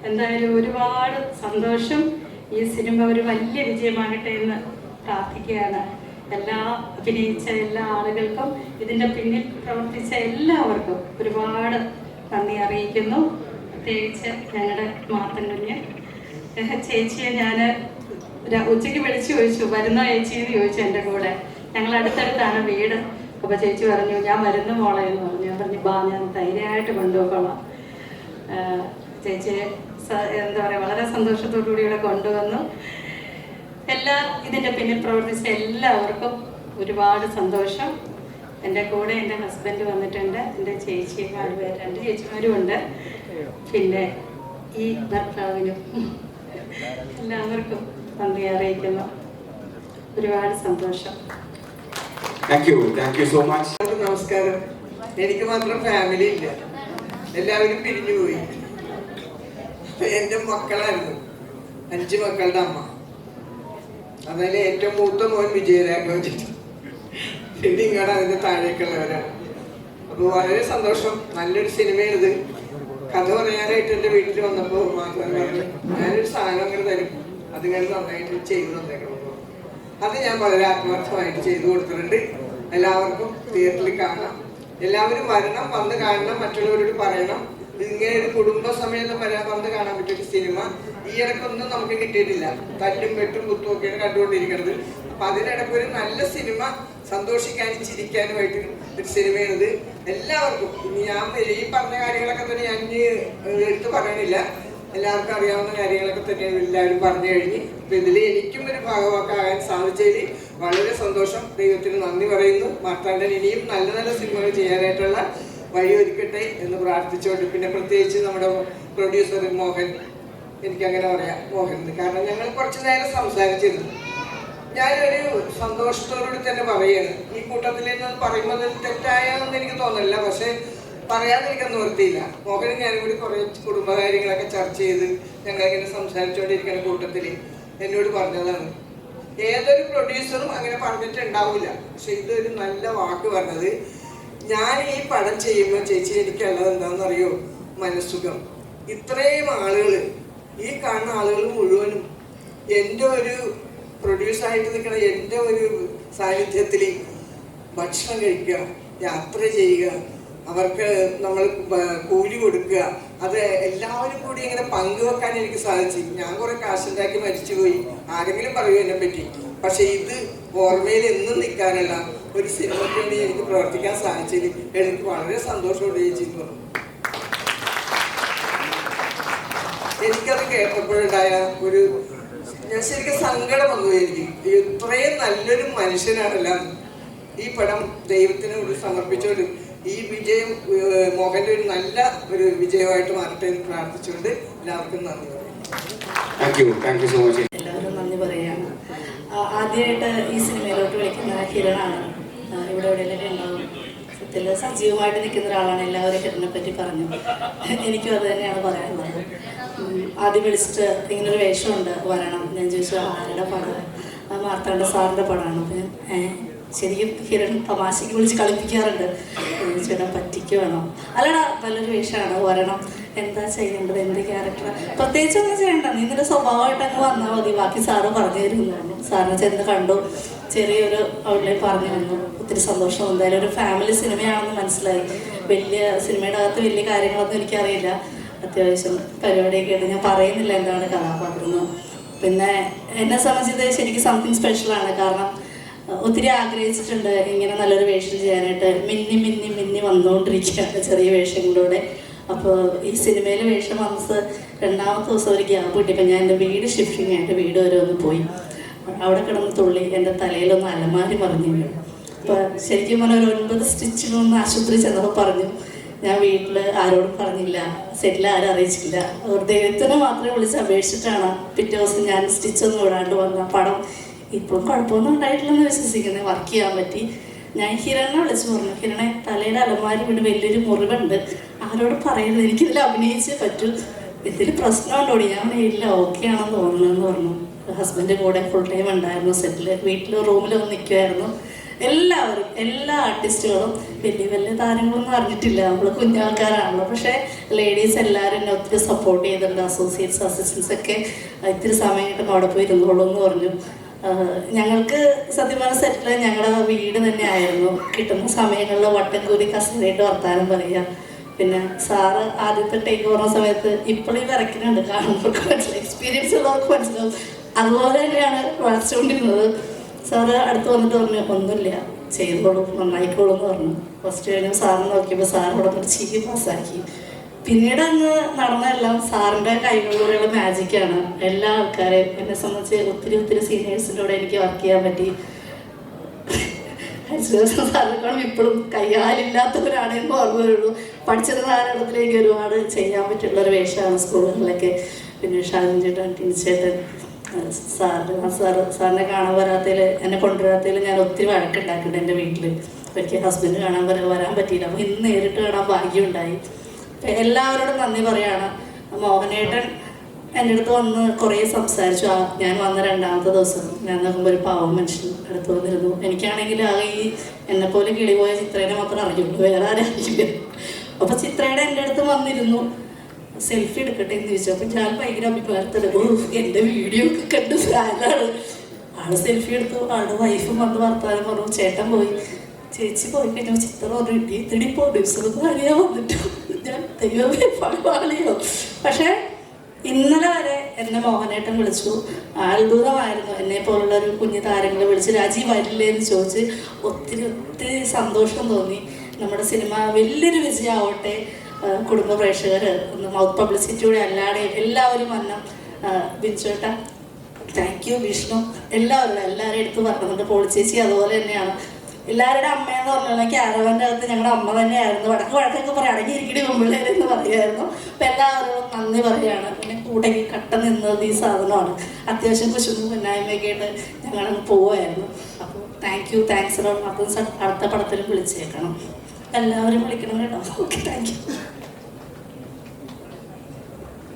എന്തായാലും ഒരുപാട് സന്തോഷം. ഈ സിനിമ ഒരു വലിയ വിജയമാകട്ടെ എന്ന് പ്രാർത്ഥിക്കുകയാണ്. അഭിനയിച്ച എല്ലാ ആളുകൾക്കും ഇതിൻ്റെ പിന്നിൽ പ്രവർത്തിച്ച എല്ലാവർക്കും ഒരുപാട് നന്ദി അറിയിക്കുന്നു. പ്രത്യേകിച്ച് ഞങ്ങളുടെ മാത്തൻകുഞ്ഞ് ചേച്ചിയെ ഞാൻ ഉച്ചയ്ക്ക് വിളിച്ചു ചോദിച്ചു, വരുന്ന ചേച്ചി എന്ന് ചോദിച്ചു. എൻ്റെ കൂടെ ഞങ്ങൾ അടുത്തടുത്താണ് വീട്. അപ്പോൾ ചേച്ചി പറഞ്ഞു ഞാൻ വരുന്ന മോളെ എന്ന് പറഞ്ഞു. ഞാൻ പറഞ്ഞു ബാ, ഞാൻ ധൈര്യമായിട്ട് കൊണ്ടുപോയിക്കോളാം. ചേച്ചിയെ എന്താ പറയുക, വളരെ സന്തോഷത്തോടുകൂടി ഇവിടെ കൊണ്ടുവന്നു. ഇതിൻ്റെ പിന്നിൽ പ്രവർത്തിച്ച എല്ലാവർക്കും ഒരുപാട് സന്തോഷം. എൻ്റെ കൂടെ എൻ്റെ ഹസ്ബൻഡ് വന്നിട്ടുണ്ട്, എൻ്റെ ചേച്ചിമാർ 2 ചേച്ചിമാരും ഉണ്ട്. പിന്നെ ഈ ഭർത്താവിനും എല്ലാവർക്കും നന്ദി അറിയിക്കുന്നു. ഒരുപാട് സന്തോഷം. Thank you so much. നമസ്കാരം. എനിക്ക് മാത്രം ഫാമിലി ഇല്ല, എല്ലാവരും പിരിഞ്ഞുപോയി. എൻ്റെ മക്കളായിരുന്നു 5 മക്കളുടെ അമ്മ. അതിൽ ഏറ്റവും മൂത്ത മോൻ വിജയരാഘവൻ ചേട്ടൻ, പിന്നെ ഇങ്ങോട്ട് അതിൻ്റെ താഴേക്കുള്ളവരാണ്. അപ്പോൾ വളരെ സന്തോഷം. നല്ലൊരു സിനിമയാണിത്. കഥ പറയാനായിട്ട് എൻ്റെ വീട്ടിൽ വന്നപ്പോൾ മാത്രം ഞാനൊരു സാധനം അങ്ങനെ തരും, അതിങ്ങനെ നന്നായിട്ട് ചെയ്തു തന്നേക്കണം. അത് ഞാൻ വളരെ ആത്മാർത്ഥമായിട്ട് ചെയ്തു കൊടുത്തിട്ടുണ്ട്. എല്ലാവർക്കും തിയേറ്ററിൽ കാണാം. എല്ലാവരും വരണം, വന്ന് കാണണം, മറ്റുള്ളവരോട് പറയണം. ഇങ്ങനെ ഒരു കുടുംബസമേതം വന്ന് കാണാൻ പറ്റിയൊരു സിനിമ ഈ ഇടയ്ക്കൊന്നും നമുക്ക് കിട്ടിയിട്ടില്ല. തല്ലും വെട്ടും കുത്തും ഒക്കെയാണ് കണ്ടുകൊണ്ടിരിക്കുന്നത്. അപ്പൊ അതിനിടയ്ക്ക് ഒരു നല്ല സിനിമ, സന്തോഷിക്കാനും ചിരിക്കാനുമായിട്ട് ഒരു സിനിമയാണിത്. എല്ലാവർക്കും ഞാൻ ഈ പറഞ്ഞ കാര്യങ്ങളൊക്കെ തന്നെ ഞാൻ എടുത്ത് പറയണില്ല, എല്ലാവർക്കും അറിയാവുന്ന കാര്യങ്ങളൊക്കെ തന്നെയാണ് എല്ലാവരും പറഞ്ഞു കഴിഞ്ഞ്. അപ്പൊ ഇതിൽ എനിക്കും ഒരു ഭാഗമാക്കാൻ സാധിച്ചതിൽ വളരെ സന്തോഷം. ദൈവത്തിന് നന്ദി പറയുന്നു. മാർത്താണ്ഡൻ ഇനിയും നല്ല നല്ല സിനിമകൾ ചെയ്യാനായിട്ടുള്ള വഴി ഒരുക്കട്ടെ എന്ന് പ്രാർത്ഥിച്ചുകൊണ്ട്, പിന്നെ പ്രത്യേകിച്ച് നമ്മുടെ പ്രൊഡ്യൂസർ മോഹൻ, എനിക്കങ്ങനെ പറയാം മോഹൻ, കാരണം ഞങ്ങൾ കുറച്ചു നേരം സംസാരിച്ചിരുന്നു. ഞാനൊരു സന്തോഷത്തോടുകൂടി തന്നെ പറയുകയാണ്, ഈ കൂട്ടത്തിൽ നിന്ന് പറയുമ്പോൾ തെറ്റായെന്ന് എനിക്ക് തോന്നില്ല, പക്ഷെ പറയാതിരിക്കാൻ നിവൃത്തിയില്ല. മോഹനും ഞാനും കൂടി കുറേ കുടുംബകാര്യങ്ങളൊക്കെ ചർച്ച ചെയ്ത് ഞങ്ങളിങ്ങനെ സംസാരിച്ചുകൊണ്ടിരിക്കുന്ന കൂട്ടത്തിൽ എന്നോട് പറഞ്ഞതാണ്, ഏതൊരു പ്രൊഡ്യൂസറും അങ്ങനെ പറഞ്ഞിട്ടുണ്ടാവില്ല, പക്ഷെ ഇതൊരു നല്ല വാക്ക് പറഞ്ഞത്. ഞാൻ ഈ പടം ചെയ്യുമ്പോൾ ചേച്ചി എനിക്കുള്ളത് എന്താണെന്നറിയോ, മനസ്സുഖം. ഇത്രയും ആളുകൾ, ഈ കാണുന്ന ആളുകൾ മുഴുവനും എൻ്റെ ഒരു പ്രൊഡ്യൂസറായിട്ട് നിൽക്കുന്ന എൻ്റെ ഒരു സാന്നിധ്യത്തിൽ ഭക്ഷണം കഴിക്കുക, യാത്ര ചെയ്യുക, അവർക്ക് നമ്മൾ കൂലി കൊടുക്കുക, അത് എല്ലാവരും കൂടി ഇങ്ങനെ പങ്കുവെക്കാൻ എനിക്ക് സാധിച്ചു. ഞാൻ കുറെ കാശുണ്ടാക്കി മരിച്ചുപോയി, ആരെങ്കിലും പറയൂ എന്നെ പറ്റി, പക്ഷെ ഇത് ഓർമ്മയിൽ എന്നും നിൽക്കാനുള്ള ഒരു സിനിമയ്ക്ക് വേണ്ടി എനിക്ക് പ്രവർത്തിക്കാൻ സാധിച്ചതിൽ എനിക്ക് വളരെ സന്തോഷമുണ്ട് ചേച്ചി എന്ന് പറഞ്ഞു. എനിക്കത് കേട്ടപ്പോഴുണ്ടായ ഒരു, ഞാൻ ശരിക്കും സങ്കടം വന്നു. എനിക്ക് ഇത്രയും നല്ലൊരു മനുഷ്യനാണല്ല ഈ പടം ദൈവത്തിന് ഒരു സമർപ്പിച്ചോണ്ട് ഈ വിജയം മോഹന്റെ ഒരു നല്ല ഒരു വിജയമായിട്ട് മാറട്ടെ എന്ന് പ്രാർത്ഥിച്ചുകൊണ്ട് എല്ലാവർക്കും നന്ദി പറയും. എല്ലാവരും നന്ദി പറയാണ്. ആദ്യമായിട്ട് ഈ സിനിമയിലോട്ട് വിളിക്കുന്ന ഹിരണാണ്. ഇവിടെ എവിടെയെല്ലാം ഉണ്ടാവും. സത്യത്തിൽ സജീവമായിട്ട് നിൽക്കുന്ന ഒരാളാണ്. എല്ലാവരും ഹിരണിനെ പറ്റി പറഞ്ഞു. എനിക്കും അത് തന്നെയാണ് പറയാനുള്ളത്. ആദ്യം വിളിച്ചിട്ട് ഇങ്ങനൊരു വേഷമുണ്ട്, വരണം. ഞാൻ ചോദിച്ചു ആരുടെ പടം? മാർത്താണ്ഡ സാറിൻ്റെ പടമാണ്. അപ്പം ശരിക്കും ഹിരൺ തമാശയ്ക്ക് വിളിച്ച് കളിപ്പിക്കാറുണ്ട്. ചേട്ടാ പറ്റിക്കുവാണോ? അല്ലടാ നല്ലൊരു വേഷമാണ്, വരണം. എന്താ ചെയ്യേണ്ടത്, എന്ത് ക്യാരക്ടർ? പ്രത്യേകിച്ച് ഒന്നും ചെയ്യണ്ട, നീ നിന്റെ സ്വഭാവമായിട്ട് അങ്ങ് വന്നാൽ മതി, ബാക്കി സാറ് പറഞ്ഞു തരുന്നു. സാറിനെ ചെന്ന് കണ്ടു, ചെറിയൊരു ഔട്ട്ലൈൻ പറഞ്ഞു തന്നു. ഒത്തിരി സന്തോഷം. എന്തായാലും ഒരു ഫാമിലി സിനിമയാണെന്ന് മനസ്സിലായി. വലിയ സിനിമയുടെ അകത്ത് വലിയ കാര്യങ്ങളൊന്നും എനിക്കറിയില്ല. അത്യാവശ്യം പരിപാടിയൊക്കെ ആയിട്ട് ഞാൻ പറയുന്നില്ല എന്താണ് കഥാപാത്രം. പിന്നെ എന്നെ സംബന്ധിച്ചത് ശരിക്കും സംതിങ് സ്പെഷ്യലാണ്. കാരണം ഒത്തിരി ആഗ്രഹിച്ചിട്ടുണ്ട് ഇങ്ങനെ നല്ലൊരു വേഷം ചെയ്യാനായിട്ട്. മിന്നി മിന്നി മിന്നി വന്നുകൊണ്ടിരിക്കുകയാണ് ചെറിയ വേഷങ്ങളിലൂടെ. അപ്പോൾ ഈ സിനിമയിലെ വേഷം വന്നത് രണ്ടാമത്തെ ദിവസം ഒരു ഗ്യാപ്പ് കിട്ടിയപ്പോൾ ഞാൻ എൻ്റെ വീട് ഷിഫ്റ്റിംഗ് ആയിട്ട് വീട് വരെ ഒന്ന് പോയി. അവിടെ കിടന്ന് തുള്ളി എൻ്റെ തലയിലൊന്ന് അലമാരി മറിഞ്ഞു വീണു. അപ്പോൾ ശരിക്കും പറഞ്ഞാൽ ഒരു 9 സ്റ്റിച്ചിനൊന്ന് ആശുപത്രി ചെന്നപ്പോൾ പറഞ്ഞു. ഞാൻ വീട്ടിൽ ആരോടും പറഞ്ഞില്ല, സെറ്റിൽ ആരും അറിയിച്ചില്ല. ഒരു ദൈവത്തിനെ മാത്രമേ വിളിച്ച് അപേക്ഷിച്ചിട്ടാണ് പിറ്റേ ദിവസം ഞാൻ സ്റ്റിച്ചൊന്നും വിടാണ്ട് വന്ന പടം. ഇപ്പോഴും കുഴപ്പമൊന്നും ഉണ്ടായിട്ടില്ലെന്ന് വിശ്വസിക്കുന്നത്. വർക്ക് ചെയ്യാൻ പറ്റി. ഞാൻ ഹിരണിനെ വിളിച്ചു പറഞ്ഞു, ഹിരണെ തലയുടെ അലമാരി വീണ് വലിയൊരു മുറിവുണ്ട്, ആരോട് പറയരുത്, എനിക്കിതിൽ അഭിനയിച്ചേ പറ്റൂ, ഇതിൽ പ്രശ്നമുണ്ടോടി? ഞാൻ ഇല്ല, ഓക്കെ ആണെന്ന് തോന്നുന്നതെന്ന് പറഞ്ഞു. ഹസ്ബൻഡ് കൂടെ ഫുൾ ടൈം ഉണ്ടായിരുന്നു സെറ്റിൽ. വീട്ടിൽ റൂമിലൊന്നും നിൽക്കുമായിരുന്നു. എല്ലാവരും, എല്ലാ ആർട്ടിസ്റ്റുകളും വലിയ വലിയ താരങ്ങളൊന്നും അറിഞ്ഞിട്ടില്ല, നമ്മൾ കുഞ്ഞാൾക്കാരാണല്ലോ. പക്ഷേ ലേഡീസ് എല്ലാവരും എന്നെ ഒത്തിരി സപ്പോർട്ട് ചെയ്തിട്ടുണ്ട്. അസോസിയേറ്റ്സ്, അസിസ്റ്റൻസ് ഒക്കെ ഇത്തിരി സമയം കിട്ടുമ്പോൾ അവിടെ പോയി ഇരുന്നോളൂ എന്ന് പറഞ്ഞു. ഞങ്ങൾക്ക് സത്യം പറഞ്ഞ സെറ്റിൽ ഞങ്ങളുടെ വീട് തന്നെ ആയിരുന്നു. കിട്ടുന്ന സമയങ്ങളിൽ വട്ടം കൂടി കസേരയിട്ട് വർത്താനം പറയുക. പിന്നെ സാറ് ആദ്യത്തെ ടേക്ക് ഓവർ സമയത്ത് ഇപ്പോഴും വരയ്ക്കുന്നുണ്ട്, കാണുന്നവർക്ക് മനസ്സിലാവും, എക്സ്പീരിയൻസ് ഉള്ളവർക്ക് മനസ്സിലാവും. അതുപോലെ തന്നെയാണ് വരച്ചുകൊണ്ടിരുന്നത്. സാറ് അടുത്ത് വന്നിട്ട് പറഞ്ഞു, ഒന്നുമില്ല, ചെയ്തോളൂ, നന്നായിക്കോളൂ എന്ന് പറഞ്ഞു. ഫസ്റ്റ് കഴിഞ്ഞ് സാറിന് നോക്കിയപ്പോൾ സാറിനോട് ഒരു ചിരി പാസ്സാക്കി. പിന്നീട് അങ്ങ് നടന്നെല്ലാം സാറിൻ്റെ കൈകളിലൂടെയുള്ള മാജിക്കാണ്. എല്ലാ ആൾക്കാരെയും എന്നെ സംബന്ധിച്ച് ഒത്തിരി ഒത്തിരി സീനിയേഴ്സിൻ്റെ കൂടെ എനിക്ക് വർക്ക് ചെയ്യാൻ പറ്റി. സാറിനെക്കാളും ഇപ്പോഴും കയ്യാലില്ലാത്തവരാണെന്ന് ഓർമ്മ വരുള്ളൂ. പഠിച്ചിരുന്ന കാലഘട്ടത്തിലേക്ക് ഒരുപാട് ചെയ്യാൻ പറ്റിയുള്ളൊരു വേഷമാണ് സ്കൂളുകളിലൊക്കെ. പിന്നെ ഷാജൻ ചേട്ടൻ, ടിൻചേട്ടൻ, സാറിനെ കാണാൻ വരാത്തതിൽ, എന്നെ കൊണ്ടുവരാത്തതിൽ ഞാൻ ഒത്തിരി വഴക്കുണ്ടാക്കിയിട്ടുണ്ട് എൻ്റെ വീട്ടിൽ. എനിക്ക് ഹസ്ബൻഡ് കാണാൻ വരാൻ പറ്റിയില്ല. അപ്പോൾ ഇന്ന് നേരിട്ട് കാണാൻ ഭാഗ്യമുണ്ടായി. എല്ലാവരോടും നന്ദി പറയാണ്. മോഹനേട്ടൻ എൻ്റെ അടുത്ത് വന്ന് കുറേ സംസാരിച്ചു. ഞാൻ വന്ന രണ്ടാമത്തെ ദിവസം ഞാൻ നോക്കുമ്പോൾ ഒരു പാവം മനുഷ്യൻ അടുത്ത് വന്നിരുന്നു. എനിക്കാണെങ്കിൽ ആകെ ഈ എന്നെപ്പോലെ കിളിപോയ ചിത്രേനെ മാത്രം അറിയുള്ളൂ, വേറെ ആരും അറിയില്ല. അപ്പോൾ ചിത്രയുടെ എൻ്റെ അടുത്ത് വന്നിരുന്നു. സെൽഫി എടുക്കട്ടെ എന്ന് ചോദിച്ചു. അപ്പോൾ ഞാൻ ഭയങ്കര അഭിപ്രായത്തിലെടുക്കും, എൻ്റെ വീഡിയോ ഒക്കെ കണ്ട് ഫാനാണ്. ആൾ സെൽഫി എടുത്തു. ആളുടെ വൈഫും വന്ന് വർത്താനം പറഞ്ഞു. ചേട്ടൻ പോയി, ചേച്ചി പോയി കഴിഞ്ഞപ്പോൾ ചിത്രം പറഞ്ഞു, ഇത്തിരി പ്രൊഡ്യൂസറൊന്നും അറിയാൻ വന്നിട്ടു. ഞാൻ ദൈവമേ പണിയോ. പക്ഷേ ഇന്നലെ വരെ എന്നെ മോഹനേട്ടൻ വിളിച്ചു. അത്ഭുതമായിരുന്നു. എന്നെ പോലുള്ള ഒരു കുഞ്ഞു താരങ്ങളെ വിളിച്ച് രാജി വരില്ലേ എന്ന് ചോദിച്ച് ഒത്തിരി ഒത്തിരി സന്തോഷം തോന്നി. നമ്മുടെ സിനിമ വലിയൊരു വിജയമാവട്ടെ. കുടുംബ പ്രേക്ഷകർ, ഒന്ന് മൗത്ത് പബ്ലിസിറ്റിയുടെ അല്ലാതെ എല്ലാവരും വന്ന ബിൻചേട്ട താങ്ക് യു വിഷ്ണു. എല്ലാവരും എടുത്ത് പറയുന്നുണ്ട്. പോളിച്ചേച്ചി അതുപോലെ തന്നെയാണ്. എല്ലാവരുടെ അമ്മയെന്ന് പറഞ്ഞാൽ ക്യാരവൻ്റെ അകത്ത് ഞങ്ങളുടെ അമ്മ തന്നെയായിരുന്നു. വഴക്കൊക്കെ പറയാം, അടങ്ങിയിരിക്കടി പെമ്പിള്ളേരെന്ന് പറയുമായിരുന്നു. അപ്പം എല്ലാവരും നന്ദി പറയുകയാണ്. പിന്നെ കൂട്ടയ്ക്ക് കട്ട നിന്നത് ഈ സാധനമാണ്. അത്യാവശ്യം കുശുമ്പും പിന്നായ്മയൊക്കെ ആയിട്ട് ഞങ്ങളങ്ങ് പോവുമായിരുന്നു. അപ്പോൾ താങ്ക്സ് അപ്പം അടുത്ത പടത്തിലും വിളിച്ചേക്കണം. എല്ലാവരും വിളിക്കണം കേട്ടോ. Okay, thank you.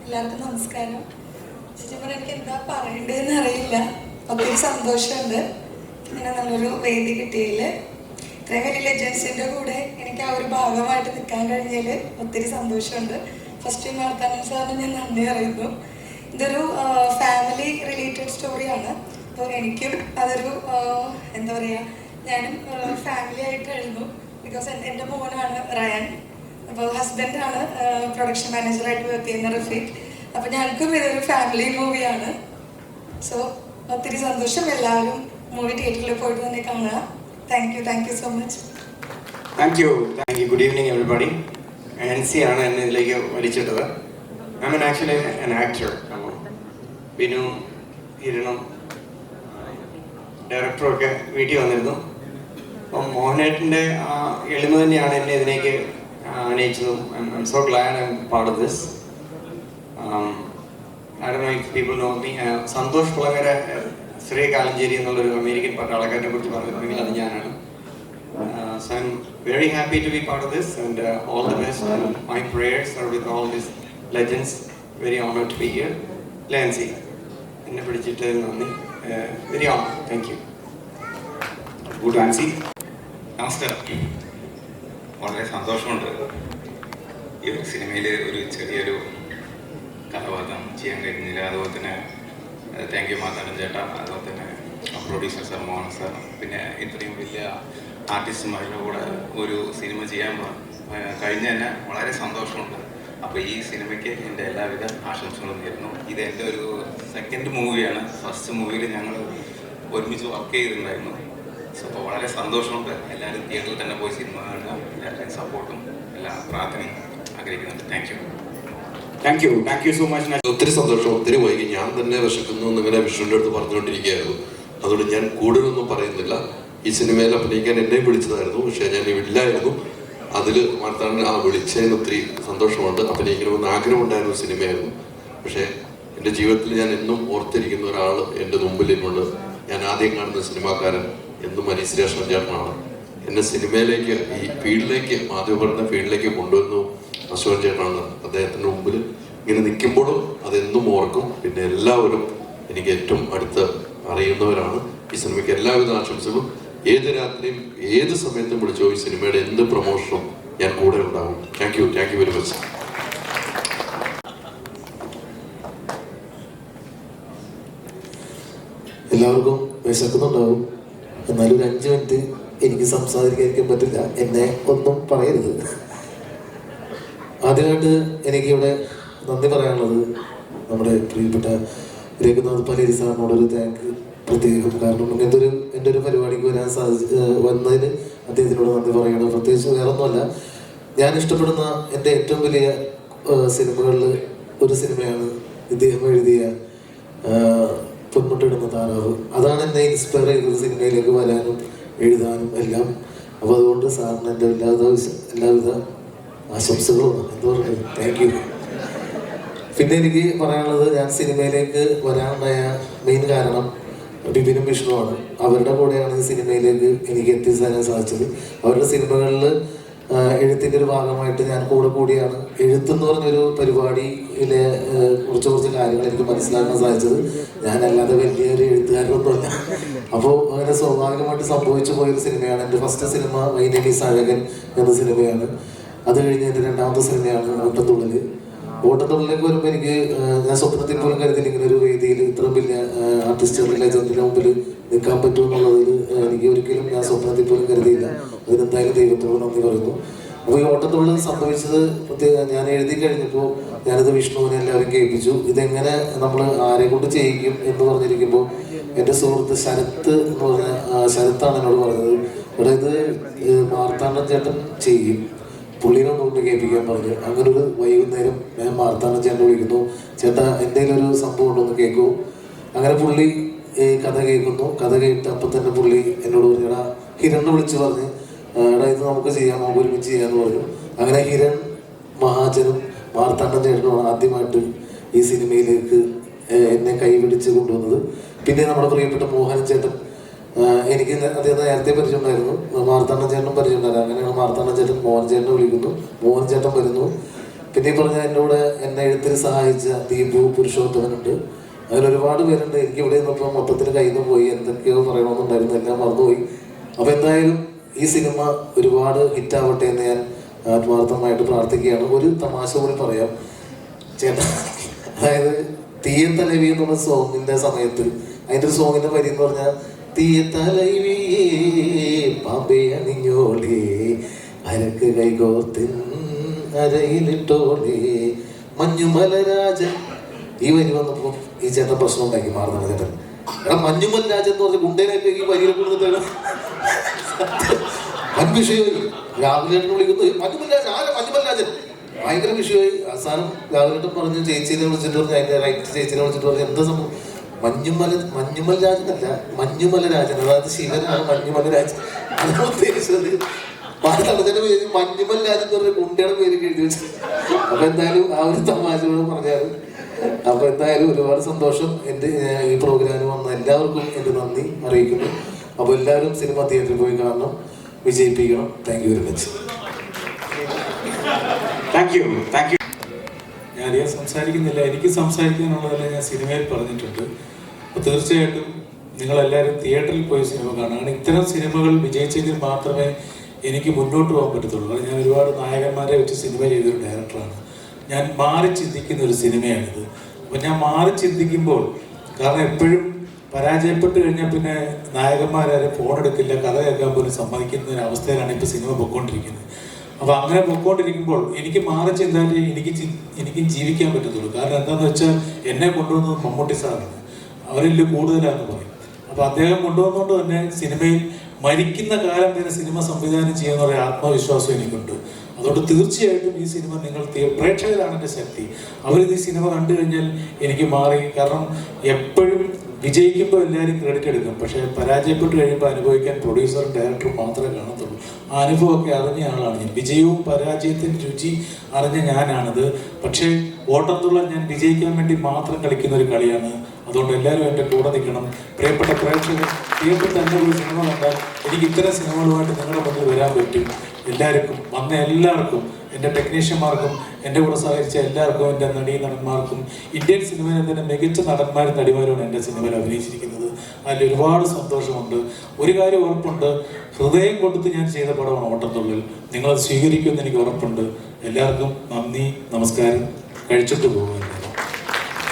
എല്ലാവർക്കും നമസ്കാരം. ശരിക്കും എനിക്ക് എന്താ പറയേണ്ടതെന്ന് അറിയില്ല. ഒത്തിരി സന്തോഷമുണ്ട് ഇങ്ങനെ നല്ലൊരു വേദി കിട്ടിയതിൽ. ഇത്രയും വലിയ ലെജൻസിൻ്റെ കൂടെ എനിക്ക് ആ ഒരു ഭാഗമായിട്ട് നിൽക്കാൻ കഴിഞ്ഞതിൽ ഒത്തിരി സന്തോഷമുണ്ട്. ഫസ്റ്റ് മാർത്താണ്ഡൻ സാറിന് ഞാൻ നന്ദി പറയുന്നു. ഇതൊരു ഫാമിലി റിലേറ്റഡ് സ്റ്റോറിയാണ്. അപ്പോൾ എനിക്കും അതൊരു എന്താ പറയുക, ഞാനും ഫാമിലി ആയിട്ട് എഴുതുന്നു. ബിക്കോസ് എൻ്റെ മോനാണ് റയാൻ. അപ്പോൾ ഹസ്ബൻഡാണ് പ്രൊഡക്ഷൻ മാനേജറായിട്ട് വർക്ക് ചെയ്യുന്ന റഫീഖ്. അപ്പോൾ ഞങ്ങൾക്കും ഇതൊരു ഫാമിലി മൂവിയാണ്. സോ ഒത്തിരി സന്തോഷം. എല്ലാവരും മൂവി തിയേറ്ററിൽ പോയിട്ട് തന്നെ കാണുക. Thank you so much. Thank you. Good evening everybody. Ancy ആണ് എന്നെ ഇതിലേക്ക് വലിച്ചിട്ടത്. I mean actually an actor. Binu, ഹിരണം, ഡയറക്ടറൊക്കെ വീട്ടിൽ വന്നിരുന്നു. അപ്പം മോഹനേട്ടൻ്റെ ആ എളിമ തന്നെയാണ് എന്നെ ഇതിലേക്ക് അണിയിച്ചതും. I'm so glad I'm part of this. I don't know if people know me. Santhosh Kulangara Sree Kalanchery എന്നുള്ളൊരു അമേരിക്കൻ പട്ടാളക്കാരനെ കുറിച്ച് പറഞ്ഞിട്ടുണ്ടെങ്കിൽ അത് ഞാനാണ്. So I'm very happy to be part of this and all the best. And my prayers are with all these legends. Very honored to be here. Lancy, എന്നെ പിടിച്ചിട്ട് നന്ദി. Very honored. Thank you. Good Lancy. നമസ്കാരം. വളരെ സന്തോഷമുണ്ട് ഈ സിനിമയിൽ ഒരു ചെറിയൊരു കഥാപാത്രം ചെയ്യാൻ കഴിഞ്ഞില്ല. അതുപോലെ തന്നെ താങ്ക് യു മാതാടൻ ചേട്ടാ, അതുപോലെ തന്നെ പ്രൊഡ്യൂസർ സാർ, മോഹൻ സാർ, പിന്നെ ഇത്രയും വലിയ ആർട്ടിസ്റ്റുമാരുടെ കൂടെ ഒരു സിനിമ ചെയ്യാൻ കഴിഞ്ഞ തന്നെ വളരെ സന്തോഷമുണ്ട്. അപ്പോൾ ഈ സിനിമയ്ക്ക് എൻ്റെ എല്ലാവിധ ആശംസകളും നേരുന്നു. ഇത് എൻ്റെ ഒരു സെക്കൻഡ് മൂവിയാണ്. ഫസ്റ്റ് മൂവിയിൽ ഞങ്ങൾ ഒരുമിച്ച് വർക്ക് ചെയ്തിട്ടുണ്ടായിരുന്നു. സോ അപ്പോൾ വളരെ സന്തോഷമുണ്ട്. എല്ലാവരും തിയേറ്ററിൽ തന്നെ പോയി സിനിമ കാണുക. എല്ലാവരുടെയും സപ്പോർട്ടും എല്ലാ പ്രാർത്ഥനയും ആഗ്രഹിക്കുന്നുണ്ട്. Thank you so much. ഒത്തിരി സന്തോഷം. ഒത്തിരി വൈകി. ഞാൻ തന്നെ വിശക്കുന്നു എന്നിങ്ങനെ വിഷ്ണുവിൻ്റെ അടുത്ത് പറഞ്ഞുകൊണ്ടിരിക്കുകയായിരുന്നു. അതുകൊണ്ട് ഞാൻ കൂടുതലൊന്നും പറയുന്നില്ല. ഈ സിനിമയിൽ അഭിനയിക്കാൻ എന്നെയും വിളിച്ചതായിരുന്നു, പക്ഷേ ഞാൻ ഇല്ലായിരുന്നു. അതിൽ മാർത്താണ്ഡൻ വിളിച്ചതിന് ഒത്തിരി സന്തോഷമുണ്ട്. അഭിനയിക്കണമെന്ന് ആഗ്രഹമുണ്ടായിരുന്ന സിനിമയായിരുന്നു. പക്ഷേ എൻ്റെ ജീവിതത്തിൽ ഞാൻ എന്നും ഓർത്തിരിക്കുന്ന ഒരാൾ എൻ്റെ മുമ്പിൽ ഇന്നുണ്ട്. ഞാൻ ആദ്യം കാണുന്ന സിനിമാക്കാരൻ എന്നും മനീശ്വരേഷൻ ചേട്ടനാണ്. എന്നെ സിനിമയിലേക്ക്, ഈ ഫീൽഡിലേക്ക്, മാധ്യമപ്രവർത്തന ഫീൽഡിലേക്ക് കൊണ്ടുവന്നു അശോകൻ ചേട്ടനാണ്. അദ്ദേഹത്തിൻ്റെ മുമ്പിൽ ഇങ്ങനെ നിൽക്കുമ്പോഴും അതെന്നും ഓർക്കും. പിന്നെ എല്ലാവരും എനിക്ക് ഏറ്റവും അടുത്ത് അറിയുന്നവരാണ്. ഈ സിനിമയ്ക്ക് എല്ലാവിധ ആശംസകളും. ഏത് രാത്രിയും ഏത് സമയത്തും വിളിച്ചോ ഈ സിനിമയുടെ എന്ത് പ്രൊമോഷനും ഞാൻ കൂടെ ഉണ്ടാകും. Thank you very much. എല്ലാവർക്കും വിശക്കുന്നുണ്ടാവും. എന്നാലും ഒരു 5 മിനിറ്റ് എനിക്ക് സംസാരിക്കാൻ പറ്റില്ല. എന്നെ ഒന്നും പറയരുത്. ആദ്യമായിട്ട് എനിക്കിവിടെ നന്ദി പറയാനുള്ളത് നമ്മുടെ പ്രിയപ്പെട്ട രഘുനാഥ് പലേരി സാറിനോടൊരു താങ്ക് പ്രത്യേകം. കാരണം എൻ്റെ ഒരു പരിപാടിക്ക് വന്നതിന് അദ്ദേഹത്തിനോട് നന്ദി പറയണം. പ്രത്യേകിച്ച് വേറൊന്നുമല്ല, ഞാൻ ഇഷ്ടപ്പെടുന്ന എൻ്റെ ഏറ്റവും വലിയ സിനിമകളിൽ ഒരു സിനിമയാണ് ഇദ്ദേഹം എഴുതിയ പൊന്മുട്ടിടുന്ന താറാവ്. അതാണ് എന്നെ ഇൻസ്പയർ ചെയ്തത് സിനിമയിലേക്ക് വരാനും എഴുതാനും എല്ലാം. അപ്പോൾ അതുകൊണ്ട് സാറിന് എൻ്റെ എല്ലാവിധ ആശംസകളും. എന്താ പറയുക, താങ്ക് യു. പിന്നെ എനിക്ക് പറയാനുള്ളത്, ഞാൻ സിനിമയിലേക്ക് വരാനുണ്ടായ മെയിൻ കാരണം ബിബിനും വിഷ്ണുവാണ്. അവരുടെ കൂടെയാണ് ഈ സിനിമയിലേക്ക് എനിക്ക് എത്തിച്ചേരാൻ സാധിച്ചത്. അവരുടെ സിനിമകളിൽ എഴുത്തിൻ്റെ ഒരു ഭാഗമായിട്ട് ഞാൻ കൂടിയാണ്. എഴുത്തെന്ന് പറഞ്ഞൊരു പരിപാടിയിലെ കുറച്ച് കാര്യങ്ങൾ എനിക്ക് മനസ്സിലാക്കാൻ സാധിച്ചത്. ഞാനല്ലാതെ വലിയൊരു എഴുത്തുകാരനൊന്നുമല്ല. അപ്പോൾ അങ്ങനെ സ്വാഭാവികമായിട്ട് സംഭവിച്ചു പോയൊരു സിനിമയാണ് എൻ്റെ ഫസ്റ്റ് സിനിമ. മൈ നെയിം ഈസ് അഴകൻ എന്ന സിനിമയാണ്. അത് കഴിഞ്ഞ് എൻ്റെ രണ്ടാമത്തെ സിനിമയാണ് ഓട്ടംതുള്ളൽ. ഓട്ടംതുള്ളലിലേക്ക് വരുമ്പോൾ എനിക്ക് ഞാൻ സ്വപ്നത്തിൽ പോലും കരുതില്ല ഇങ്ങനെ ഒരു വേദിയിൽ ഇത്രയും വലിയ ആർട്ടിസ്റ്റ് ലെജൻഡിന് മുമ്പിൽ നിൽക്കാൻ പറ്റുമെന്നുള്ളതിൽ എനിക്ക് ഒരിക്കലും ഞാൻ സ്വപ്നത്തിൽ പോലും കരുതിയില്ല. അതിനെന്തായാലും ദൈവത്തോട് നന്ദി പറയുന്നു. അപ്പോൾ ഈ ഓട്ടംതുള്ളൽ സംഭവിച്ചത് ഞാൻ എഴുതി കഴിഞ്ഞപ്പോൾ ഞാനത് വിഷ്ണുവിനെ എല്ലാവരും കേൾപ്പിച്ചു. ഇതെങ്ങനെ നമ്മൾ ആരെ കൊണ്ട് ചെയ്യിക്കും എന്ന് പറഞ്ഞിരിക്കുമ്പോൾ എൻ്റെ സുഹൃത്ത് ശരത്ത് എന്ന് പറഞ്ഞ ശരത്താണ് എന്നോട് പറഞ്ഞത്, ഇവിടെ ഇത് മാർത്താണ്ഡൻ ചേട്ടൻ ചെയ്യും, പുള്ളിനെ കൊണ്ട് കേൾപ്പിക്കാൻ പറഞ്ഞു. അങ്ങനെ ഒരു വൈകുന്നേരം ഞാൻ മാർത്താണ്ഡൻ ചേട്ടൻ വിളിക്കുന്നു, ചേട്ടാ എന്തെങ്കിലും ഒരു സംഭവം ഉണ്ടോ ഒന്ന് കേൾക്കൂ. അങ്ങനെ പുള്ളി കഥ കേൾക്കുന്നു. കഥ കേട്ട് അപ്പം തന്നെ പുള്ളി എന്നോട് പറഞ്ഞു, എടാ ഹിരണ്ണെ വിളിച്ച് പറഞ്ഞ് എടാ ഇത് നമുക്ക് ചെയ്യാം, നമുക്ക് ഒരുമിച്ച് ചെയ്യാമെന്ന് പറഞ്ഞു. അങ്ങനെ ഹിരൺ മഹാജനും മാർത്താണ്ഡൻ ചേട്ടനുമാണ് ആദ്യമായിട്ട് ഈ സിനിമയിലേക്ക് എന്നെ കൈപിടിച്ച് കൊണ്ടുവന്നത്. പിന്നെ നമ്മുടെ പ്രിയപ്പെട്ട മോഹൻ ചേട്ടൻ, എനിക്ക് അദ്ദേഹം നേരത്തെ പരിചയമുണ്ടായിരുന്നു, മാർത്താണ്ഡൻ ചേട്ടനും പരിചയമുണ്ടായിരുന്നു. അങ്ങനെയാണ് മാർത്താണ്ഡൻ ചേട്ടൻ മോഹൻ ചേട്ടനെ വിളിക്കുന്നു, മോഹൻ ചേട്ടൻ വരുന്നു. പിന്നെ ഈ പറഞ്ഞ എന്നോട് എന്നെ എഴുത്തിന് സഹായിച്ച ദീപു പുരുഷോത്തമനുണ്ട്. അങ്ങനെ ഒരുപാട് പേരുണ്ട്. എനിക്ക് ഇവിടെ നിന്നപ്പോൾ മൊത്തത്തിൽ കയ്യിൽ നിന്ന് പോയി, എന്തൊക്കെയോ പറയണമെന്നുണ്ടായിരുന്നു, എല്ലാം മറന്നുപോയി. അപ്പോൾ എന്തായാലും ഈ സിനിമ ഒരുപാട് ഹിറ്റാവട്ടെ എന്ന് ഞാൻ ആത്മാർത്ഥമായിട്ട് പ്രാർത്ഥിക്കുകയാണ്. ഒരു തമാശ കൂടി പറയാം ചേട്ടാ, അതായത് തീയത്തലവി എന്നുള്ള സോങ്ങിൻ്റെ സമയത്ത് അതിൻ്റെ ഒരു സോങ്ങിൻ്റെ വരി എന്ന് പറഞ്ഞാൽ, തീയത്തലവിയേ പാമ്പേ അണിഞ്ഞോളേ അരക്ക് കൈകോർത്തിൻ അരയിലിട്ടോളേ മഞ്ഞുമലരാജൻ. ഈ വരി വന്നപ്പോൾ ഈ ചേട്ടൻ പ്രശ്നം ഉണ്ടാക്കി, മാറുന്ന ചേട്ടൻ. എടാ മഞ്ഞുമൽ രാജൻ എന്ന് പറഞ്ഞ ഗുണ്ടേനൊക്കെ ഈ വരിയിൽ കൊടുത്തിട്ടാണ് വൻ വിഷയമായി. രാഹുലേട്ടൻ വിളിക്കുന്നു മഞ്ഞുമൽ രാജൻ, ആരാ മഞ്ഞുമൽ രാജൻ, ഭയങ്കര വിഷയമായി. അവസാനം രാഹുലേട്ടൻ പറഞ്ഞു, ചേച്ചീനെ വിളിച്ചിട്ട് പറഞ്ഞു, അതിൻ്റെ റൈറ്റ് ചേച്ചീനെ വിളിച്ചിട്ട് പറഞ്ഞു, എന്താ സംഭവം, മഞ്ഞുമൽ രാജനല്ല മഞ്ഞുമല രാജൻ, അതായത് ശിവനാണ് മഞ്ഞുമല രാജൻ. അതാണ് ഉദ്ദേശിച്ചത്. മാർത്താണ്ഡന്റെ പേര് മഞ്ഞുമൽ രാജൻ എന്ന് പറഞ്ഞ കുട്ടിയുടെ പേര് എഴുതി വെച്ചത്. അപ്പൊ എന്തായാലും ആ ഒരു തമാശയോട് പറഞ്ഞാൽ, അപ്പൊ എന്തായാലും ഒരുപാട് സന്തോഷം. എൻ്റെ ഈ പ്രോഗ്രാമിന് വന്ന എല്ലാവർക്കും എൻ്റെ നന്ദി അറിയിക്കുന്നു. അപ്പൊ എല്ലാവരും സിനിമ തിയേറ്ററിൽ പോയി കാണണം, വിജയിപ്പിക്കണം. Thank you very much. ഞാൻ അധികം സംസാരിക്കുന്നില്ല, എനിക്ക് സംസാരിക്കാനുള്ളതെല്ലാം ഞാൻ സിനിമയിൽ പറഞ്ഞിട്ടുണ്ട്. അപ്പോൾ തീർച്ചയായിട്ടും നിങ്ങളെല്ലാവരും തിയേറ്ററിൽ പോയി സിനിമ കാണുക. കാരണം ഇത്തരം സിനിമകൾ വിജയിച്ചെങ്കിൽ മാത്രമേ എനിക്ക് മുന്നോട്ട് പോകാൻ പറ്റത്തുള്ളൂ. കാരണം ഞാൻ ഒരുപാട് നായകന്മാരെ വെച്ച് സിനിമ ചെയ്തൊരു ഡയറക്ടറാണ്. ഞാൻ മാറി ചിന്തിക്കുന്ന ഒരു സിനിമയാണിത്. അപ്പം ഞാൻ മാറി ചിന്തിക്കുമ്പോൾ, കാരണം എപ്പോഴും പരാജയപ്പെട്ട് കഴിഞ്ഞാൽ പിന്നെ നായകന്മാരാരും ഫോൺ എടുക്കില്ല, കഥ കേൾക്കാൻ പോലും സമ്മതിക്കുന്ന ഒരു അവസ്ഥയിലാണ് ഇപ്പോൾ സിനിമ പൊയ്ക്കൊണ്ടിരിക്കുന്നത്. അപ്പോൾ അങ്ങനെ പൊയ്ക്കൊണ്ടിരിക്കുമ്പോൾ എനിക്ക് മാറി ചിന്താലേ എനിക്കും ജീവിക്കാൻ പറ്റത്തുള്ളൂ. കാരണം എന്താണെന്ന് വെച്ചാൽ എന്നെ കൊണ്ടുവന്നത് മമ്മൂട്ടി സാറാണ്, അവരിൽ കൂടുതലാണെന്ന് പറയും. അപ്പോൾ അദ്ദേഹം കൊണ്ടുവന്നുകൊണ്ട് തന്നെ സിനിമയിൽ മരിക്കുന്ന കാലം വരെ സിനിമ സംവിധാനം ചെയ്യുന്ന ഒരു ആത്മവിശ്വാസം എനിക്കുണ്ട്. അതുകൊണ്ട് തീർച്ചയായിട്ടും ഈ സിനിമ നിങ്ങൾ പ്രേക്ഷകരാണ് എൻ്റെ ശക്തി. അവരിത് ഈ സിനിമ കണ്ടു കഴിഞ്ഞാൽ എനിക്ക് മാറി. കാരണം എപ്പോഴും വിജയിക്കുമ്പോൾ എല്ലാവരും ക്രെഡിറ്റ് എടുക്കും, പക്ഷേ പരാജയപ്പെട്ട് കഴിയുമ്പോൾ അനുഭവിക്കാൻ പ്രൊഡ്യൂസറും ഡയറക്ടറും മാത്രമേ കാണത്തുള്ളൂ. ആ അനുഭവമൊക്കെ അറിഞ്ഞ ആളാണ് ഞാൻ. വിജയവും പരാജയത്തിൻ്റെ രുചി അറിഞ്ഞ ഞാനാണിത്. പക്ഷേ ഓട്ടംതുള്ളൽ ഞാൻ വിജയിക്കാൻ വേണ്ടി മാത്രം കളിക്കുന്ന ഒരു കളിയാണ്. അതുകൊണ്ട് എല്ലാവരും എൻ്റെ കൂടെ നിൽക്കണം. പ്രിയപ്പെട്ട പ്രേക്ഷകർ, തിയേറ്ററിൽ തന്നെ ഒരു സിനിമ കണ്ടാൽ എനിക്ക് ഇത്തരം സിനിമകളുമായിട്ട് നിങ്ങളുടെ മുന്നിൽ വരാൻ പറ്റും. എല്ലാവർക്കും വന്ന എല്ലാവർക്കും, എൻ്റെ ടെക്നീഷ്യന്മാർക്കും എൻ്റെ കൂടെ സഹകരിച്ച എല്ലാവർക്കും, എൻ്റെ നടന്മാർക്കും, ഇന്ത്യൻ സിനിമയിലെ തന്നെ മികച്ച നടന്മാരും നടിമാരുമാണ് എൻ്റെ സിനിമയിൽ അഭിനയിച്ചിരിക്കുന്നത്. അതിൽ ഒരുപാട് സന്തോഷമുണ്ട്. ഒരു കാര്യം ഉറപ്പുണ്ട്, ഹൃദയം കൊടുത്ത് ഞാൻ ചെയ്ത പടമാണ് ഓട്ടംതുള്ളൽ. നിങ്ങളത് സ്വീകരിക്കുമെന്ന് എനിക്ക് ഉറപ്പുണ്ട്. എല്ലാവർക്കും നന്ദി, നമസ്കാരം. കഴിച്ചിട്ട് പോകുക.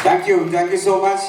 Thank you so much.